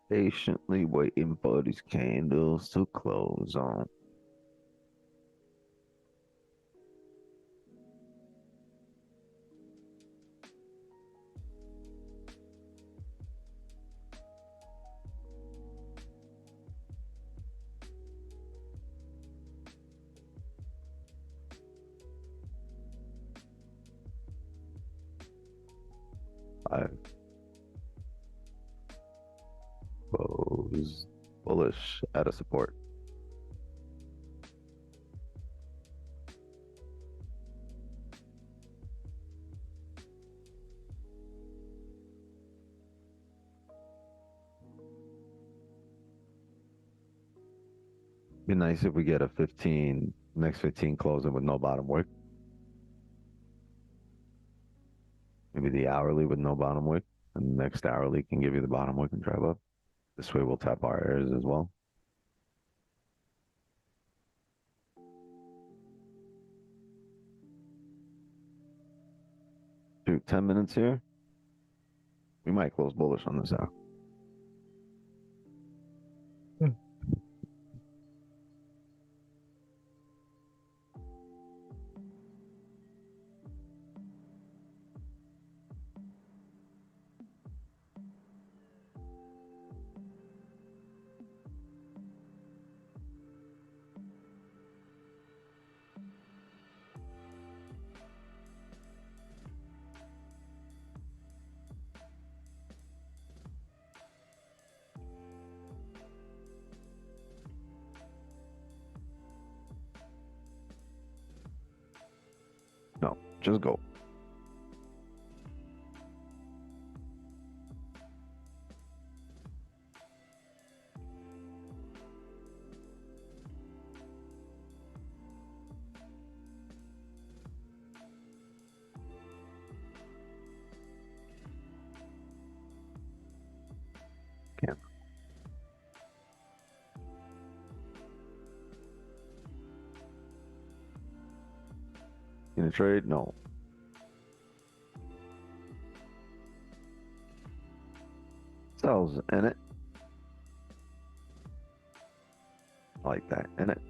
Patiently waiting for these candles to close on. Five. Close bullish at a support. Be nice if we get a 15, next 15 closing with no bottom wick. Maybe the hourly with no bottom wick, and the next hourly can give you the bottom wick and drive up. This way we'll tap our airs as well. Shoot, 10 minutes here. We might close bullish on this hour. No, just go. Can't. In a trade? No. Sells in it. I like that in it.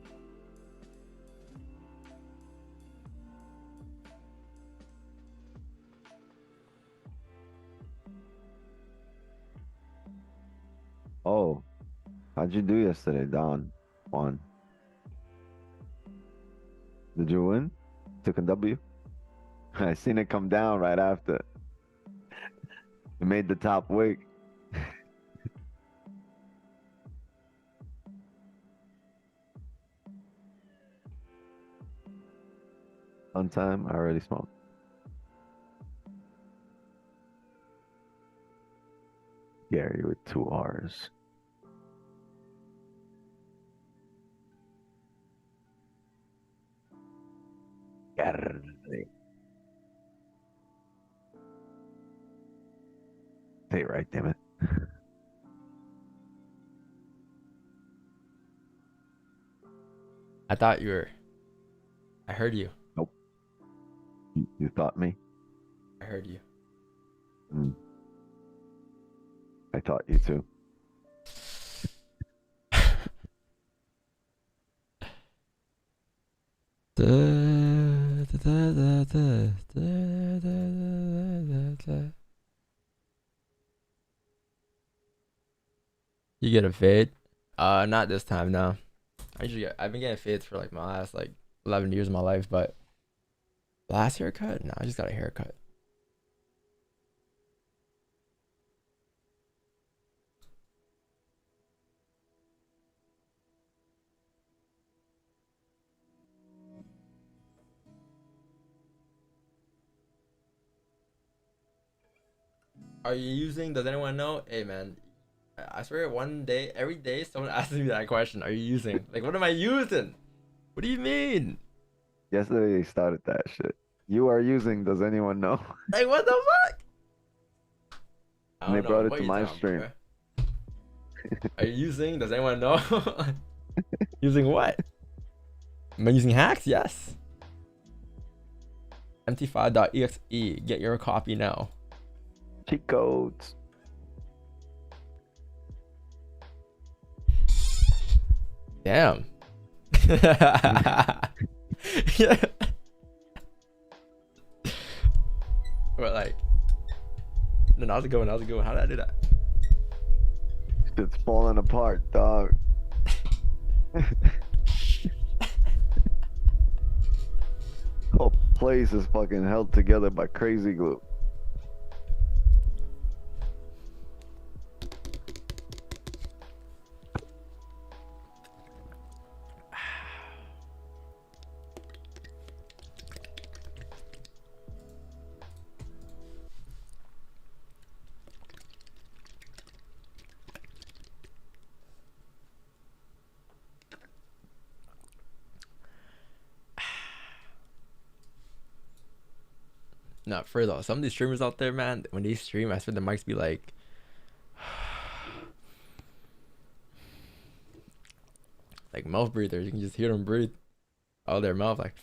Oh, how'd you do yesterday, Don? Juan? Did you win? Took a W? I seen it come down right after. It made the top wick. On time, I already smoked. Gary with 2 R's. Gary. Say it right, damn it. I thought you were. I heard you. Nope. You thought me? I heard you. I thought you too. You get a fade? Not this time, no. I've been getting fades for like my last like 11 years of my life, but last haircut? No, I just got a haircut. are you using? Does anyone know? Hey man, I swear one day, every day, someone asks me that question. Are you using? Like, what am I using? What do you mean? Yesterday they started that shit. You are using, does anyone know? Like, what the fuck? I And they don't know. brought it What to you my talking stream. about, bro? Are you using? Does anyone know? Using what? Am I using hacks? Yes. mt5.exe. Get your copy now. Cheat codes. Damn. Yeah. But like, no, that was a good one. That was a good one. How did I do that? It's falling apart, dog. Whole place is fucking held together by crazy glue. Not for though. Some of these streamers out there, man, when they stream, I swear the mics be like, like mouth breathers. You can just hear them breathe out of their mouth. Like,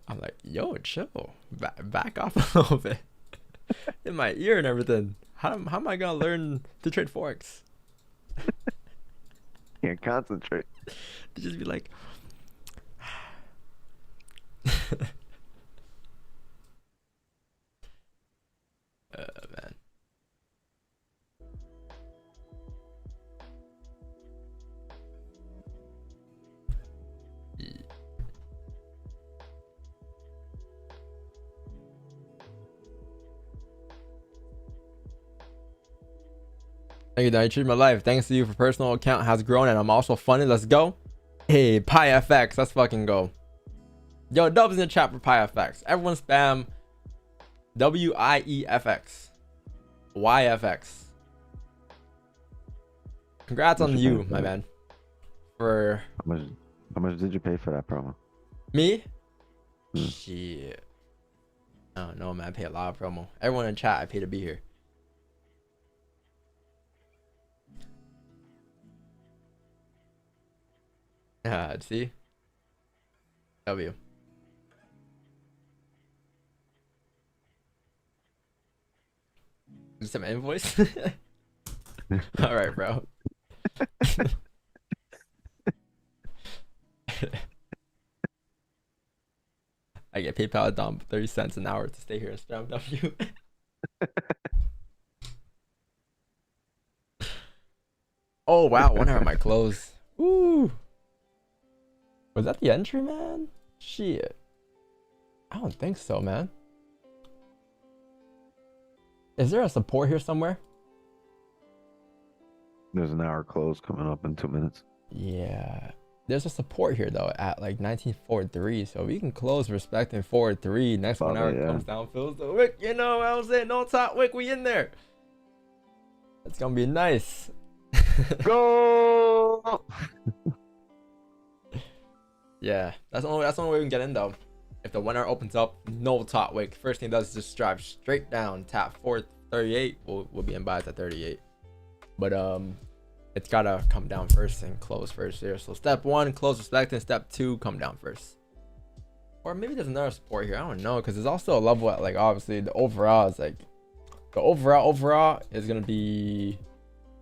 I'm like, yo, chill, back off a little bit. In my ear and everything. How am I gonna learn to trade forex? Can't concentrate. To just be like. Man. Thank you, Don. You changed my life. Thanks to you for personal account has grown and I'm also funny. Let's go. Hey, PyFX. Let's fucking go. Yo, dubs in the chat for PyFX. Everyone spam WIEFX. YFX. Congrats on you, my man. For How much did you pay for that promo? me? Shit. I don't know, man. I pay a lot of promo. Everyone in chat, I pay to be here. See? W. Just some invoice? All right, bro. I get PayPal down 30 cents an hour to stay here and spam W. Oh, wow. 1 hour might close. Woo. Was that the entry, man? Shit. I don't think so, man. Is there a support here somewhere? There's an hour close coming up in 2 minutes. Yeah. There's a support here, though, at like 1943. So we can close respecting 4-3. Next 1 hour comes down, fills the wick. You know what I'm saying? No top wick. We in there. It's going to be nice. Go! Yeah. That's the only way we can get in, though. If the 1 hour opens up, no top wick. First thing it does is just drive straight down. Tap 438. We'll be in buys at 38. But it's gotta come down first and close first here. So step 1, close respecting. Step 2, come down first. Or maybe there's another support here. I don't know, because there's also a level at, like, obviously the overall is like the overall is gonna be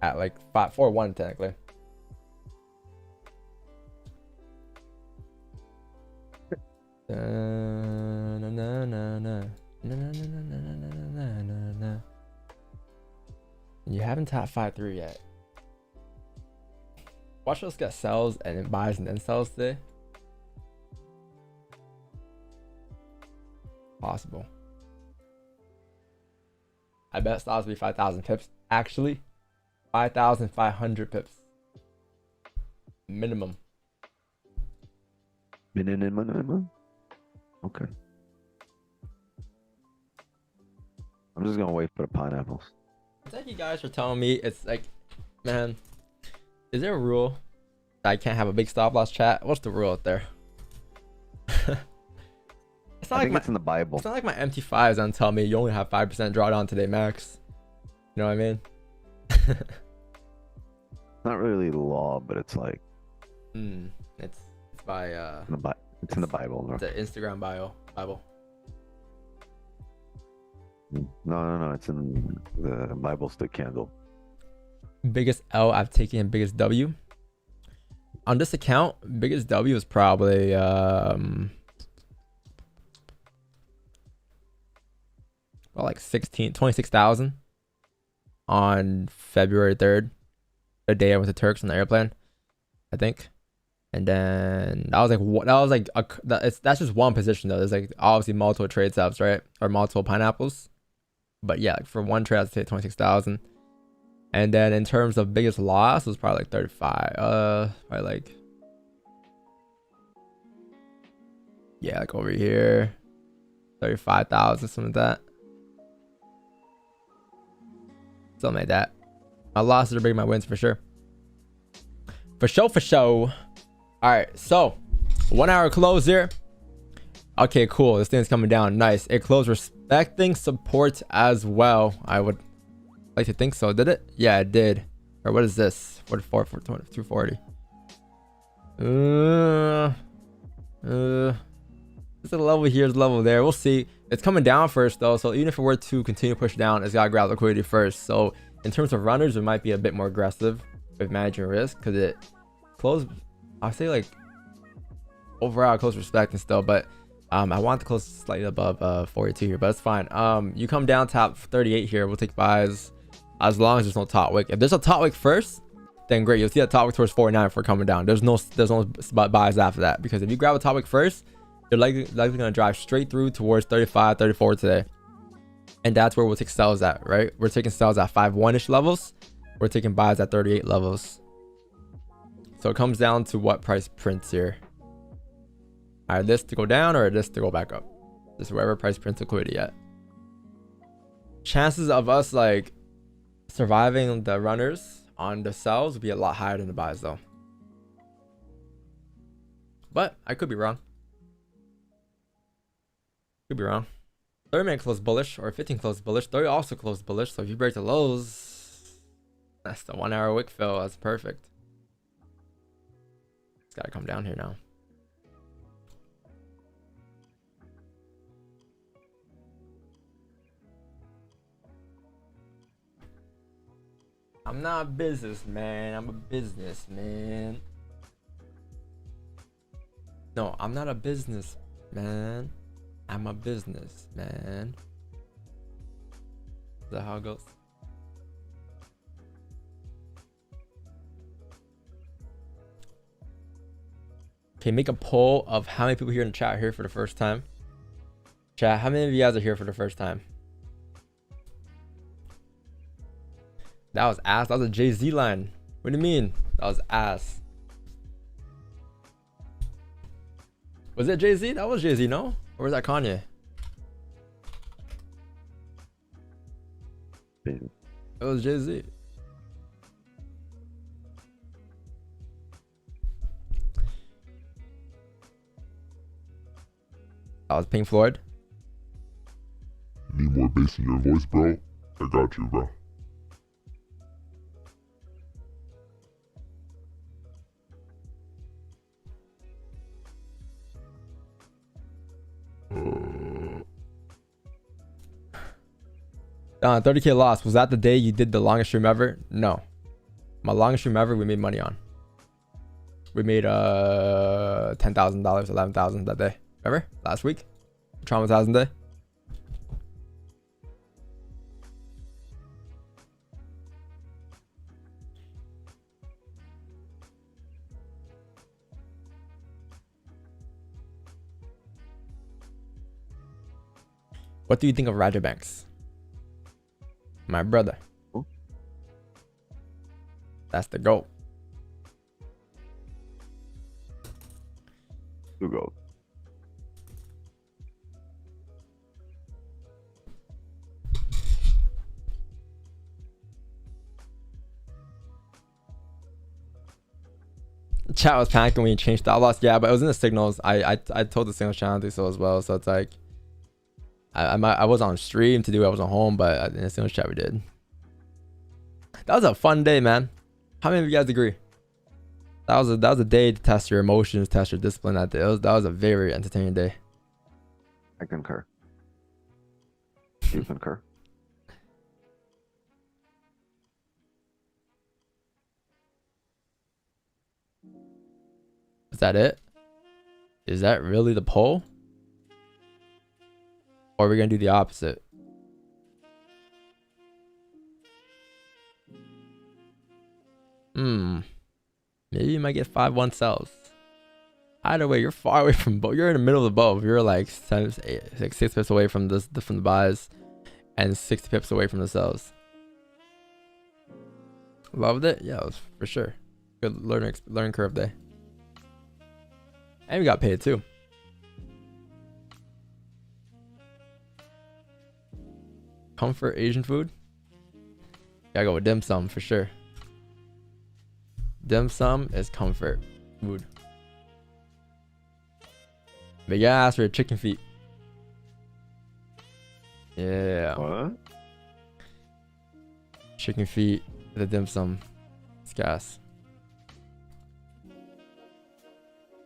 at like 4-1 technically. You haven't tapped 5-3 yet. Watch us get sells and then buys and then sells today. Possible. I bet stocks will be 5,000 pips. Actually, 5,500 pips. Minimum. Minimum. Okay. I'm just gonna wait for the pineapples. It's like you guys are telling me it's like, man, is there a rule that I can't have a big stop loss chat? What's the rule out there? It's not I like think it's in the Bible. it's not like my MT5s on tell me you only have 5% drawdown today max. You know what I mean? It's not really law, but it's like It's by it's in the Bible. Bro. the Instagram Bible. No. It's in the Bible stick candle. Biggest L I've taken and biggest W. On this account, biggest W is probably well, like 26,000 on February 3rd, the day I went to Turks on the airplane, I think. And then that's just one position though. There's like obviously multiple trade stops, right? Or multiple pineapples. But yeah, like for one trade I'd say 26,000. And then in terms of biggest loss, it was probably like 35. Probably like, yeah, like over here, 35,000, something like that. Something like that. My losses are bigger than my wins for sure. For sure. All right, so 1 hour close here. Okay, cool. This thing's coming down. Nice. It closed respecting support as well. I would like to think so. Did it? Yeah, it did. Or what is this? 44, 240. There's a level here, there's a level there. We'll see. It's coming down first though, so even if it were to continue to push down, it's gotta grab liquidity first. So in terms of runners, it might be a bit more aggressive with managing risk because it closed. I'll say like overall close respect and still, but I want to close slightly above 42 here, but it's fine. You come down top 38 here. We'll take buys as long as there's no top wick. If there's a top wick first, then great. You'll see that top wick towards 49 for coming down. There's no buys after that, because if you grab a top wick first, you're likely gonna drive straight through towards 35, 34 today, and that's where we'll take sells at. Right? We're taking sells at 5-1-ish levels. We're taking buys at 38 levels. So it comes down to what price prints here. Either this to go down or this to go back up. This is wherever price prints liquidity at. Chances of us like surviving the runners on the sells would be a lot higher than the buys though. But I could be wrong. Could be wrong. 30-minute closed bullish or 15 closed bullish. 30 also closed bullish. So if you break the lows, that's the 1 hour wick fill. That's perfect. It's gotta come down here now. I'm not a businessman. I'm a businessman. No, I'm not a businessman. I'm a businessman. Is that how it goes? Okay, make a poll of how many people here in the chat are here for the first time. Chat, how many of you guys are here for the first time? That was ass. That was a Jay-Z line. What do you mean? That was ass. Was it Jay-Z? That was Jay-Z, no? Or was that Kanye? It was Jay-Z. That was Pink Floyd. Need more bass in your voice, bro? I got you, bro. Uh, 30K loss. Was that the day you did the longest stream ever? No. My longest stream ever we made money on. We made $10,000, $11,000 that day. Remember? Last week? Traumatizing day. What do you think of Raja Banks? My brother. Ooh. That's the GOAT. Who goes? Chat was panicking when you changed stop loss. Yeah, but it was in the signals. I told the signals channel to do so as well. So it's like I was on stream to do it. I was on home, but in the signals chat we did. That was a fun day, man. How many of you guys agree? That was a day to test your emotions, test your discipline. That day. That was a very entertaining day. I concur. You concur? Is that it? Is that really the poll? Or are we gonna do the opposite? Maybe you might get 5-1 sells. Either way, you're far away from both. You're in the middle of both. You're like 6 pips away from the buys, and 60 pips away from the sells. Loved it. Yeah, it was for sure. Good learning curve day. And we got paid too. Comfort Asian food. Gotta go with dim sum for sure. Dim sum is comfort food. Big ass for chicken feet. Yeah. What? Chicken feet, the dim sum. It's gas.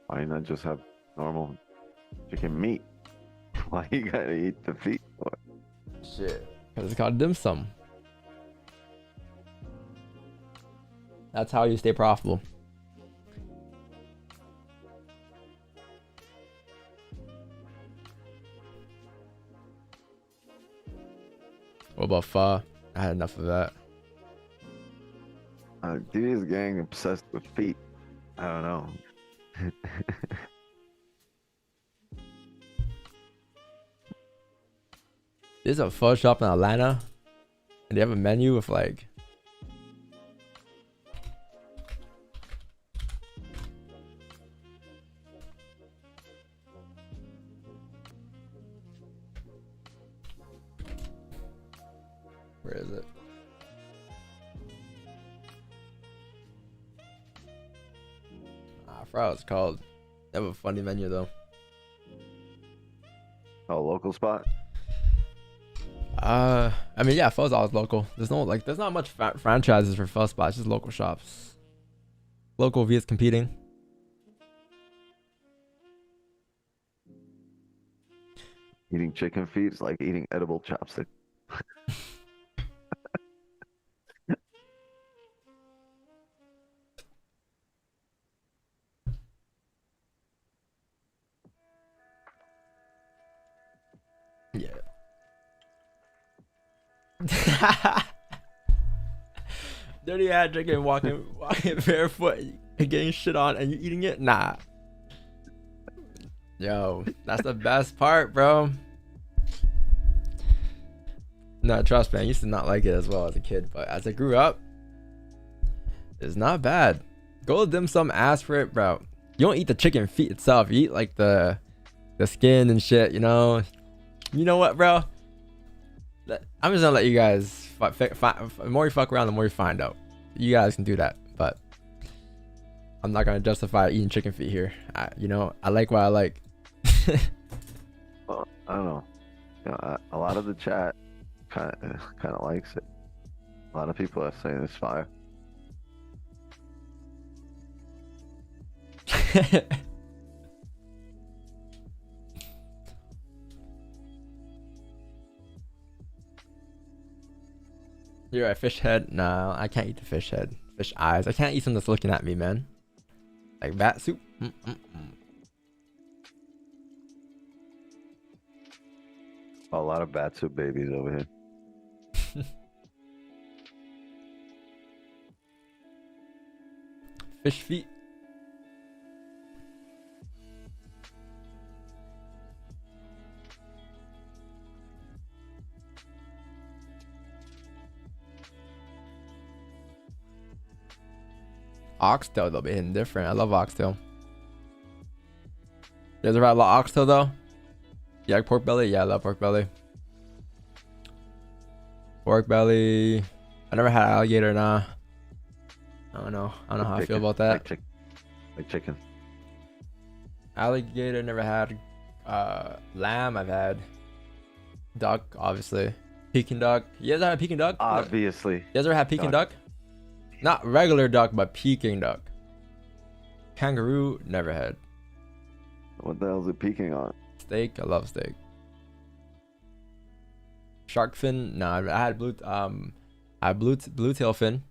Why not just have normal chicken meat? Why you gotta eat the feet for? Shit. Because it's called dim sum. That's how you stay profitable. What about pho? I had enough of that. Dude is getting obsessed with feet. I don't know. There's a pho shop in Atlanta, and they have a menu with like where is it? I forgot what it's called. They have a funny menu though. Oh, local spot? I mean, yeah, pho's always local. There's not much franchises for pho spots, just local shops. Local vs competing. Eating chicken feet is like eating edible chopstick. Yeah. Dirty ass drinking, walking barefoot, and getting shit on, and you eating it? Nah. Yo, that's the best part, bro. No, trust me, I used to not like it as well as a kid, but as I grew up, it's not bad. Go to dim sum, ask for it, bro. You don't eat the chicken feet itself. You eat like the skin and shit, you know. You know what, bro? I'm just gonna let you guys the more you fuck around, the more you find out. You guys can do that, but I'm not gonna justify eating chicken feet here. I like what I like. Well, I don't know. A lot of the chat kind of likes it. A lot of people are saying it's fire. You're a fish head? No, I can't eat the fish head. Fish eyes. I can't eat something that's looking at me, man. Like bat soup. A lot of bat soup babies over here. Fish feet. Oxtail though, be hitting different. I love oxtail. You guys ever had a lot of oxtail though? You like pork belly? Yeah, I love pork belly. Pork belly. I never had alligator, nah. I don't know how I feel about that. Like chicken. Alligator never had. Lamb I've had. Duck obviously. Peking duck. You guys ever had Peking duck? Obviously. You guys ever had Peking Duck. duck? Not regular duck, but Peking duck. Kangaroo never had. What the hell is it peeking on? Steak, I love steak. Shark fin, nah. I had blue tail fin.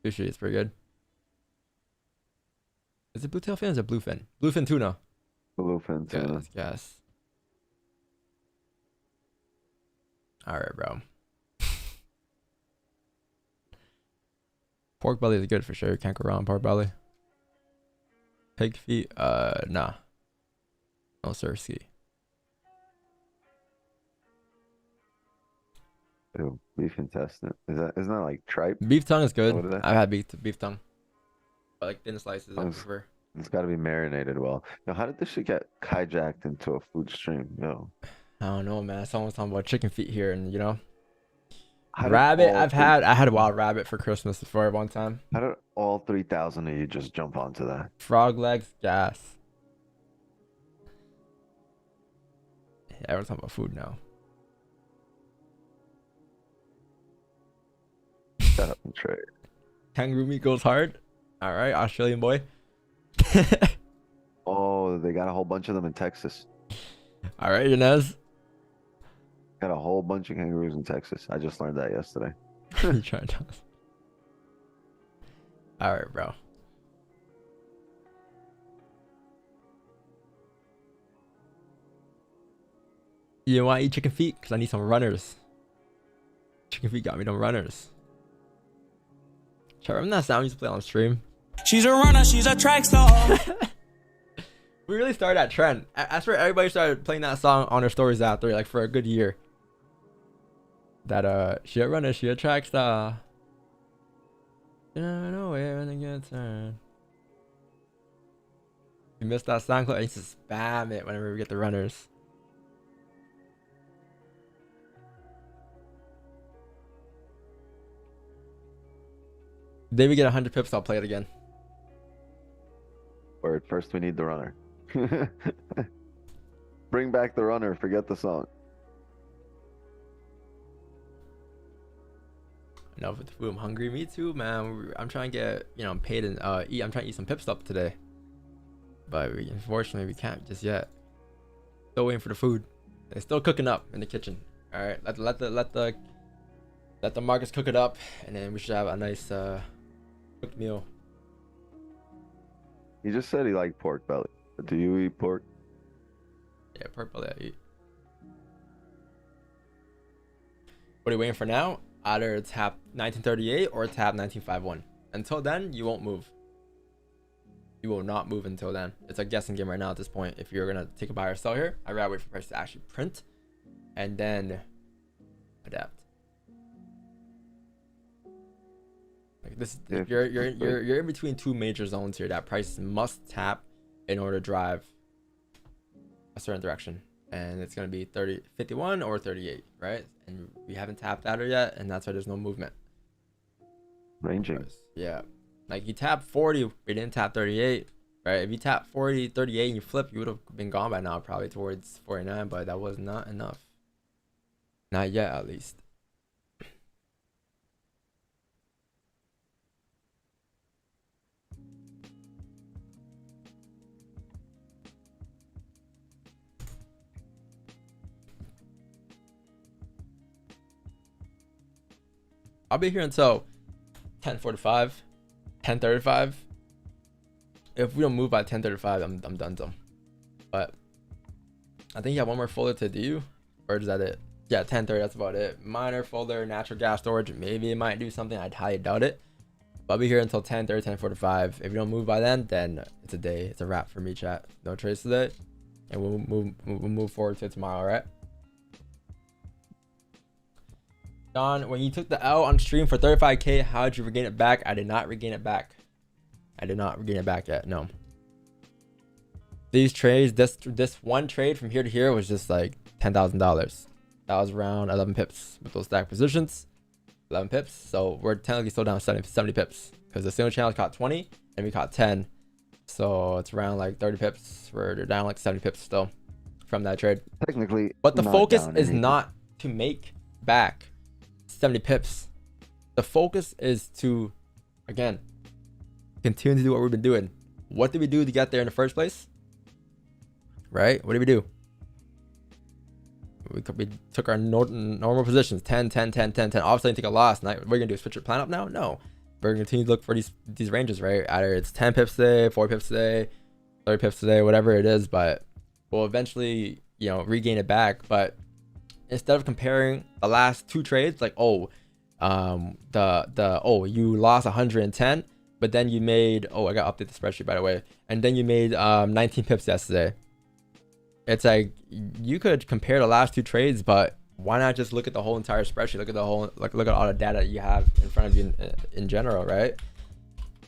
Sushi, it's pretty good. Is it blue tail fin or is it bluefin? Bluefin tuna. Bluefin tuna. Yes. All right, bro. Pork belly is good for sure. Can't go wrong with pork belly. Pig feet, nah. No sirski. Ew, beef intestine. Isn't that like tripe? Beef tongue is good. What is that? I've had beef tongue. But like thin slices, I Nice. prefer. It's got to be marinated well. Now, how did this shit get hijacked into a food stream? Yo, I don't know, man. Someone's talking about chicken feet here, and you know, how did rabbit. all I had a wild rabbit for Christmas before one time. How did all 3,000 of you just jump onto that? Frog legs, gas. Yeah, everyone's talking about food now. Shut up and trade. Kangaroo meat goes hard. All right, Australian boy. Oh, they got a whole bunch of them in Texas. All right, Inez. Got a whole bunch of kangaroos in Texas. I just learned that yesterday. You trying to? All right, bro. You want to eat chicken feet? Cause I need some runners. Chicken feet got me them runners. Remember that sound we used to play on stream? She's a runner, she's a track star. We really started that trend. I swear everybody started playing that song on their stories after, like for a good year. That she a runner, she a track star. You never know where in a good turn. You missed that song clip? I used to spam it whenever we get the runners. Then we get 100 pips, I'll play it again. Word, first we need the runner. Bring back the runner, forget the song. No, with the food, I'm hungry. Me too, man. I'm trying to get, you know, paid and eat. I'm trying to eat some pip stuff today. But unfortunately, we can't just yet. Still waiting for the food. It's still cooking up in the kitchen. All right, let the markets cook it up, and then we should have a nice cooked meal. He just said he liked pork belly. But do you eat pork? Yeah, pork belly I eat. What are you waiting for now? Either tap 1938 or tap 1951. Until then, you won't move. You will not move until then. It's a guessing game right now at this point. If you're gonna take a buy or sell here, I'd rather wait for price to actually print and then adapt. Like this, Yeah, you're in between two major zones here that price must tap in order to drive a certain direction, and it's gonna be 51 or 38, right? And we haven't tapped at her yet, and that's why there's no movement. Ranging. Yeah, like you tap 40, we didn't tap 38, right? If you tap 40, 38 and you flip, you would have been gone by now, probably towards 49, but that was not enough. Not yet, at least. I'll be here until 10:45, 10:35. If we don't move by 10:35, I'm done. But I think you have one more folder to do, or is that it? Yeah, 10:30. That's about it. Minor folder, natural gas storage. Maybe it might do something. I highly doubt it. But I'll be here until 10:30, 10:45. If you don't move by then it's a day. It's a wrap for me, chat. No trades today, and we'll move forward to tomorrow. All right. Don, when you took the L on stream for 35K, how did you regain it back? I did not regain it back. I did not regain it back yet. No. These trades, this one trade from here to here was just like $10,000. That was around 11 pips with those stack positions. 11 pips. So we're technically still down 70 pips because the single channel caught 20 and we caught 10. So it's around like 30 pips. We're down like 70 pips still from that trade. Technically, But the not focus down is anything. not to make back 70 pips. The focus is to, again, continue to do what we've been doing. What did we do to get there in the first place? Right? What did we do? We took our normal positions, 10, 10, 10, 10, 10. Obviously, take a loss. Now, what are we going to do? Switch your plan up now? No. We're going to continue to look for these ranges, right? Either it's 10 pips today, 4 pips today, 30 pips today, whatever it is. But we'll eventually, you know, regain it back. But instead of comparing the last 2 trades, like, oh, you lost 110, but then you made, I got to update the spreadsheet, by the way. And then you made 19 pips yesterday. It's like, you could compare the last 2 trades, but why not just look at the whole entire spreadsheet? Look at the whole, look at all the data you have in front of you in general, right?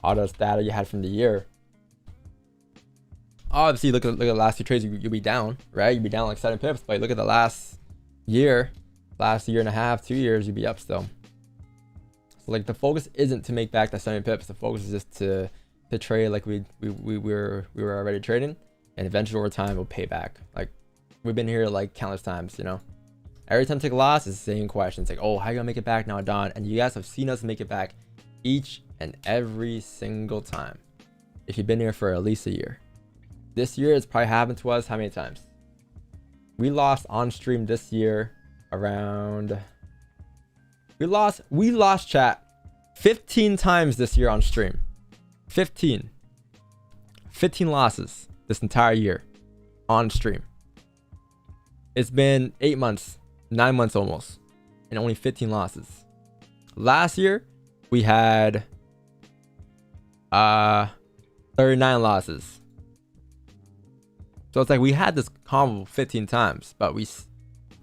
All this data you had from the year. Obviously, look at the last 2 trades, you'll be down, right? You'll be down like 7 pips, but look at the last year and a half, 2 years, you'd be up still. So like, the focus isn't to make back the 7 pips. The focus is just to trade like we were already trading. And eventually over time, we'll pay back. Like, we've been here like countless times, you know. Every time I take a loss, it's the same question. It's like, oh, how are you gonna make it back now, Don? And you guys have seen us make it back each and every single time. If you've been here for at least a year. This year, it's probably happened to us how many times? We lost on stream this year around... We lost chat 15 times this year on stream. 15 losses this entire year on stream. It's been 8 months, 9 months almost, and only 15 losses. Last year, we had 39 losses. So it's like we had this combo 15 times, but we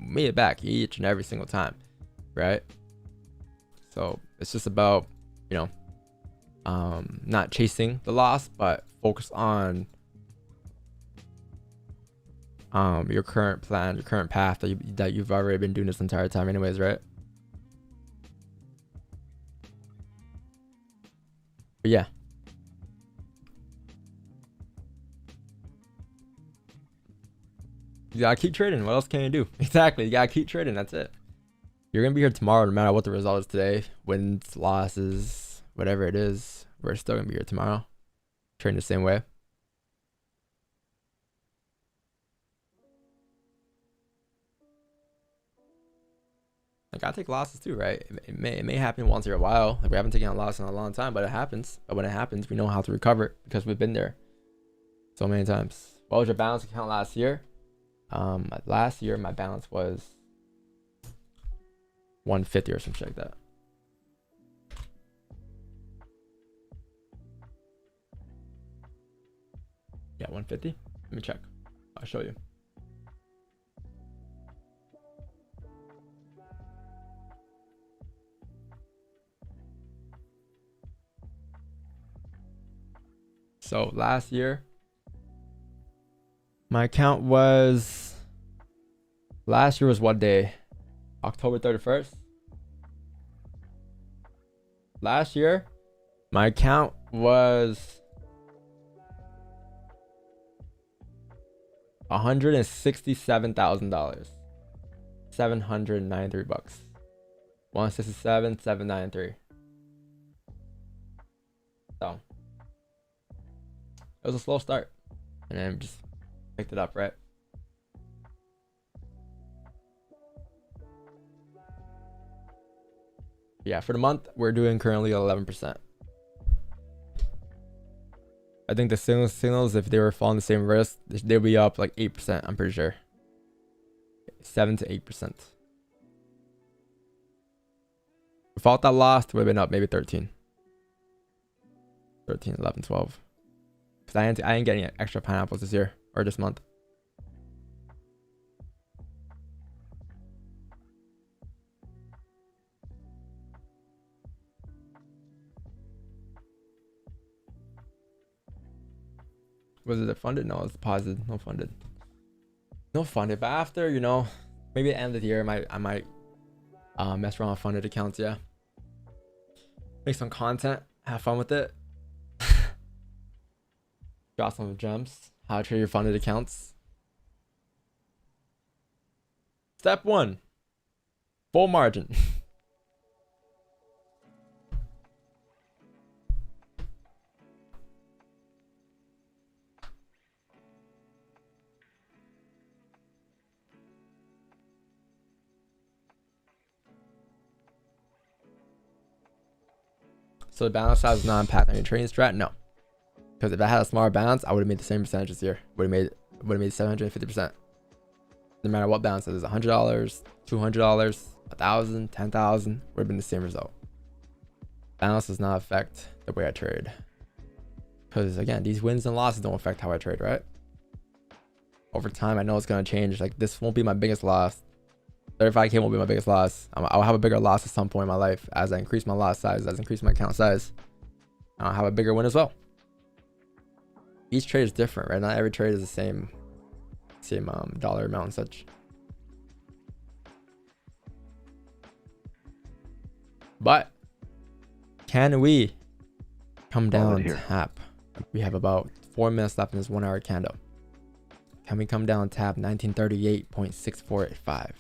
made it back each and every single time, right? So it's just about, you know, not chasing the loss, but focus on your current plan, your current path that you've already been doing this entire time anyways, right? But yeah. You gotta keep trading. What else can you do? Exactly. You gotta keep trading. That's it. You're gonna be here tomorrow no matter what the result is today. Wins, losses, whatever it is. We're still gonna be here tomorrow. Trading the same way. Like, I take losses too, right? It may happen once in a while. Like, we haven't taken a loss in a long time, but it happens. But when it happens, we know how to recover it because we've been there so many times. What was your balance account last year? Last year my balance was 150 or something like that. Yeah, 150. Let me check. I'll show you. So last year, my account was, last year was what day? October 31st. Last year, my account was $167,000. 793 bucks. 167,793. So it was a slow start, and then just picked it up, right? Yeah, for the month, we're doing currently 11%. I think the signals, if they were following the same risk, they'll be up like 8%, I'm pretty sure. 7 to 8%. Without that loss, we've been up maybe 13. 13, 11, 12. Because I ain't getting extra pineapples this year or this month. Was it funded? No, it's deposited. No funded. No funded. But after, you know, maybe at the end of the year, I might mess around with funded accounts. Yeah. Make some content. Have fun with it. Drop some gems. How to trade your funded accounts. Step 1. Full margin. So the balance size is not impact on your trading strat? No. Because if I had a smaller balance, I would have made the same percentages here. Would have made 750%. No matter what balance it is, $100, $200, $1,000, $10,000, would have been the same result. Balance does not affect the way I trade. Because again, these wins and losses don't affect how I trade, right? Over time, I know it's gonna change. Like this won't be my biggest loss. 35K won't be my biggest loss. I'll have a bigger loss at some point in my life as I increase my lot size, as I increase my account size. I'll have a bigger win as well. Each trade is different, right? Not every trade is the same dollar amount and such. But can we come down tap? We have about 4 minutes left in this 1 hour candle. Can we come down tap 1938.6485?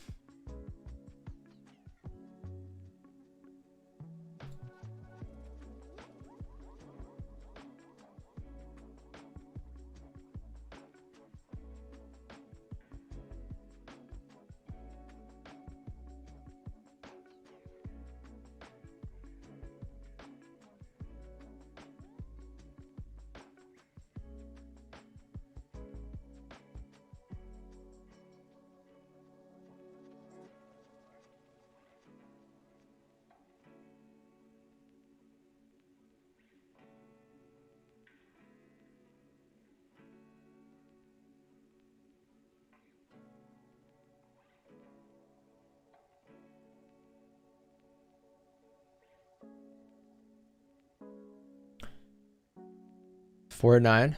Four 9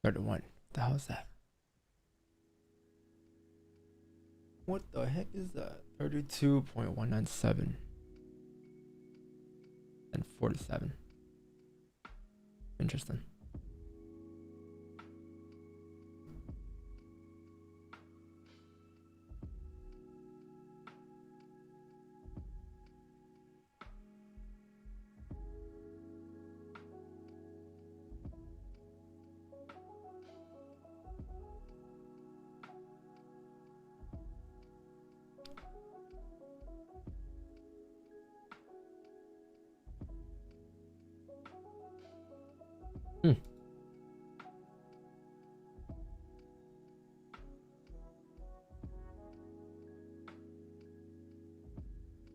31. What the hell is that? What the heck is that? 32.197 and 47. Interesting.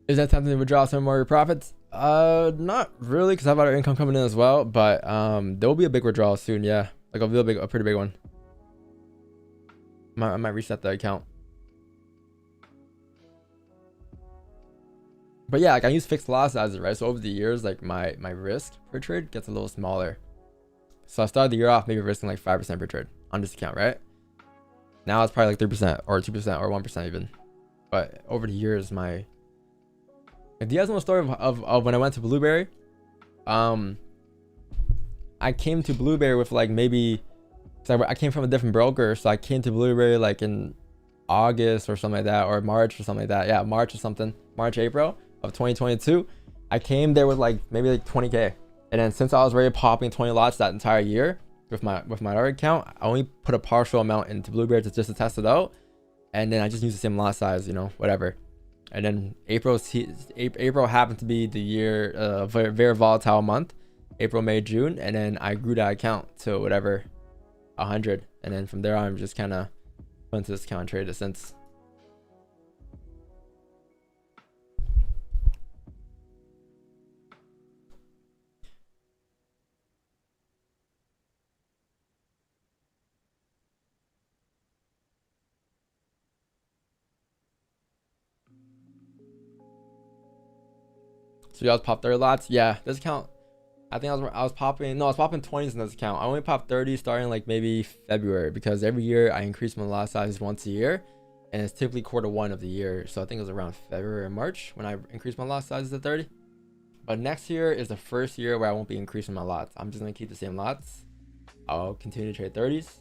Is that time to withdraw some more of your profits? Not really, because I have other income coming in as well. But there will be a big withdrawal soon. Yeah, like a pretty big one. I might reset the account. But yeah, like I use fixed loss sizes, right? So over the years, like my risk per trade gets a little smaller. So I started the year off maybe risking like 5% per trade on this account, right? Now it's probably like 3% or 2% or 1% even. But over the years, if you guys know the story of when I went to Blueberry, I came to Blueberry with like maybe, I came from a different broker, so I came to Blueberry like in August or something like that, or March or something like that. Yeah, March or something, April of 2022. I came there with like maybe like 20K, and then since I was already popping 20 lots that entire year with my other account, I only put a partial amount into Blueberry just to test it out, and then I just used the same lot size, you know, whatever. And then April happened to be the year, very, very volatile month, April, May, June. And then I grew that account to whatever, 100. And then from there on, I'm just kind of went to this account and traded it since. So y'all popped 30 lots. Yeah, this account, I think I was popping 20s in this account. I only popped 30 starting like maybe February, because every year I increase my lot size once a year, and it's typically quarter 1 of the year. So I think it was around February or March when I increased my lot sizes to 30. But next year is the first year where I won't be increasing my lots. I'm just gonna keep the same lots. I'll continue to trade 30s,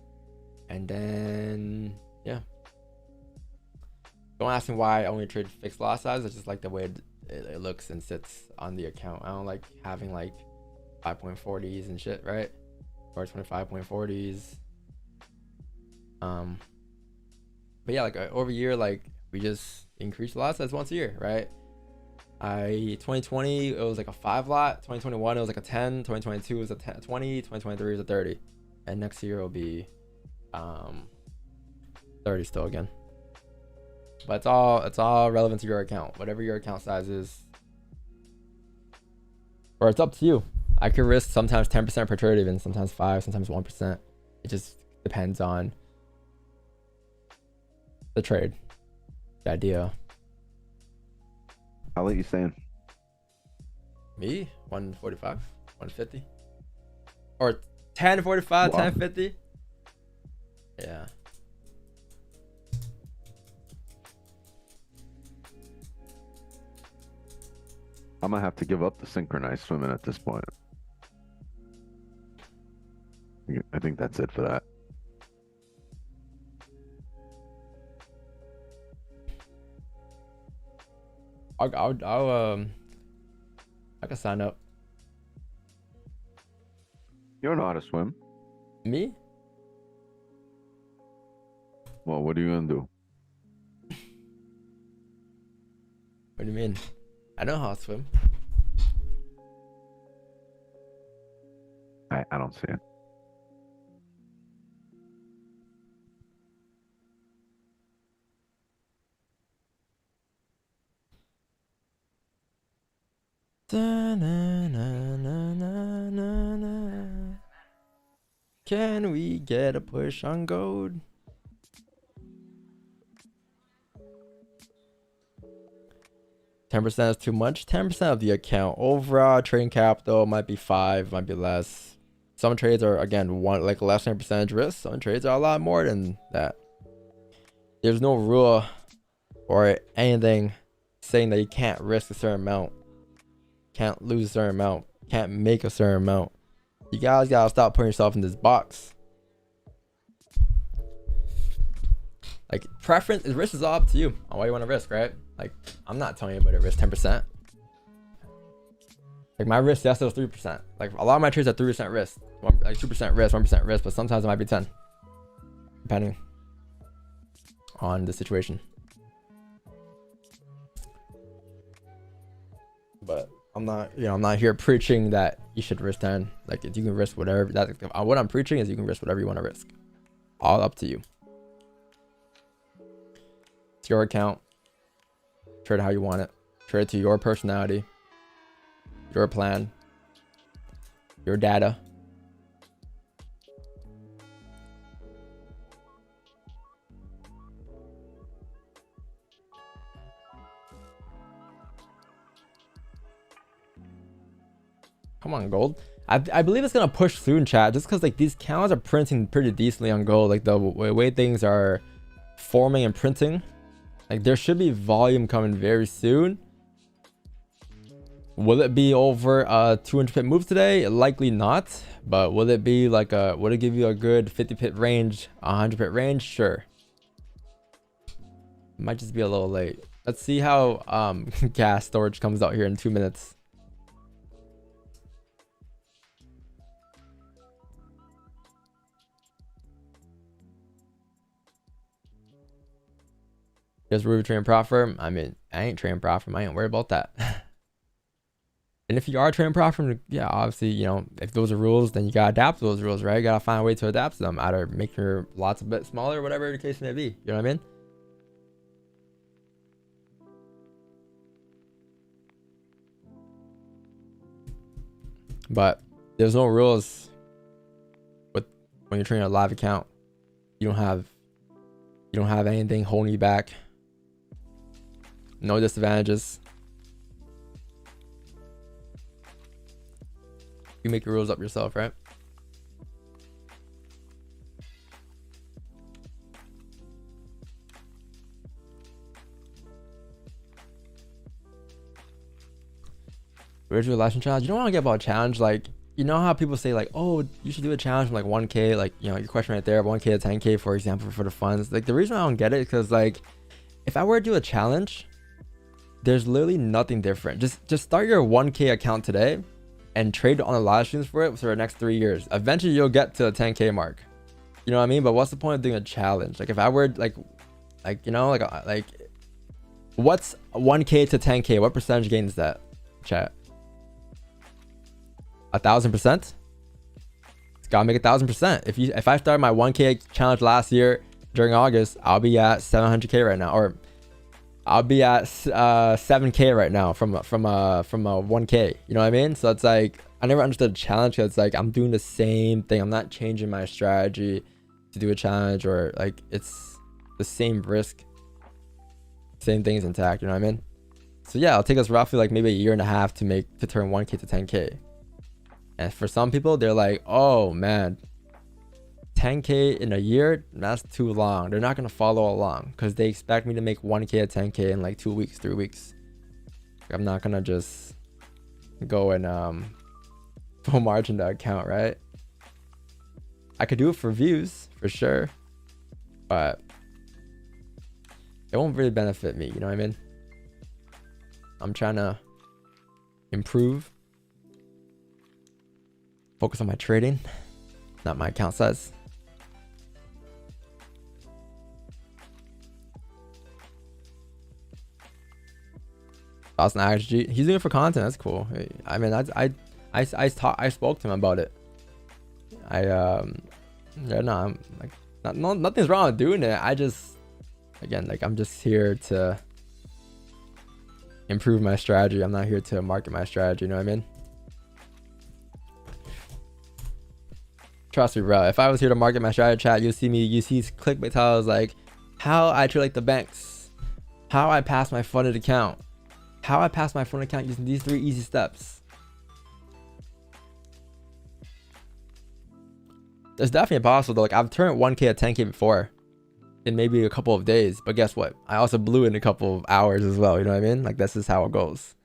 and then yeah. Don't ask me why I only trade fixed lot size. I just like the way it looks and sits on the account. I don't like having like 5.40s and shit, right? Or 25.40s. But yeah, like over a year, like we just increase lot size once a year, right? 2020 it was like a 5 lot. 2021 it was like a 10. 2022 was a 10, 20. 2023 is a 30, and next year will be 30 still again. But it's all relevant to your account, whatever your account size is, or it's up to you. I could risk sometimes 10% per trade, even sometimes 5, sometimes 1%. It just depends on the trade, the idea. I'll let you stay in. Me 145, 150, or 1045, Wow. 1050. Yeah. I'm gonna have to give up the synchronized swimming at this point. I think that's it for that. I can sign up. You don't know how to swim. Me? Well, what are you gonna do? What do you mean? I know how to swim. I don't see it. Can we get a push on gold? %10 is too much. 10% of the account. Overall trading capital might be 5, might be less. Some trades are again like less than percentage risk. Some trades are a lot more than that. There's no rule or anything saying that you can't risk a certain amount, can't lose a certain amount, can't make a certain amount. You guys gotta stop putting yourself in this box. Like preference, risk is all up to you on what you want to risk, right? Like I'm not telling anybody to risk 10%. Like my risk yesterday was 3%. Like a lot of my trades are 3% risk, like 2% risk, 1% risk, but sometimes it might be 10, depending on the situation. But I'm not, I'm not here preaching that you should risk 10. Like if you can risk whatever, what I'm preaching is you can risk whatever you want to risk. All up to you. It's your account. Trade how you want it. Trade it to your personality, your plan, your data. Come on, gold. I believe it's gonna push soon, chat, just because like these counts are printing pretty decently on gold. Like the way things are forming and printing, like there should be volume coming very soon. Will it be over a 200 pip move today? Likely not. But will it be like would it give you a good 50 pip range, 100 pip range? Sure. Might just be a little late. Let's see how gas storage comes out here in 2 minutes. Does Ruby trading profit firm? I mean, I ain't trading profit firm. I ain't worried about that. And if you are trading profit firm, yeah, obviously, if those are rules, then you gotta adapt to those rules, right? You gotta find a way to adapt to them. Either make your lots a bit smaller, whatever the case may be. You know what I mean? But there's no rules when you're trading a live account. You don't have anything holding you back. No disadvantages. You make your rules up yourself, right? We're doing a live stream challenge. You don't want to get about a challenge. Like, you know how people say like, oh, you should do a challenge from like 1K, like, you know, your question right there, 1K to 10K, for example, for the funds. Like, the reason I don't get it is because like, if I were to do a challenge, there's literally nothing different. Just start your 1K account today and trade on the live streams for it for the next 3 years. Eventually you'll get to the 10K mark. You know what I mean? But what's the point of doing a challenge? Like, if I were like, you know, like what's 1K to 10K? What percentage gain is that, chat? 1,000%? It's gotta make 1,000%. If I started my 1K challenge last year during August, I'll be at 700K right now, or I'll be at 7K right now from a 1K. You know what I mean? So it's like, I never understood a challenge because it's like I'm doing the same thing. I'm not changing my strategy to do a challenge, or like it's the same risk, same thing is intact. You know what I mean? So yeah, it'll take us roughly like maybe a year and a half to turn 1K to 10K. And for some people, they're like, oh man, 10K in a year, that's too long. They're not going to follow along because they expect me to make 1K to 10K in like 2 weeks, 3 weeks. I'm not going to just go and full margin the account, right? I could do it for views for sure, but it won't really benefit me. You know what I mean? I'm trying to improve, focus on my trading, not my account size. Austin XG, he's doing it for content. That's cool. I mean, I spoke to him about it. Yeah, no, I'm like, nothing's wrong with doing it. I just, again, like, I'm just here to improve my strategy. I'm not here to market my strategy. You know what I mean? Trust me, bro. If I was here to market my strategy, chat, you see clickbait titles like how I trade like the banks, how I pass my funded account, how I pass my funded account using these 3 easy steps. It's definitely possible though. Like, I've turned 1K to 10K before in maybe a couple of days, but guess what? I also blew in a couple of hours as well. You know what I mean? Like, this is how it goes.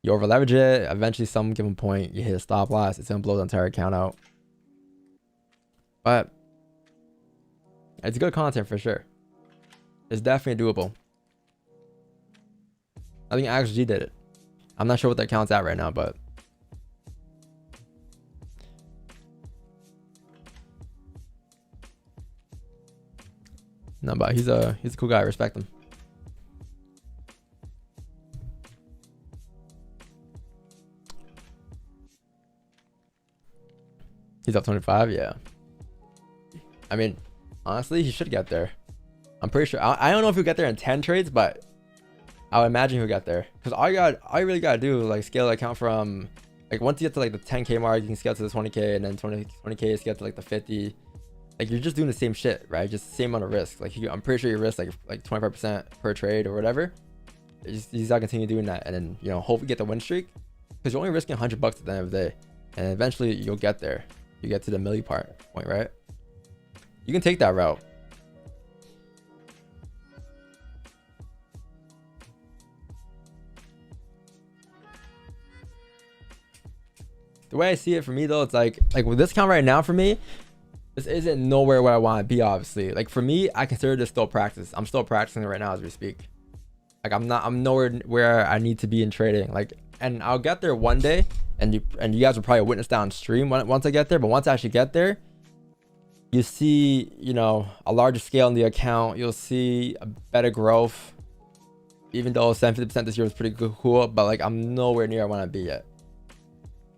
You over leverage it. Eventually, some given point, you hit a stop loss. It's gonna blow the entire account out. But it's good content for sure. It's definitely doable. I think XG did it. I'm not sure what the account's at right now, but no, but he's a cool guy. I respect him. He's up 25, yeah. I mean, honestly, he should get there. I'm pretty sure. I don't know if he'll get there in 10 trades, but I would imagine he'll get there. Because all you really gotta do is like scale the account from, like, once you get to like the 10K mark, you can scale to the 20K, and then 20K scale to like the 50. Like, you're just doing the same shit, right? Just the same amount of risk. Like, I'm pretty sure you risk like 25% per trade or whatever. You just gotta continue doing that, and then, you know, hopefully get the win streak. Because you're only risking $100 at the end of the day, and eventually you'll get there. You get to the milli point, right? You can take that route. The way I see it for me though, it's like with this count right now for me, this isn't nowhere where I want to be, obviously. Like, for me, I consider this still practice. I'm still practicing it right now as we speak. Like, I'm nowhere where I need to be in trading. Like, and I'll get there one day, and you guys will probably witness that on stream once I get there. But once I actually get there, you see, you know, a larger scale in the account. You'll see a better growth. Even though 50% this year was pretty cool, but like, I'm nowhere near where I want to be yet.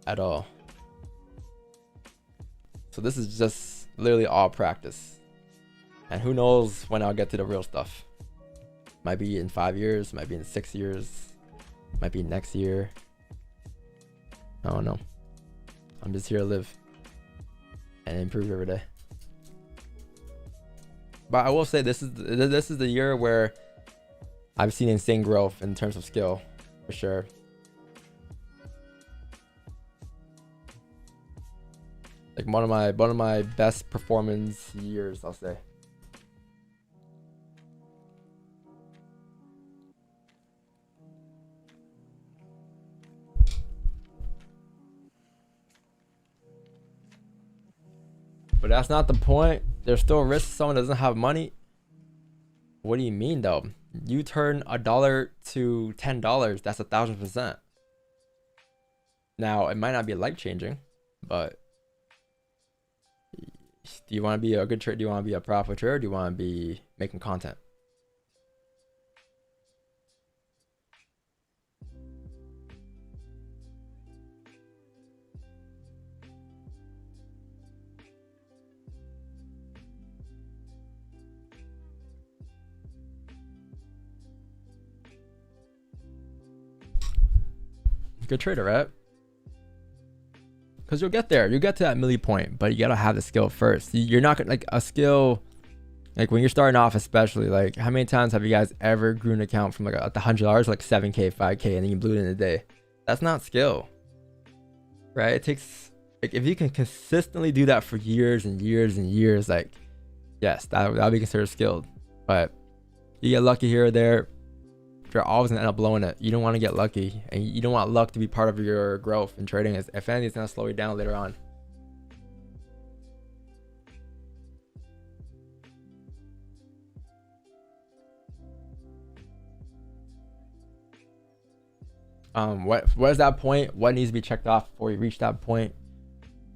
At all. So this is just literally all practice. And who knows when I'll get to the real stuff. Might be in 5 years, might be in 6 years, might be next year. I don't know. I'm just here to live and improve every day. But I will say this is the year where I've seen insane growth in terms of skill, for sure. Like, one of my best performance years, I'll say. But that's not the point. There's still risk. Someone doesn't have money. What do you mean though? You turn $1 to $10. That's 1,000%. Now it might not be life changing, but do you want to be a good trader? Do you want to be a profit trader? Do you want to be making content? Good trader, right? Because you'll get there. You get to that milli point, but you gotta have the skill first. You're not gonna like a skill. Like when you're starting off, especially, like how many times have you guys ever grew an account from like $100 like 7K, 5K, and then you blew it in a day? That's not skill, right? It takes like if you can consistently do that for years and years and years, like yes, that'll be considered skilled. But you get lucky here or there, you're always gonna end up blowing it. You don't want to get lucky, and you don't want luck to be part of your growth in trading. If anything, it's gonna slow you down later on. What is that point? What needs to be checked off before you reach that point?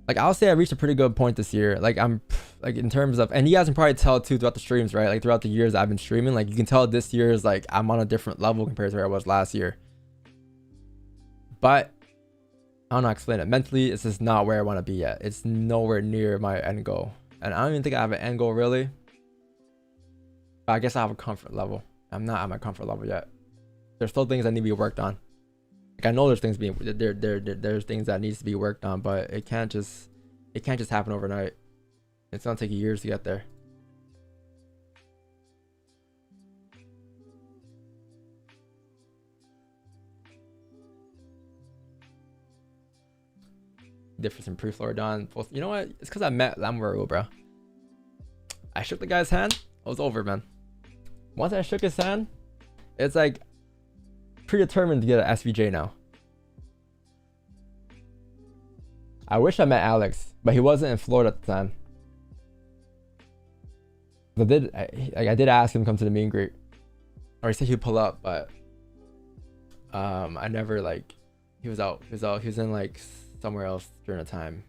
Like I'll say I reached a pretty good point this year. Like I'm like in terms of, and you guys can probably tell too throughout the streams, right? Like throughout the years I've been streaming, like you can tell this year is like I'm on a different level compared to where I was last year. But I don't know how to explain it. Mentally, it's just not where I want to be yet. It's nowhere near my end goal. And I don't even think I have an end goal really. But I guess I have a comfort level. I'm not at my comfort level yet. There's still things that need to be worked on. Like I know there's things there's things that needs to be worked on, but it can't just happen overnight. It's gonna take years to get there. Difference in pre-floor done. You know what? It's because I met Lamaro, bro. I shook the guy's hand. I was over, man. Once I shook his hand, it's like predetermined to get an SVJ now. I wish I met Alex, but he wasn't in Florida at the time. I did ask him to come to the meet and greet, or he said he'd pull up, but I never like. He was in like somewhere else during the time.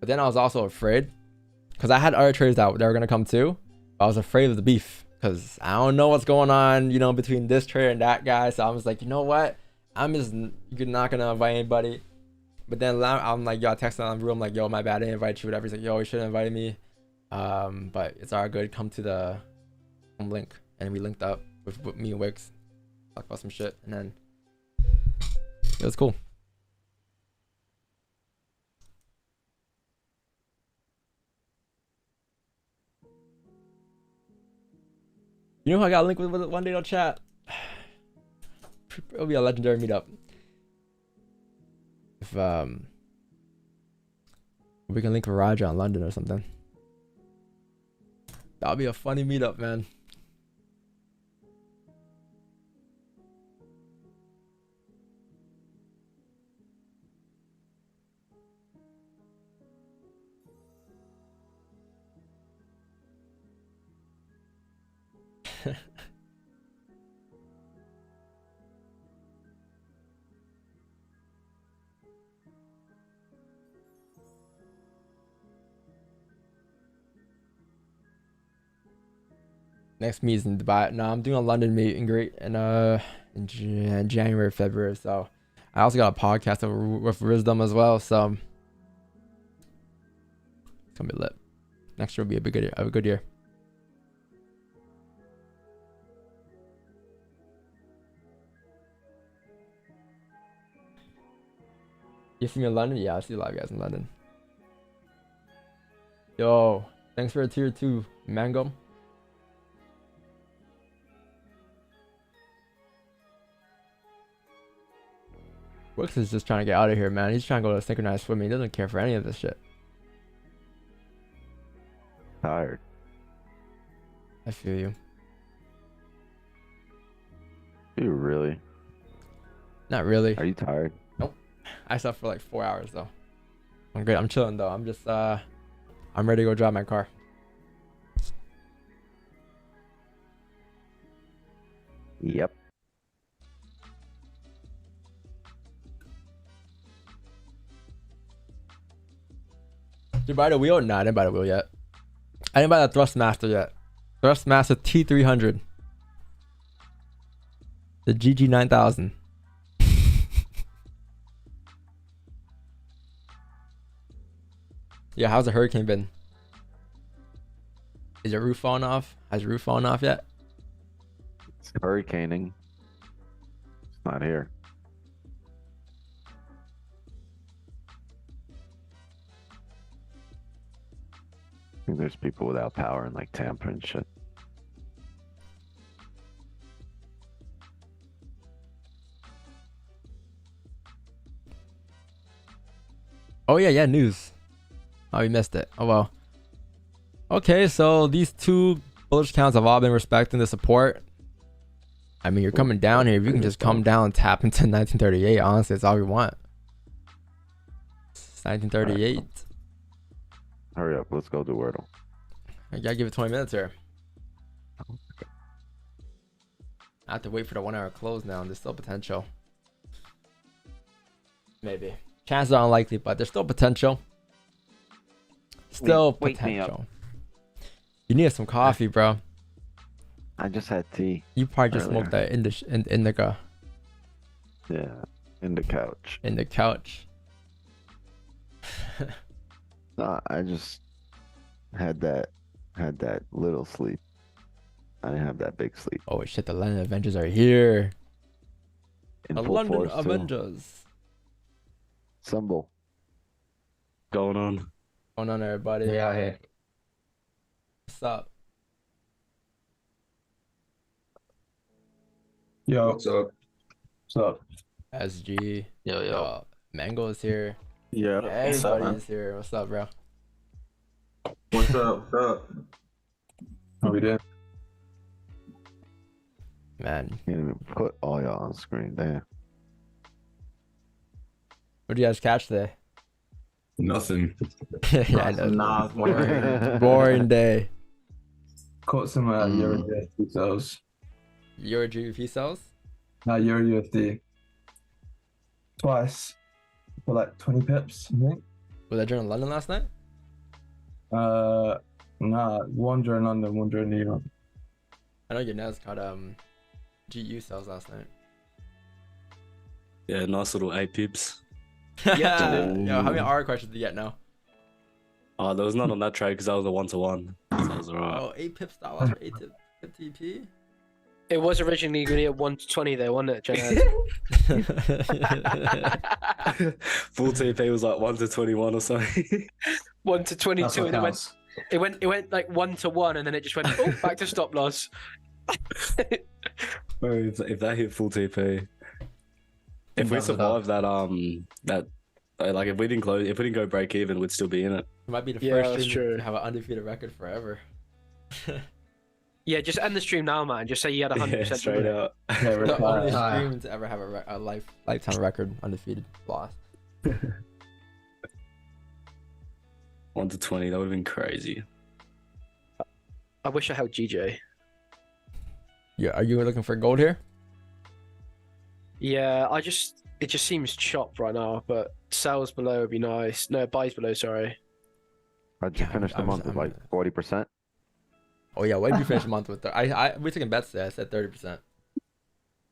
But then I was also afraid because I had other traders that were gonna come too. But I was afraid of the beef because I don't know what's going on, you know, between this trader and that guy. So I was like, you know what? You're not gonna invite anybody. But then I'm like, yo, I texted on the room like, yo, my bad, I didn't invite you, whatever. He's like, yo, you should have invited me. But it's all good. Come to the link, and we linked up with me and Wix, talk about some shit, and then it was cool. You know who I got linked with one day on chat? It'll be a legendary meetup. If we can link with Raja in London or something. That'll be a funny meetup, man. Next meet is in Dubai. No, I'm doing a London meet and greet in January, February. So I also got a podcast with Wisdom as well. So it's gonna be lit. Next year will be a good year. Have a good year. You see me in London? Yeah, I see a lot of guys in London. Yo, thanks for a tier 2, Mango. Wix is just trying to get out of here, man. He's trying to go to synchronized swimming. He doesn't care for any of this shit. Tired. I feel you. Are you really? Not really. Are you tired? Nope. I slept for like 4 hours though. I'm good. I'm chilling though. I'm just I'm ready to go drive my car. Yep. Did you buy the wheel? No, I didn't buy the wheel yet. I didn't buy the Thrustmaster yet. Thrustmaster T300. The GG 9000. Yeah, how's the hurricane been? Is your roof falling off? Has your roof fallen off yet? It's hurricaning. It's not here. I think there's people without power in like Tampa and shit. Oh yeah, news. Oh, we missed it. Oh well. Okay, so these two bullish counts have all been respecting the support. I mean, you're coming down here. If you can just come down and tap into 1938, honestly, that's all we want. It's 1938. Hurry up, let's go do Wordle. I gotta give it 20 minutes here. I have to wait for the 1 hour close now. There's still potential. Maybe. Chances are unlikely, but there's still potential. Still Wake me up. potential. You need some coffee, bro. I just had tea. You probably just earlier. smoked that indica Yeah, in the couch. in the couch. No, I just had that little sleep. I didn't have that big sleep. Oh shit, the London Avengers are here. In The full London force, too. Avengers. Symbol. Going on. What's going on, everybody? Yeah, here. What's up? Yo. What's up? What's up? SG. Yo. Mango is here. Yeah. Everybody is here. What's up, bro? What's up? What's up? How we doing? Man, Can't even put all y'all on screen. Damn. what did you guys catch today? Nothing. Yeah, I know. Nah, it's boring. Boring day. Caught some Euro USD sales. Your GBP sells? Euro USD. Twice. For like 20 pips, I think. Was that during London last night? Nah, one during London, one during New York. I know your Nez caught GU sales last night. Yeah, nice little 8 pips. Yeah. Yo, how many R questions did you get now? Oh, there was none on that trade because that was a 1-to-1. So that was alright. Oh, 8 pips dollars for 8 tip TP. It was originally going to be at 1 to 20 though, wasn't it, Jenna? Full TP was like 1-to-21 or something. 1 to 22, and it went like 1 to 1, and then it just went back to stop loss. Bro, if that hit full TP, if we survived that like if we didn't go break even, we'd still be in it. It might be the Yeah, first that's stream true. to have an undefeated record forever. Yeah, just end the stream now, man. Just say you had 100%. Yeah, straight out. The only stream to ever have a lifetime record undefeated loss. 1-to-20, that would have been crazy. I wish I held GJ. Yeah, are you looking for gold here? Yeah, it just seems chopped right now, but sells below would be nice. No, buys below, sorry. How'd you finish the month with like 40%? Oh yeah, what did you finish the month with? We taking bets today. I said 30%,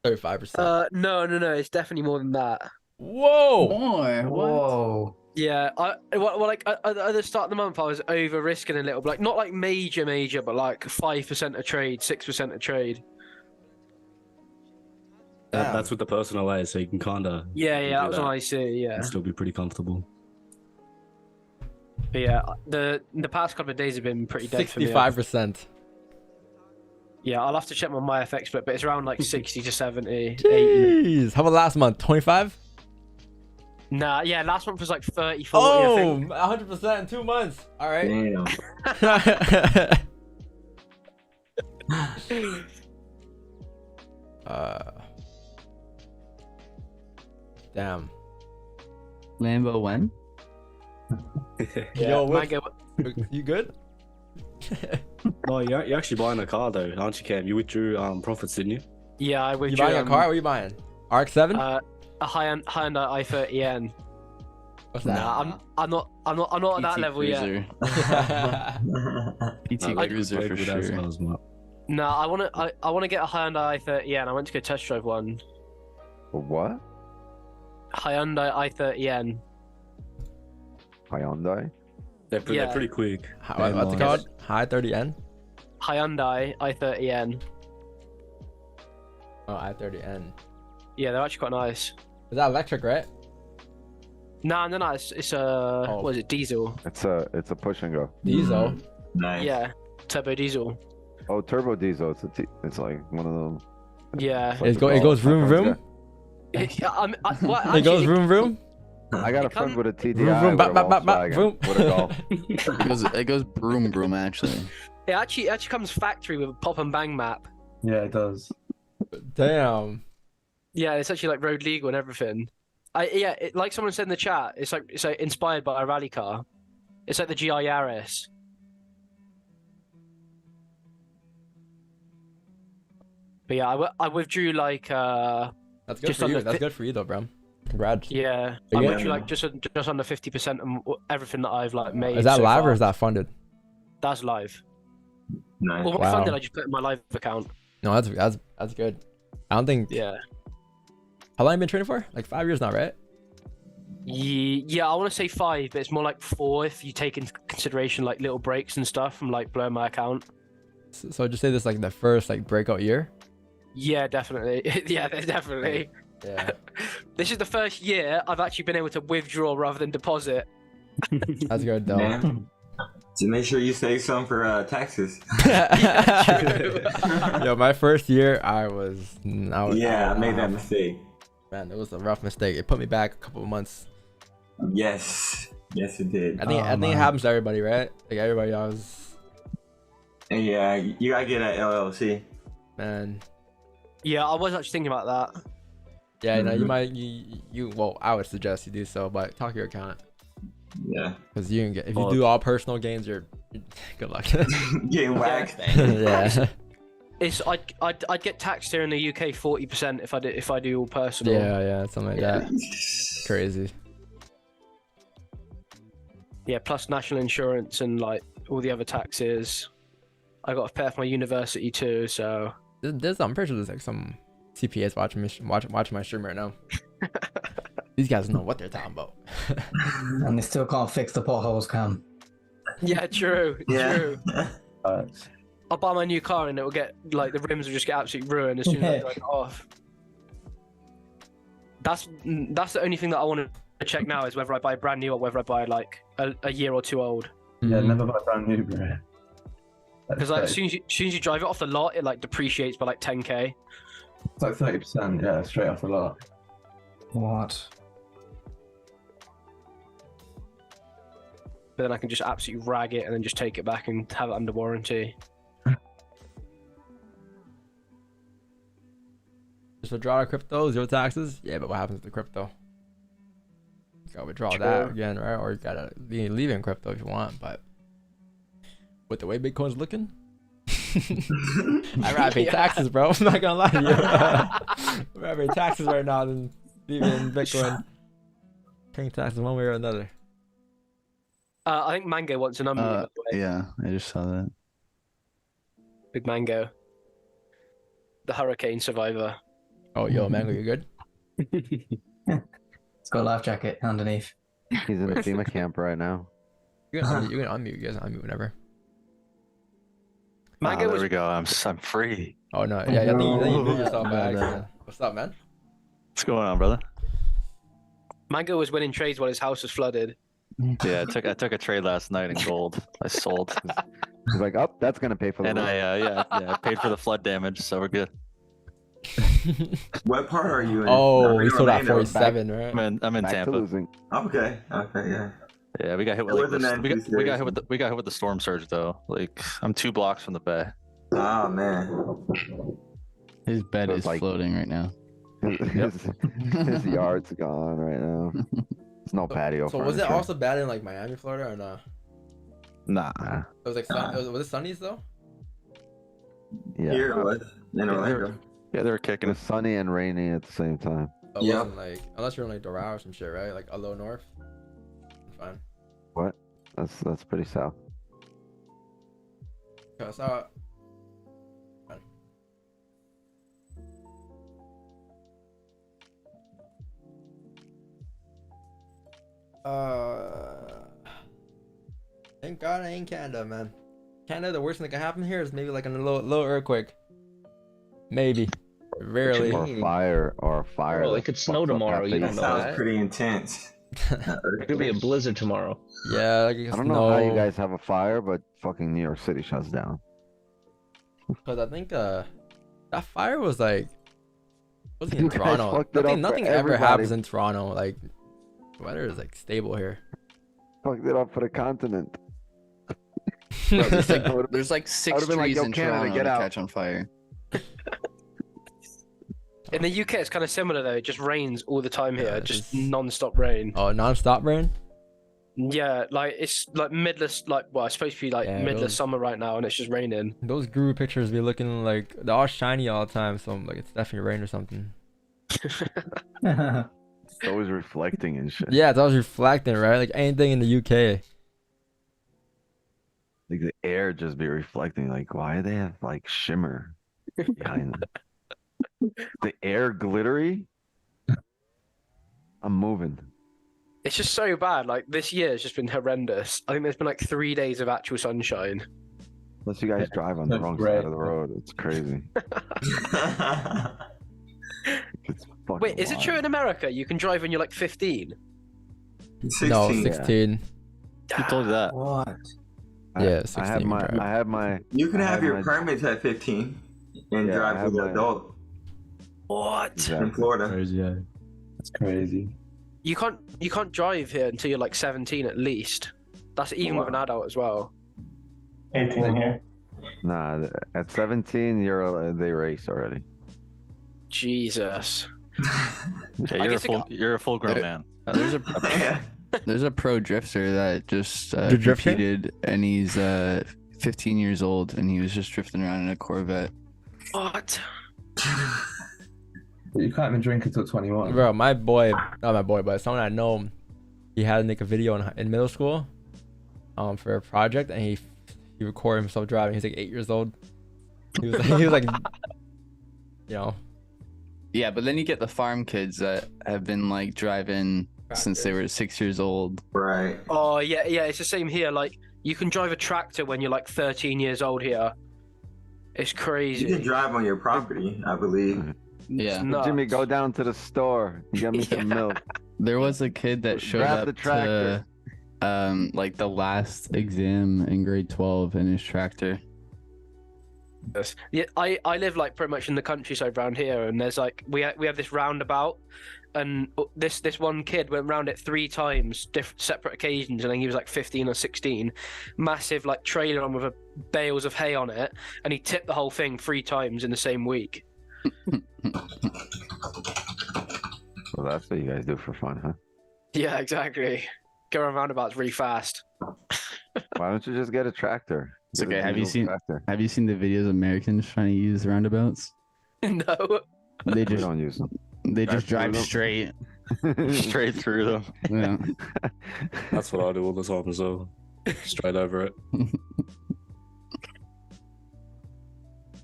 35%. No, it's definitely more than that. Whoa! Boy, Whoa. Yeah, at the start of the month, I was over risking a little, but like not like major, but like 5% a trade, 6% a trade. That's with the personal A, so you can kind of Yeah, that was on IC, yeah. and still be pretty comfortable. But yeah, the past couple of days have been pretty dead for me. 65%. Yeah, I'll have to check my FX split, but it's around like 60 to 70, 80. Jeez. How about last month? 25? Nah, yeah, last month was like 30, 40, I think. 100% in 2 months. All right. Damn. Damn. Lambo when? Yo, what, Mango. you good? Oh, you're actually buying a car though, aren't you, Cam? You withdrew profits, didn't you? Yeah, I You withdrew. buying a car? What are you buying? RX-7? A Hyundai i30N. What's that? Nah, I'm not at that level yet. PT Cruiser for sure. No, I wanna get a Hyundai i30N. I went to go test drive one. What? Hyundai i30N. Hyundai? They're Yeah. pretty quick. What's it called? High 30N? Hyundai i30N. Oh, I-30N. Yeah, they're actually quite nice. Is that electric, right? No, it's what is it, diesel? It's a push and go. Diesel? Nice. Yeah, turbo diesel. Oh, turbo diesel. It's like one of them. Yeah. It's like It goes vroom vroom? It goes vroom vroom? I got a friend with a Vroom, TDI vroom, with a bop, bop, bop, bop, Volkswagen, vroom. with a Golf. It goes broom broom actually. It actually comes factory with a pop and bang map. Yeah, it does. Damn. Yeah, it's actually like road legal and everything. Like someone said in the chat, it's like inspired by a rally car. It's like the GI Yaris. But yeah, I withdrew like That's good just for you. under That's good for you though, bro. Congrats. yeah, Are I you withdrew like just under 50% of everything that I've like made. Is that so live far. or is that funded? That's live. Nice. Well, Wow. funded, I just put it in my live account. No, that's good. I don't think. Yeah. How long you been training for? Like 5 years now, right? Yeah, I want to say 5, but it's more like 4 if you take into consideration like little breaks and stuff from like blowing my account. So just say this like the first like breakout year. Yeah, definitely. Yeah, definitely. Yeah. This is the first year I've actually been able to withdraw rather than deposit. That's good though. Man. So make sure you save some for taxes. Yo, my first year, I made that mistake. Man, it was a rough mistake. It put me back a couple of months. Yes, it did. I think it happens to everybody, right? Like everybody else. And yeah, you gotta get an LLC. Man. Yeah, I was actually thinking about that. Yeah, you know, you might well, I would suggest you do so, but talk to your accountant. Yeah. Because you can get if you do all personal gains, you're good luck. Getting waxed. Yeah. It's I'd get taxed here in the UK 40% if I do all personal. Yeah, something like that. Crazy. Yeah, plus national insurance and like all the other taxes. I got to pay off my university too, so. I'm pretty sure there's like some CPAs watching my stream right now. These guys know what they're talking about. And they still can't fix the potholes, Cam. Yeah, true. Yeah. True. I'll buy my new car and it will get like the rims will just get absolutely ruined as soon as I drive it off. That's the only thing that I want to check now is whether I buy brand new or whether I buy like a year or two old. Yeah, never buy brand new, bro. Because like as soon as you drive it off the lot, it like depreciates by like 10k. It's like 30%, yeah, straight off the lot. What? But then I can just absolutely rag it and then just take it back and have it under warranty. Just withdraw crypto, 0 taxes. Yeah, but what happens to the crypto? You gotta withdraw that again, right? Or you gotta leave in crypto if you want, but with the way Bitcoin's looking, I'd rather pay taxes, bro. I'm not gonna lie to you. I'd rather pay taxes right now than leave it in Bitcoin. Paying taxes one way or another. I think Mango wants a number. by the way. Yeah, I just saw that. Big Mango. The hurricane survivor. Oh, yo, Mango, you good? It's got a life jacket underneath. He's in a FEMA camp right now. You can unmute, you guys unmute whenever. Mango there we go. I'm free. Oh no, yeah, I think you moved yourself back. What's up, man? What's going on, brother? Mango was winning trades while his house was flooded. Yeah, I took a trade last night in gold. I sold. He's like, oh, that's gonna pay for the. And I paid for the flood damage, so we're good. What part are you in? Oh, we You're sold at Orlando. 47, right? I'm in Back to Tampa. losing. Okay, yeah. Yeah, we got hit with It like wasn't this. that We got hit with the storm surge though. Like I'm 2 blocks from the bay. Oh man. His bed So is it's like- floating right now. His yard's gone right now. It's no patio. So was it furniture. also bad in like Miami, Florida, or not? Nah. It was like was it sunnies though? Yeah. Here it was in Orlando. Yeah, they were It kicking was sunny and rainy at the same time. It Yep. wasn't like unless you're in like Doral or some shit, right? Like a low north. Fine. What? That's pretty south. Okay, I saw. Thank God I ain't Canada, man. Canada, the worst thing that can happen here is maybe like a little earthquake. Maybe. Rarely. Or a fire. Well, it could snow tomorrow. You don't know Sounds that. pretty intense. It could be a blizzard tomorrow. Yeah, like I don't know how you guys have a fire, but fucking New York City shuts down. Because I think that fire was like wasn't in You guys Toronto. fucked it up for Nothing ever everybody. happens in Toronto. Like weather is like stable here. Fucked it up for the continent. Bro, there's like 6 would've been like, trees "Yo, in Canada, Toronto get to out." catch on fire. In the UK, it's kind of similar though. It just rains all the time here, just non-stop rain. Oh, non-stop rain? Yeah, like it's like midless, like well, it's supposed to be like Yeah, midless those- summer right now, and it's just raining. Those guru pictures be looking like they're all shiny all the time, so I'm like it's definitely rain or something. It's always reflecting and shit. Yeah, it's always reflecting, right? Like anything in the UK. Like the air just be reflecting. Like, why do they have like shimmer behind them? The air glittery? I'm moving. It's just so bad. Like this year has just been horrendous. I think there's been like 3 days of actual sunshine. Unless you guys drive on the That's wrong great. side of the road. It's crazy. It's fucking Wait, is it wild. true in America you can drive when you're like 15? 16. No, Yeah. 16. Who told you that? What? Yeah, I 16. have my. I have my. You can I have have your my- permits at 15 and Yeah, I drive have as an my- adult What? Exactly. in Florida. Yeah. That's crazy. You can't drive here until you're like 17 at least. That's even with an adult as well. 18 here. Nah, at 17, they race already. Jesus. Yeah, you're a full grown man. There's there's a pro drifter that just The drifter? competed, and he's 15 years old, and he was just drifting around in a Corvette. What? You can't even drink until 21. Bro, my boy, not my boy, but someone I know, he had to make a video in middle school for a project, and he recorded himself driving. He's like 8 years old. He was like you know. Yeah, but then you get the farm kids that have been like driving since they were 6 years old. Right. Oh yeah, it's the same here. Like you can drive a tractor when you're like 13 years old here. It's crazy. You can drive on your property, I believe. Yeah. nuts. Jimmy, go down to the store. You get me some milk. There was a kid that showed Grab up the tractor. to like the last exam in grade 12 in his tractor. Yeah, I live like pretty much in the countryside around here, and there's like we have this roundabout, and this one kid went round it 3 times, separate occasions, and then he was like 15 or 16, massive like trailer on with bales of hay on it, and he tipped the whole thing 3 times in the same week. Well, that's what you guys do for fun, huh? Yeah, exactly. Go around roundabouts really fast. Why don't you just get a tractor? It's Get a okay. Have you diesel seen tractor. Have you seen the videos of Americans trying to use roundabouts? No. They We just don't use them. they just Drive drive through straight. Straight through them. Yeah. That's what I do all the time, so straight over it.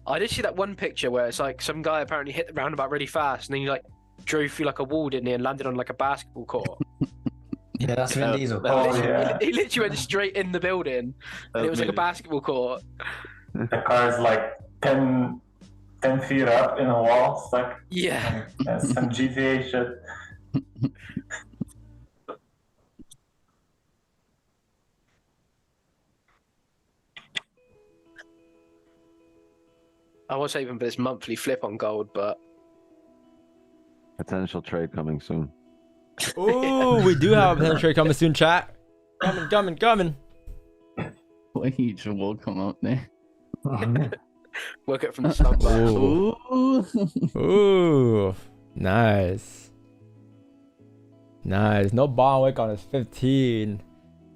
I did see that one picture where it's like some guy apparently hit the roundabout really fast, and then he like drove through like a wall, didn't he, and landed on like a basketball court. Yeah, that's Vin Diesel. He literally went straight in the building, and it was like a basketball court. The car is like 10 feet up in a wall, stuck. Yeah. That's some GTA shit. I was hoping for this monthly flip on gold, but Potential trade coming soon. Ooh, we do have a potential trade coming soon, chat. Coming. Wait, will come up there. work it from the slump back. Ooh. Ooh, nice. Nice. No bomb wick on his 15.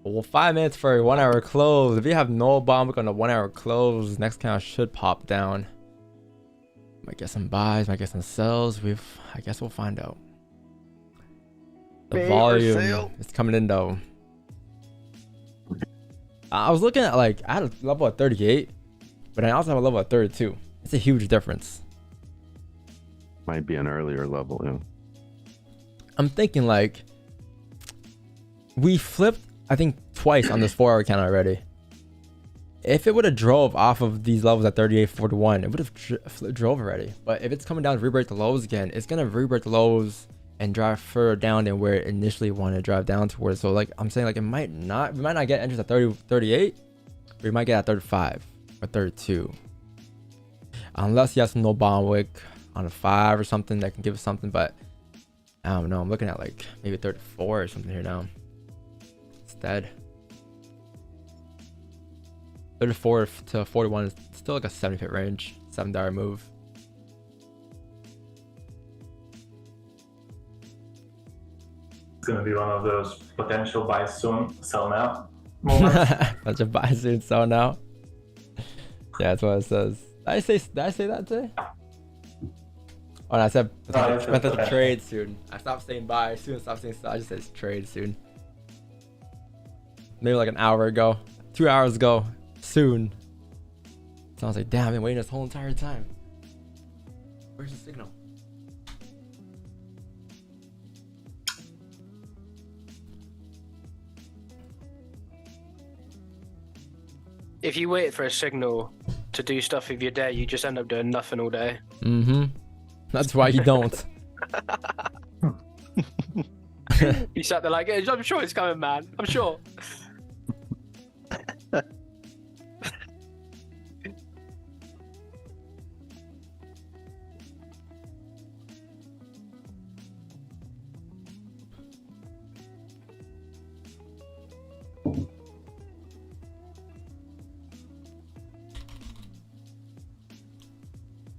Well, 5 minutes for a 1 hour close. If you have no bomb wick on a 1 hour close, next count should pop down. Might get some buys, might get some sells. I guess we'll find out. The volume is coming in though. I was looking at I had a level at 38, but I also have a level at 32. It's a huge difference. Might be an earlier level, yeah. I'm thinking we flipped, I think, twice on this 4 hour count already. If it would have drove off of these levels at 38, 41, it would have drove already. But if it's coming down to re-break the lows again, it's gonna re-break the lows and drive further down than where it initially wanted to drive down towards. So I'm saying we might not get entries at 30, 38, but we might get at 35 or 32. Unless he has some no bomb wick on a 5 or something that can give us something, but I don't know. I'm looking at maybe 34 or something here now. Instead. 34 to 41 is still a 70 pip range. $7 move. It's gonna be one of those potential buy soon, sell now moments. Bunch of buy soon, sell now. Yeah, that's what it says. Did I say that today? Oh, no, I said method to trade soon. I stopped saying buy soon, stopped saying sell. I just said trade soon. Maybe an hour ago, 2 hours ago, soon. So I was like, damn, I've been waiting this whole entire time. Where's the signal? If you wait for a signal to do stuff with your day, you just end up doing nothing all day. Mm-hmm. That's why you don't. You sat there I'm sure it's coming, man. I'm sure.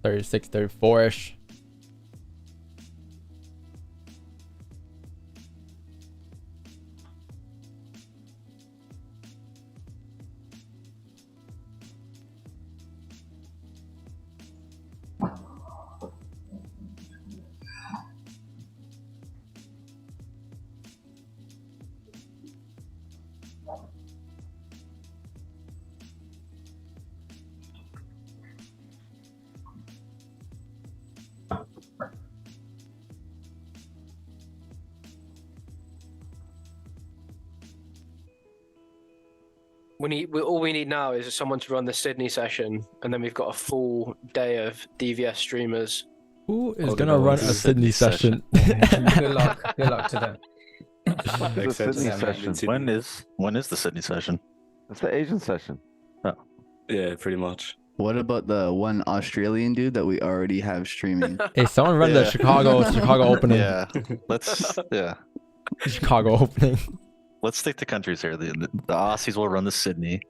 $36, $34-ish. All we need now is someone to run the Sydney session, and then we've got a full day of DVS streamers. Who is gonna run a Sydney session? Good luck to them. The Sydney session. When is the Sydney session? It's the Asian session. Oh, yeah, pretty much. What about the one Australian dude that we already have streaming? Hey, someone run the Chicago opening. Yeah, yeah. Chicago opening. Let's stick to countries here. The Aussies will run the Sydney.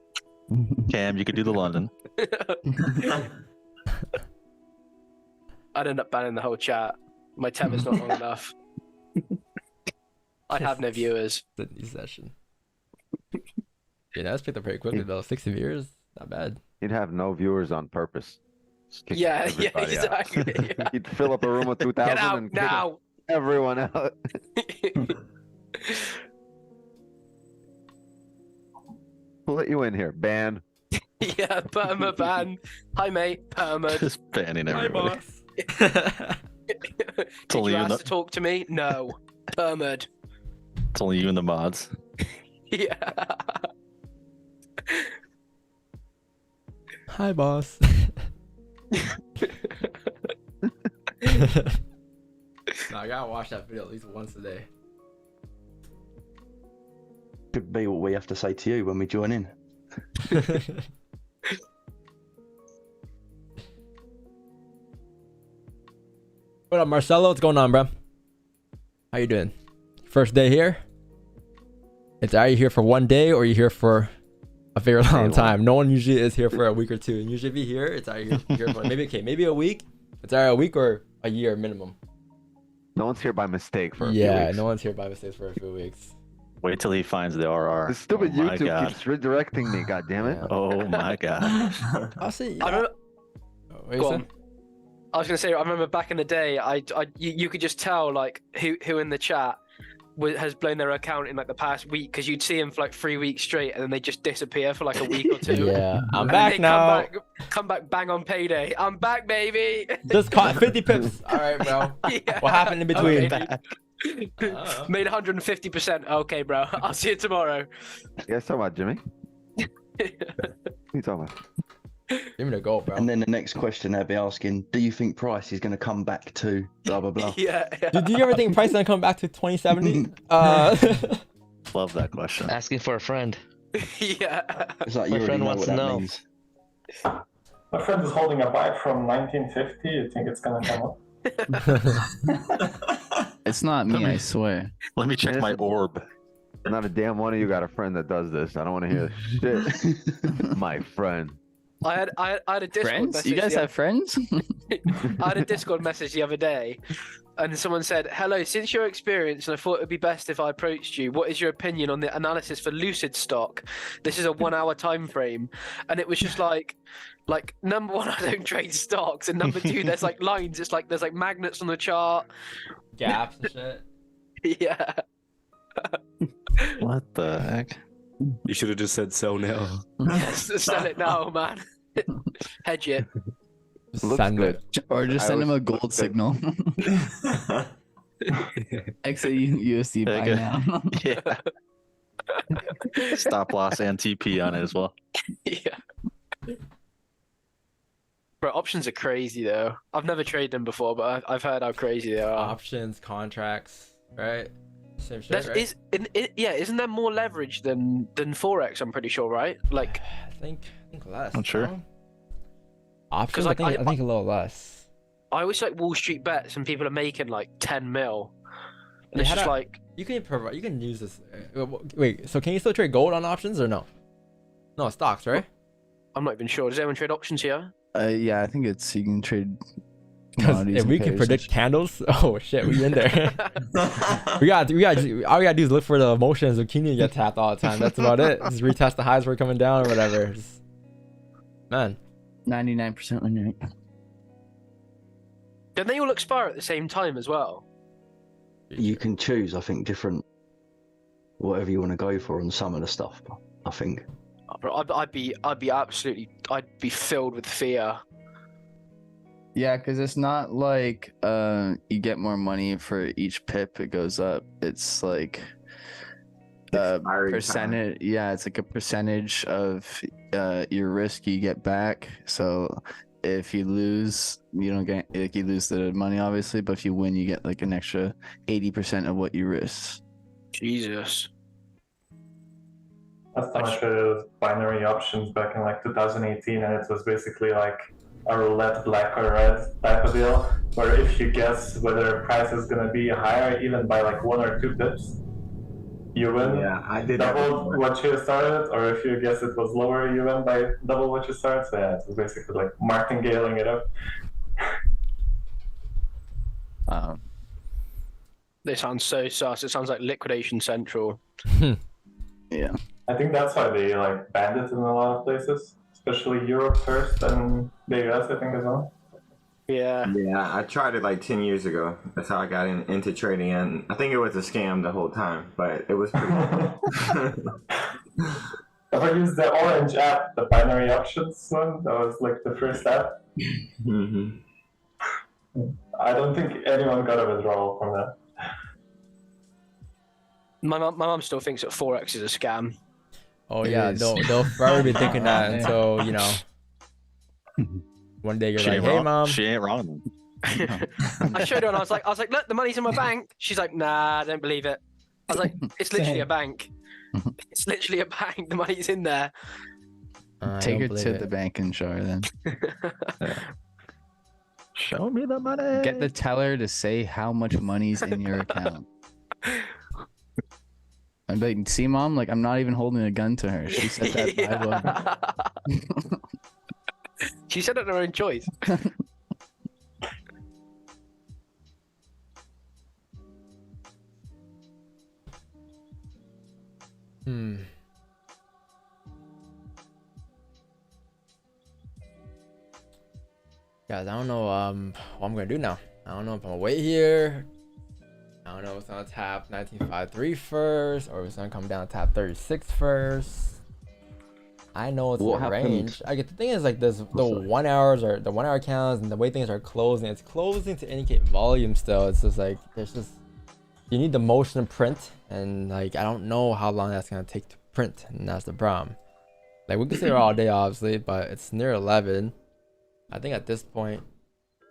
Cam, you could do the London. I'd end up banning the whole chat. My tab is not long enough. I'd have no viewers. Sydney session. Yeah, that's picked up pretty quickly though. 60 viewers, not bad. You'd have no viewers on purpose. Yeah, exactly. Yeah. You'd fill up a room with 2,000 Get out and now. kick everyone out. We'll let you in here. Ban. Yeah, perma ban. Hi, mate. Perma. Just banning everybody. Hi, boss. Did only you you ask and to talk to me? No. Permad. It's only you and the mods. Yeah. Hi, boss. No, I gotta watch that video at least once a day. Could be what we have to say to you when we join in. What up, Marcelo? What's going on, bro? How you doing? First day here? Are you here for one day or are you here for a very long time? No one usually is here for a week or two. And usually if you're here, it's either you're here for maybe a week. It's either a week or a year minimum. No one's here by mistake for a few Yeah, weeks. no one's here by mistake for a few weeks. Wait till he finds the RR. The stupid Oh my YouTube God. keeps redirecting me. God damn it! Yeah. Oh my God. I'll see. I remember. What you Go say? on. I was gonna say, I remember back in the day, you could just tell like who in the chat has blown their account in like the past week, because you'd see them for like 3 weeks straight, and then they just disappear for like a week or two. Yeah, I'm And back they now. Come back bang on payday. I'm back, baby. Just caught 50 pips. All right, bro. Yeah. What happened in between? Okay, made 150%. Okay, bro. I'll see you tomorrow. You guys talking about Jimmy? What are you talking about? Give me the goal, bro. And then the next question they'll be asking, do you think price is going to come back to blah, blah, blah? Yeah. Do you ever think price gonna come back to 2070? Love that question. Asking for a friend. Yeah. It's like My you already friend know wants what to that know. means. My friend is holding a bike from 1950. You think it's gonna come up? It's not me, I swear. Let me check my orb. Not a damn one of you got a friend that does this. I don't want to hear shit. My friend. I had a Discord Friends? message. You guys have friends? I had a Discord message the other day, and someone said, "Hello, since your experience, and I thought it'd be best if I approached you. What is your opinion on the analysis for Lucid stock? This is a 1-hour time frame." And it was just like number one, I don't trade stocks, and number two, there's like lines. It's like there's like magnets on the chart. Gaps and shit. Yeah. What the heck? You should have just said sell now. Yes, sell it now, man. Hedge it. Send it. Or just send him a gold signal. XAU USD buy Okay. now. Yeah. Stop loss and TP on it as well. Yeah. Bro, options are crazy though. I've never traded them before, but I've heard how crazy they are. Options, contracts, right? Same shit, right? Yeah, isn't there more leverage than Forex? I'm pretty sure, right? Like, I think less. Not sure. no? Options, like, I think a little less. I always like Wall Street bets, and people are making like 10 mil, and Yeah, it's how just do- like, You can use this. Wait, so can you still trade gold on options or no? No, stocks, right? I'm not even sure. Does anyone trade options here? Yeah, I think it's you can trade. Because commodities if and we can pairs predict and candles, oh shit, we in there. all we gotta do is look for the motions of Keenan get tapped all the time. That's about it. Just retest the highs were coming down or whatever. Just, man. 99% win rate. Don't they all expire at the same time as well? You can choose, I think, different, whatever you want to go for on some of the stuff, I think. Oh, bro, I'd be filled with fear. Yeah, because it's not like you get more money for each pip it goes up. It's like percentage. Yeah, it's like a percentage of your risk you get back. So if you lose, you don't get like you lose the money obviously, but if you win, you get like an extra 80% of what you risked. Jesus. That's how much binary options back in like 2018, and it was basically like a roulette, black or red type of deal, where if you guess whether a price is going to be higher even by like 1 or 2 pips, you win. Yeah, I did that double before. what you started, or if you guess it was lower, you win by double what you started. So yeah, it was basically like martingaling it up. This sounds so sus. It sounds like Liquidation Central. Yeah. I think that's why they like banned it in a lot of places, especially Europe first and the US, I think, as well. Yeah. Yeah, I tried it like 10 years ago. That's how I got into trading, and I think it was a scam the whole time, but it was pretty If I used the orange app, the binary options one, that was like the first app. Mm-hmm. I don't think anyone got a withdrawal from that. My mum still thinks that Forex is a scam. Oh It yeah, is. they'll forever be thinking that until one day you're She like, ain't hey wrong. mom. She ain't wrong. I showed her and I was like, look, the money's in my bank. She's like, nah, I don't believe it. I was like, it's literally a bank. It's literally a bank. The money's in there. Take her to the bank and show her then. Show me the money. Get the teller to say how much money's in your account. I'm like, see, mom, like I'm not even holding a gun to her. She said that. Yeah. She said it her own choice. Guys, I don't know what I'm gonna do now. I don't know if I'm gonna wait here. I don't know if it's gonna tap 1953 first, or if it's gonna come down to tap 36 first. I know it's a range. I get the thing is like this the 1 hours or the 1 hour counts and the way things are closing, it's closing to indicate volume still. It's just like there's just you need the motion to print, and like I don't know how long that's gonna take to print, and that's the problem. Like we can stay here all day obviously, but it's near 11. I think at this point,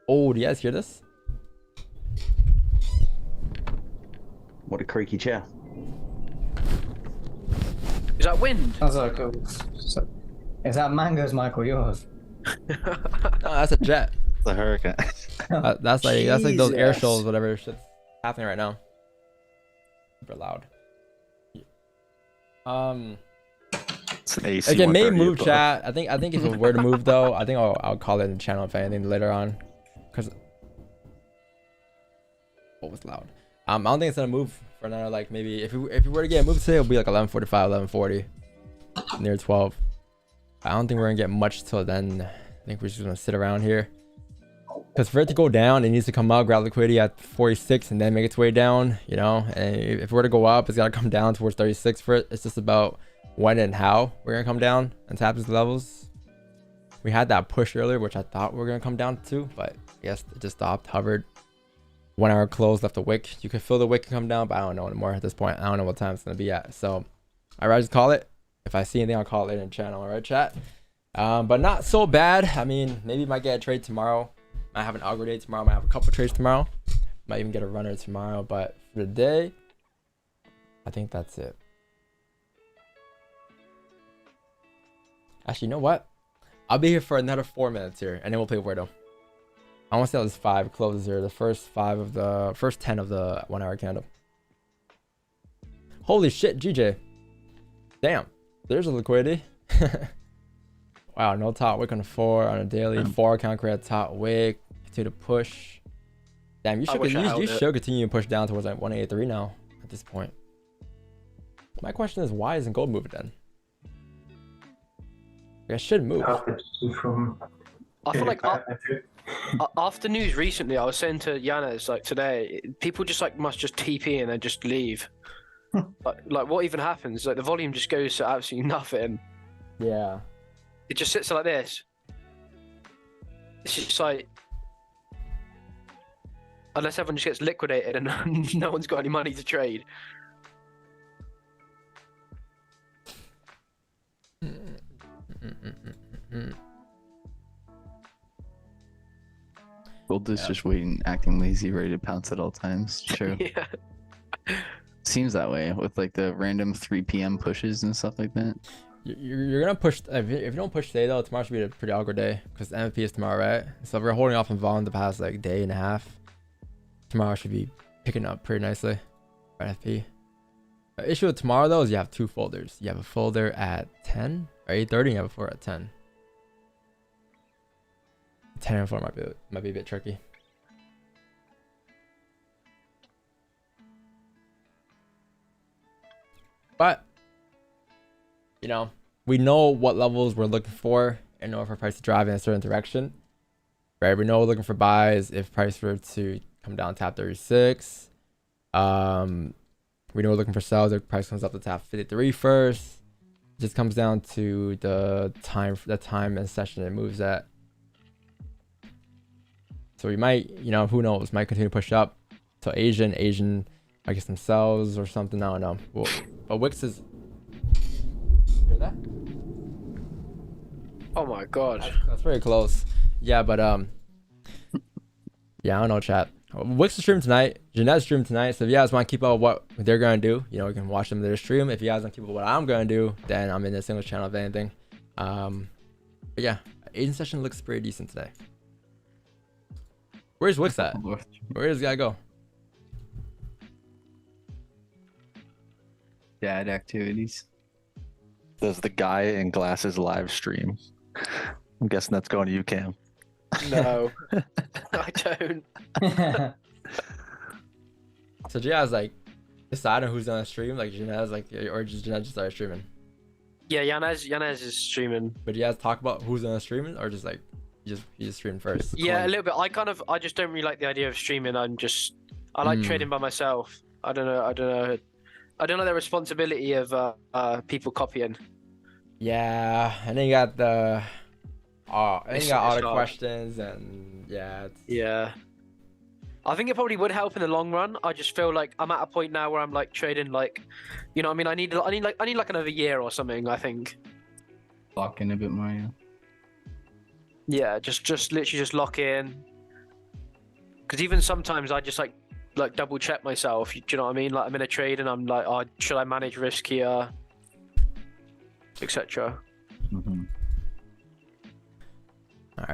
oh, do you guys hear this? What a creaky chair. Is that wind? Sounds like is that Mango's mic or yours? No, that's a jet. It's a hurricane. That's like those air shows, whatever shit's happening right now. Super loud. It's an AC. Okay, may move chat. I think if it were to move though, I think I'll call it in the channel if anything later on. Cause what was loud? I don't think it's gonna move for another like maybe if we were to get a move today, it'll be like 11:45, 11:40, near 12. I don't think we're gonna get much till then. I think we're just gonna sit around here. Because for it to go down, it needs to come up, grab liquidity at 46, and then make its way down. You know, and if we're to go up, it's gotta come down towards 36 for it. It's just about when and how we're gonna come down and tap these levels. We had that push earlier, which I thought we were gonna come down to, but I guess it just stopped, hovered. 1 hour close, left a wick. You could feel the wick come down, but I don't know anymore at this point. I don't know what time it's gonna be at. So I'd rather just call it. If I see anything, I'll call it later in the channel. All right, chat. But not so bad. I mean, maybe might get a trade tomorrow. Might have an algo day tomorrow. Might have a couple trades tomorrow. Might even get a runner tomorrow. But for the day, I think that's it. Actually, you know what? I'll be here for another 4 minutes here, and then we'll play Weirdo. I want to see how this 5 closes here. The first 10 of the 1 hour candle. Holy shit, GJ. Damn. There's a liquidity. Wow, no top wick on the 4 on a daily. 4 count create top wick. Continue to push. Damn, you should continue to push down towards like 183 now at this point. My question is, why isn't gold moving then? It should move. I feel like after news recently, I was saying to Yanis like today, people just like must just TP and then just leave. like what even happens? Like the volume just goes to absolutely nothing. Yeah. It just sits like this. It's just like unless everyone just gets liquidated and no one's got any money to trade. Gold is just waiting, acting lazy, ready to pounce at all times. True. Yeah. Seems that way with like the random 3 p.m. pushes and stuff like that. You're gonna push if you don't push today though. Tomorrow should be a pretty awkward day because the MVP is tomorrow, right? So we're holding off on volume the past like day and a half. Tomorrow should be picking up pretty nicely for FP. The issue with tomorrow though is you have 2 folders. You have a folder at 10 or 8:30, and you have a folder at 10. 10 and 4 might be a bit tricky. But you know, we know what levels we're looking for in order for price to drive in a certain direction. Right? We know we're looking for buys if price were to come down tap 36. We know we're looking for sells if price comes up to tap 53 first. It just comes down to the time and session it moves at. So we might, you know, who knows, might continue to push up to Asian, I guess themselves or something. I don't know. Well, but Wix is. Hear that? Oh my god. That's very close. Yeah, but yeah, I don't know, chat. Wix is stream tonight. Jeanette's stream tonight. So if you guys want to keep up with what they're gonna do, you know, you can watch them their stream. If you guys want to keep up with what I'm gonna do, then I'm in the single channel if anything. But yeah, Asian session looks pretty decent today. Where's Wix at? Where does this guy go? Dad activities. There's the guy in glasses live stream. I'm guessing that's going to you, Cam. No, I don't. So Gia's like deciding who's gonna stream, like Gia's like, or just Gia just started streaming. Yeah, Yanez is streaming. But you guys talk about who's gonna stream or just like You just stream first. Yeah, a little bit. I just don't really like the idea of streaming. I like trading by myself. I don't know. I don't know the responsibility of people copying. Yeah, and then you got the and you got all the hard. questions, and yeah. Yeah. I think it probably would help in the long run. I just feel like I'm at a point now where I'm like trading, like, you know what I mean? I need like another year or something, I think. Lock in a bit more, yeah. Yeah, just literally just lock in. Because even sometimes I just like double check myself. Do you know what I mean? Like I'm in a trade and I'm like, oh, should I manage risk here, etc. Mm-hmm. All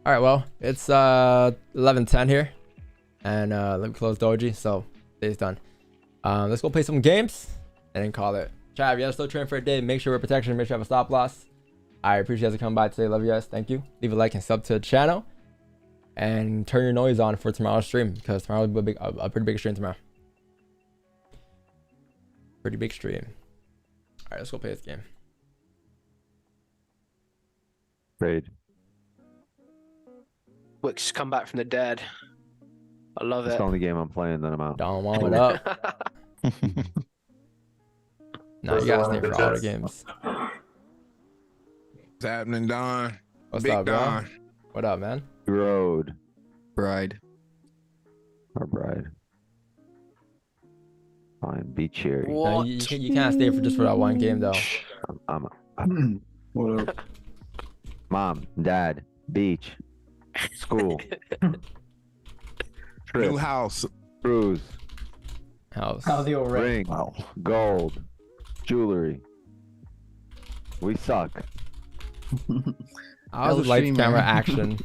right. Well, it's 11:10 here, and let me close Doji. So day's done. Let's go play some games and then call it. Chat, if you guys still trading for a day, make sure we're protection. Make sure you have a stop loss. I appreciate you guys coming by today. Love you guys. Thank you. Leave a like and sub to the channel, and turn your noise on for tomorrow's stream, because tomorrow will be a pretty big stream tomorrow. Pretty big stream. All right, let's go play this game. Trade. Wicks come back from the dead. I love It's it. the only game I'm playing, then I'm out. Don't warm it up. No, you gotta stay for all the games. What's happening, Don? What's Big up, bro? Don. What up, man? Road. Bride. Our bride. Fine, be cheery. No, you can't stay for just for that one game though. What up? Mom, dad, beach, school, trip, New house. cruise, House. How the all ring. ring, gold, jewelry. We suck. I was lights, stream, camera, man. action.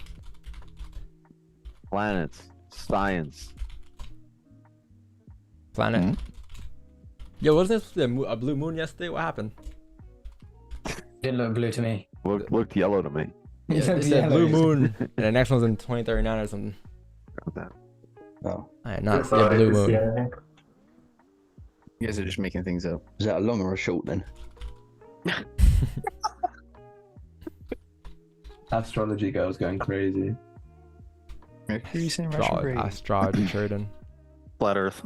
Planets, science. Planet. Yo, wasn't this a blue moon yesterday? What happened? Didn't look blue to me. Looked yellow to me. Yeah, It they looked said blue yellow. moon, and the next one's in 2039 or something. Oh. I did not see a blue moon. You guys are just making things up. Is that a long or a short then? Astrology girl's going crazy. Mercury in retrograde. Astrology trading. Flat Earth.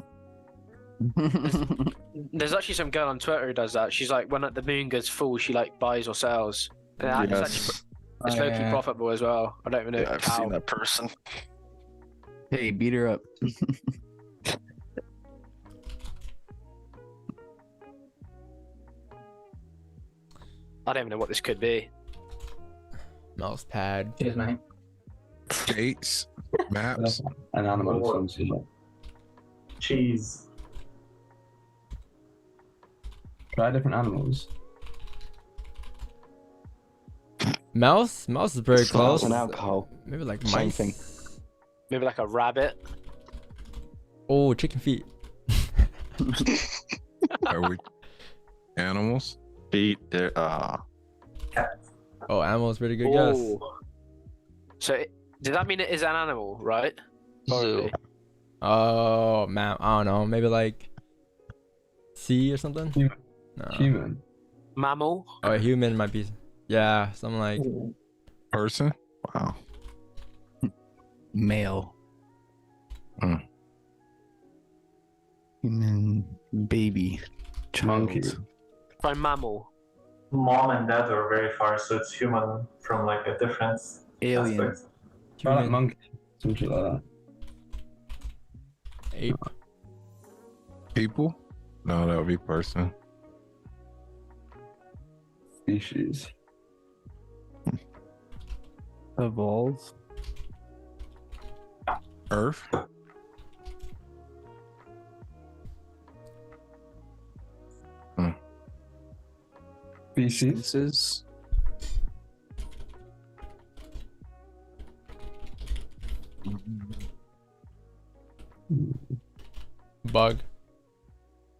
There's actually some girl on Twitter who does that. She's like, when the moon goes full, she like buys or sells. And it's low key profitable as well. I don't even know. Yeah, I've how. seen that person. Hey, beat her up. I don't even know what this could be. Mouse pad. Cheers, mate. Dates. Maps. An animal of some sort. Cheese. Try different animals. Mouse? Mouse is very Smells close. and alcohol. Maybe like Same mice. thing. Maybe like a rabbit. Oh, chicken feet. Are we animals? Feet. There. Oh, animal is pretty good guess. Ooh. So, does that mean it is an animal, right? Zoo. Oh, man. I don't know. Maybe like sea or something? Human. No. Human. Mammal. Oh, a human might be. Yeah, something like. Person? Wow. Male. Hmm. Human baby. Child. Monkey. By mammal. Mom and dad are very far, so it's human from like a different Alien. aspect. Try like Human. monkey. Something like that. Ape. People? No, that would be person. Species. Evolve. Earth? Species. Bug.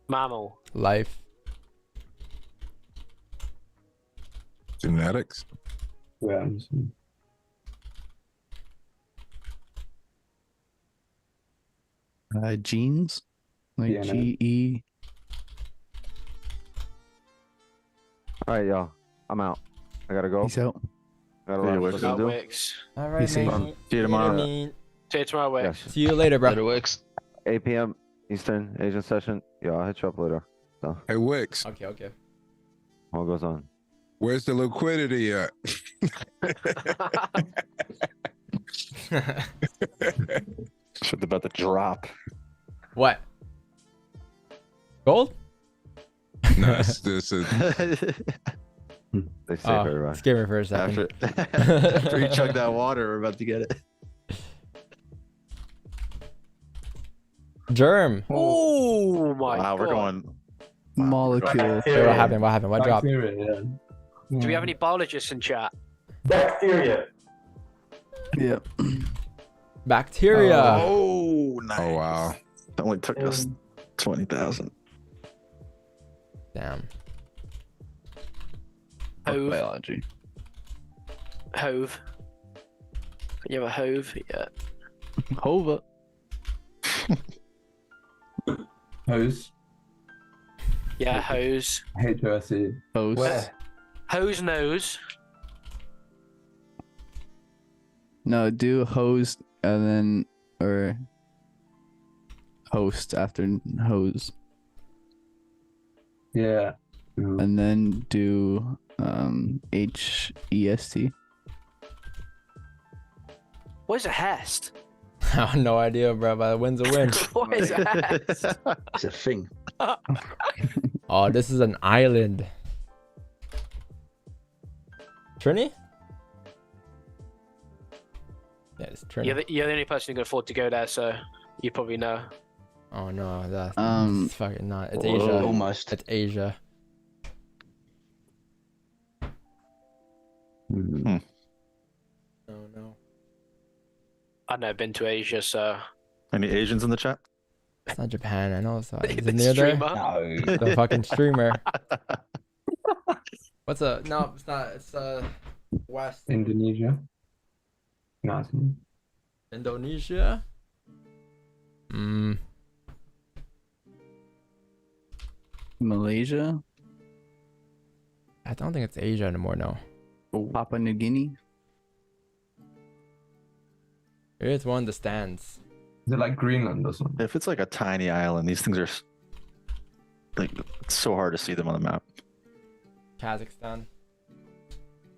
Mammal. Life. Genetics? Yeah. Genes. Like DNA. GE. All right, y'all. I'm out. I gotta go. Peace out. Got a See lot you, of Wix. stuff to do. Wix. All right, See mate. you tomorrow. See you tomorrow, Wix. See you later, bro. Later, Wix. 8 p.m. Eastern Asian session. Yeah, I'll hit you up later. So, Hey, Wix, Okay. what goes on? where's the liquidity at? Shit about to drop. What? Gold? No, this is They say everybody. Scared me for a second. After you chug that water, we're about to get it. Germ. Oh my Wow, god. we're going. Molecule. Hey, what happened? What happened? What dropped? Bacteria, yeah. Do we have any biologists in chat? Bacteria. Yep. Bacteria. Oh, nice. Oh wow. It only took us 20,000. Damn. Hove. Biology. Hove. You have a hove? Yeah. Hova. Hose. Yeah, hose. HOSE. Hose. Where? Hose nose. No, do hose and then or host after hose. Yeah. And then do HEST. What is a hest? I have no idea, bro. But a win's a win. What is a hest? It's a thing. Oh, this is an island. Trini? Yeah, it's Trini. You're the only person who can afford to go there, so you probably know. Oh no, that's Um, it's fucking not. It's Asia. Almost. It's Asia. Hmm. No. I've never been to Asia, so. Any Asians in the chat? It's not Japan. I know. So is The it near there? streamer. No. The fucking streamer. What's a? No, it's not. It's west. Indonesia. No, it's not. Indonesia. Malaysia. I don't think it's Asia anymore. No. Papua New Guinea. It's one of the stands. Is it like Greenland or something? If it's like a tiny island, these things are like it's so hard to see them on the map. Kazakhstan.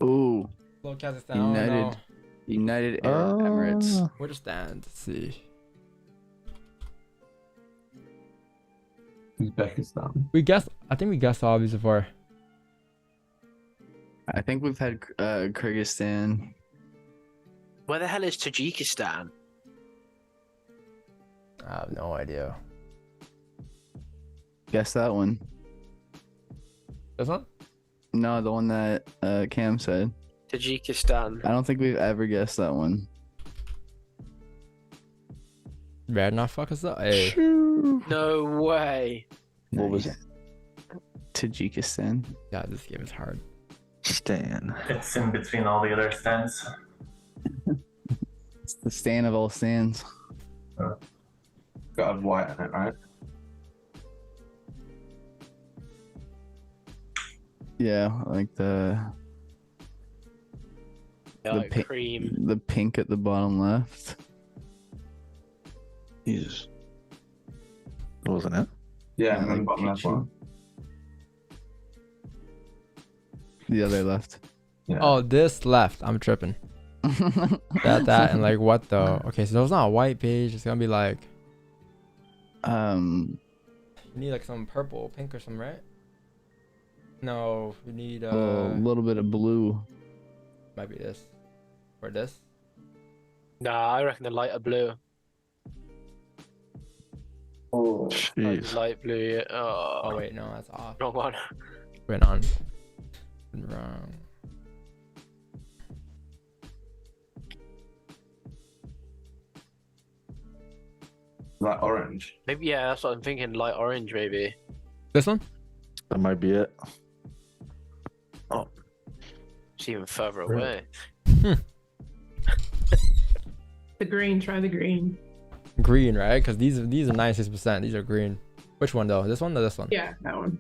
Ooh. Hello, Kazakhstan. Oh, no. United Arab Emirates. Where to stand? Let's see. Uzbekistan. We guessed. I think we guessed all these before. I think we've had Kyrgyzstan. Where the hell is Tajikistan? I have no idea. Guess that one. This one? No, the one that Cam said. Tajikistan. I don't think we've ever guessed that one. Better not fuck us up. Hey. No way. What was it? Tajikistan. Yeah, this game is hard. Stan. It's in between all the other stands. It's the stand of all stands. Got white in it, right? Yeah, like the Like pi- cream. the pink at the bottom left. Jesus. Wasn't it? Yeah, and like then bottom left peachy. one. The other left. Yeah. Oh, this left. I'm tripping. that and like what though? Okay, so it's not a white page. It's gonna be like you need like some purple, pink or something, right? No, you need a little bit of blue. Might be this or this. Nah, I reckon the lighter blue. Oh, jeez. Light blue. Yeah. Oh wait, no, that's off. Wrong one. Went on. Wrong. Like orange. Maybe yeah, that's what I'm thinking. Light orange, maybe. This one? That might be it. Oh, it's even further away. The green. Try the green. Green, right? Because these are 96%. These are green. Which one though? This one or this one? Yeah, that one.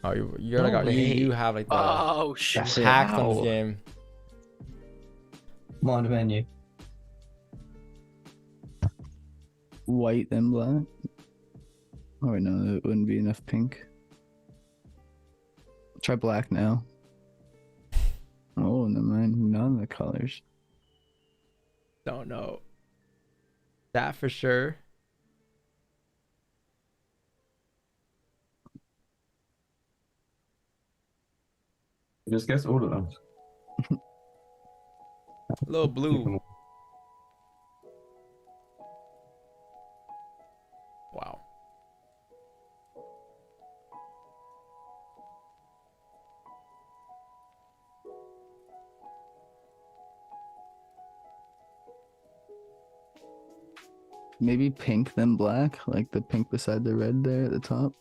Oh, you're like you have like the Oh shit! hacked on this game. Mod menu. White then black. Oh wait, no, it wouldn't be enough pink. Try black now. Oh, never mind. None of the colors. Don't know that for sure. Just guess all of them. A little blue. Wow. Maybe pink then black, like the pink beside the red there at the top.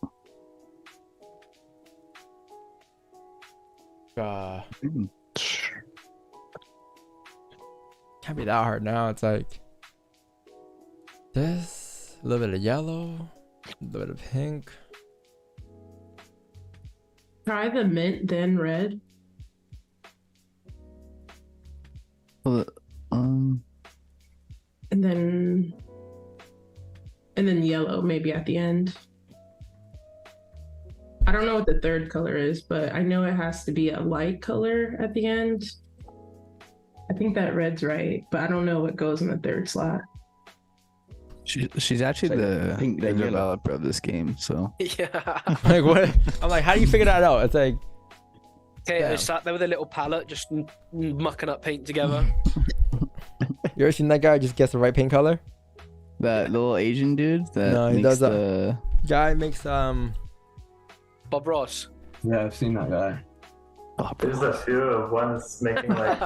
Can't be that hard now. It's like this, a little bit of yellow, a little bit of pink. Try the mint, then red. Well, And then yellow maybe at the end. I don't know what the third color is, but I know it has to be a light color at the end. I think that red's right, but I don't know what goes in the third slot. She's actually the developer of this game, so. Yeah. Like what? I'm like, how do you figure that out? It's like. Okay, Damn. they sat there with a little palette, just mucking up paint together. You ever seen that guy just guess the right paint color? That little Asian dude that No, he makes does the guy makes Bob Ross. Yeah, I've seen that guy. There's a few ones making like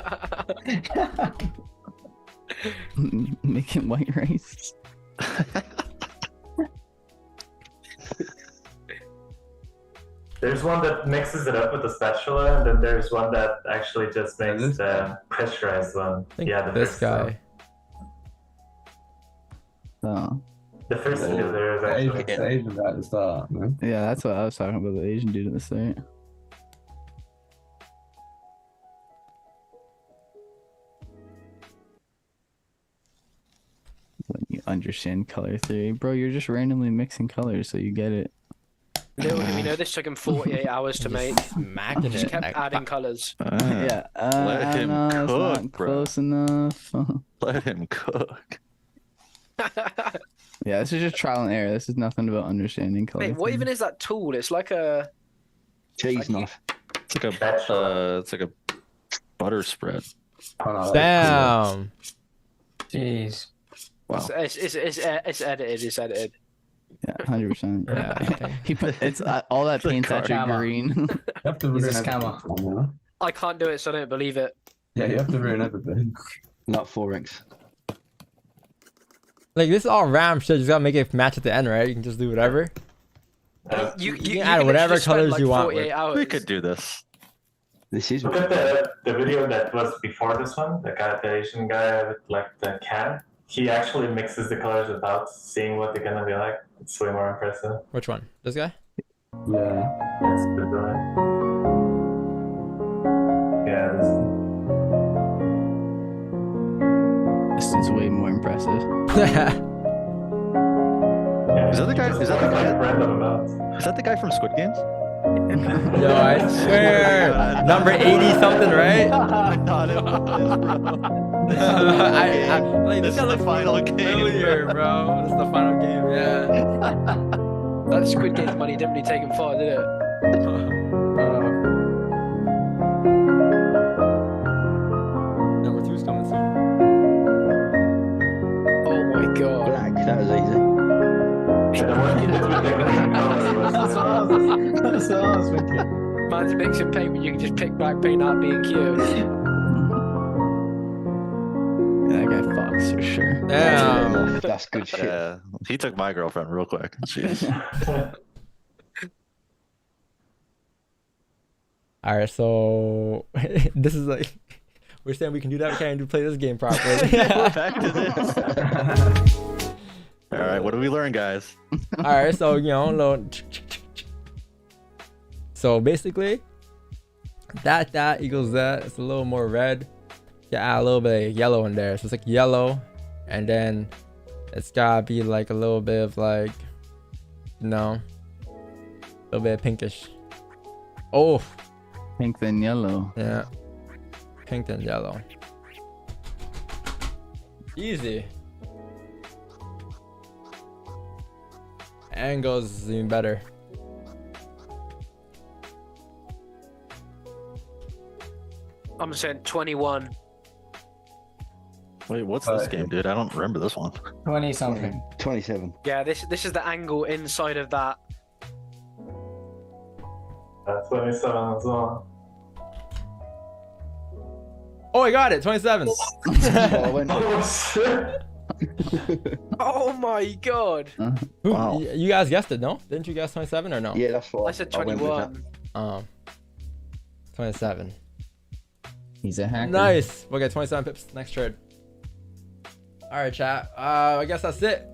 making white rice. there's one that mixes it up with a spatula, and then there's one that actually just makes the pressurized one. Yeah, the this first guy. one. Oh. The first video there is actually The Asian guy at the start, man. Yeah, that's what I was talking about, the Asian dude at the start. When you understand color theory. Bro, you're just randomly mixing colors so you get it. We know this took him 48 hours to make. Smacking Just it. kept adding colors. Yeah. Let him no, it's cook, not bro. close enough. Let him cook. Yeah, this is just trial and error. This is nothing about understanding color. Mate, what even is that tool? It's like a cheese knife. It's like a butter spread. Damn. Jeez. Wow. It's edited. It's edited. Yeah, 100%. Yeah. He put it's all that paint's actually Scammer. green. You have to He's a ruin scammer. everything, you know? I can't do it, so I don't believe it. Yeah, you have to ruin everything. Not FOREX. Like this is all RAM shit. You just gotta make it match at the end, right? You can just do whatever. You can add whatever literally spend, colors like, you want 48 with. hours. We could do this. This is Look at the video that was before this one, the Asian guy with like the can. He actually mixes the colors without seeing what they're gonna be like. It's way more impressive. Which one? This guy? Yeah. That's good going. Yeah, This is way more impressive. Is that the guy? Is that the guy? random amounts. Is that the guy from Squid Games? Yo, I swear. Number 80 something, right? I thought it was. Like, This is the final game. Familiar, bro. This is the final game, yeah. That Squid Games money didn't really take him far, did it? Number 2's coming soon. Oh my god. black. That was easy. That's what I was thinking. Man's mixing paint when you can just pick black paint out B&Q. That guy fucks for sure. Damn. That's good shit. Yeah, he took my girlfriend real quick. Jeez. Alright, so this is like we're saying we can do that, we can't play this game properly. We're back to this. All right, what did we learn, guys? Alright, so you know, so basically that equals that. It's a little more red. add a little bit of yellow in there. So it's like yellow, and then it's gotta be like a little bit of like, you know, a little bit of pinkish. Oh, pink then yellow. Yeah, pink then yellow. Easy. Angles is even better. I'm saying 21. Wait, what's this game, dude? I don't remember this one. 20 something. 27. Yeah, this is the angle inside of that. 27 as well. Oh, I got it. 27. Oh shit! Oh my god. Who, you guys guessed it, no? Didn't you guess 27 or no? Yeah, that's what I said 21. 27. He's a hacker. Nice. We'll get 27 pips next trade. All right, chat. I guess that's it.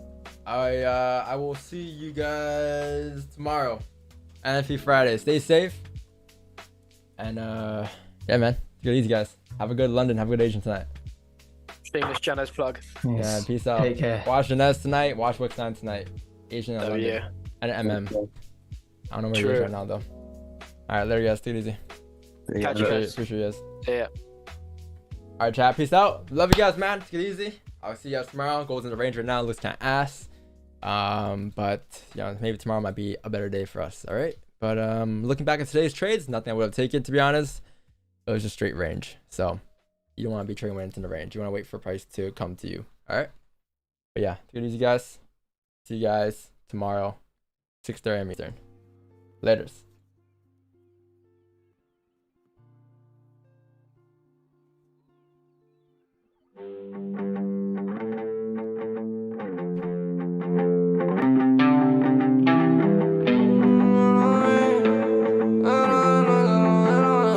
I will see you guys tomorrow. NFP Friday. Stay safe. And yeah, man. Take it easy, guys. Have a good London. Have a good Asian tonight. Shameless Janez plug. Yeah, peace out. Take care. Watch Janez tonight. Watch Wix 9 tonight. Asian and London. Yeah. And MM. I don't know where he is right now, though. All right, later, guys. Take it easy. Catch you guys. Appreciate you guys. Yeah. All right, chat. Peace out. Love you guys, man. Take it easy. I'll see you guys tomorrow. Goes in the range right now. Looks kind of ass. But you know, maybe tomorrow might be a better day for us. All right. But looking back at today's trades, nothing I would have taken, to be honest. It was just straight range. So you don't want to be trading when it's in the range. You want to wait for price to come to you. All right. But yeah, take it easy, guys. See you guys tomorrow, 6:30 a.m. Eastern. Laters.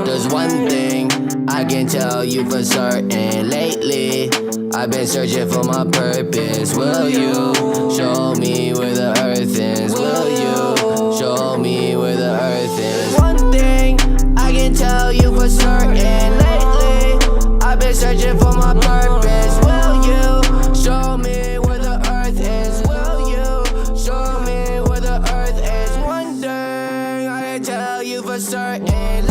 There's one thing I can tell you for certain. Lately, I've been searching for my purpose. Will you show me where the earth is? Will you show me where the earth is? One thing I can tell you for certain. Lately, I've been searching for my purpose. Will you show me where the earth is? Will you show me where the earth is? One thing I can tell you for certain.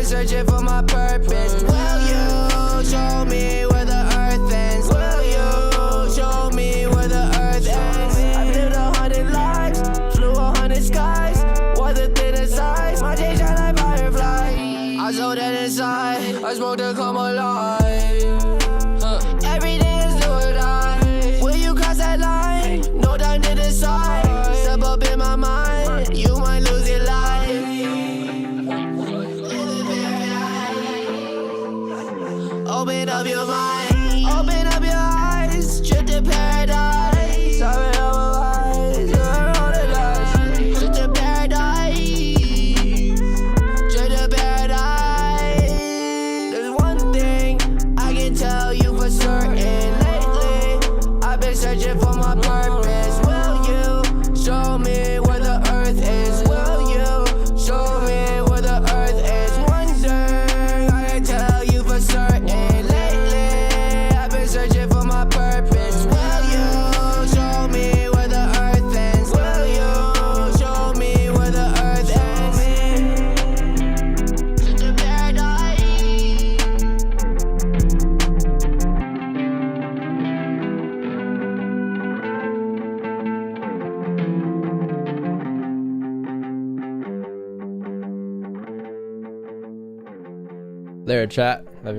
Searching for my purpose. Will you show me where the earth ends? Will you show me where the earth ends? I lived 100 lives, flew 100 skies, was the thinnest size. My day shine like firefly. I saw that inside. I smoke to come alive. Every day is do or die. Will you cross that line? No time to decide. Step up in my mind, you might lose your life. Open up your mind, open up your eyes, trip to paradise. Sorry, I'm alive, you're on the dust. Trip to paradise, trip to paradise. There's one thing I can tell you for certain. Lately, I've been searching for my purpose. Will you show me where the earth is? Will you show me where the earth is? One thing I can tell you for certain. Searching for my purpose. Will you show me where the earth ends? Will you show me where the earth ends? Such a paradise. Later, chat. Love you.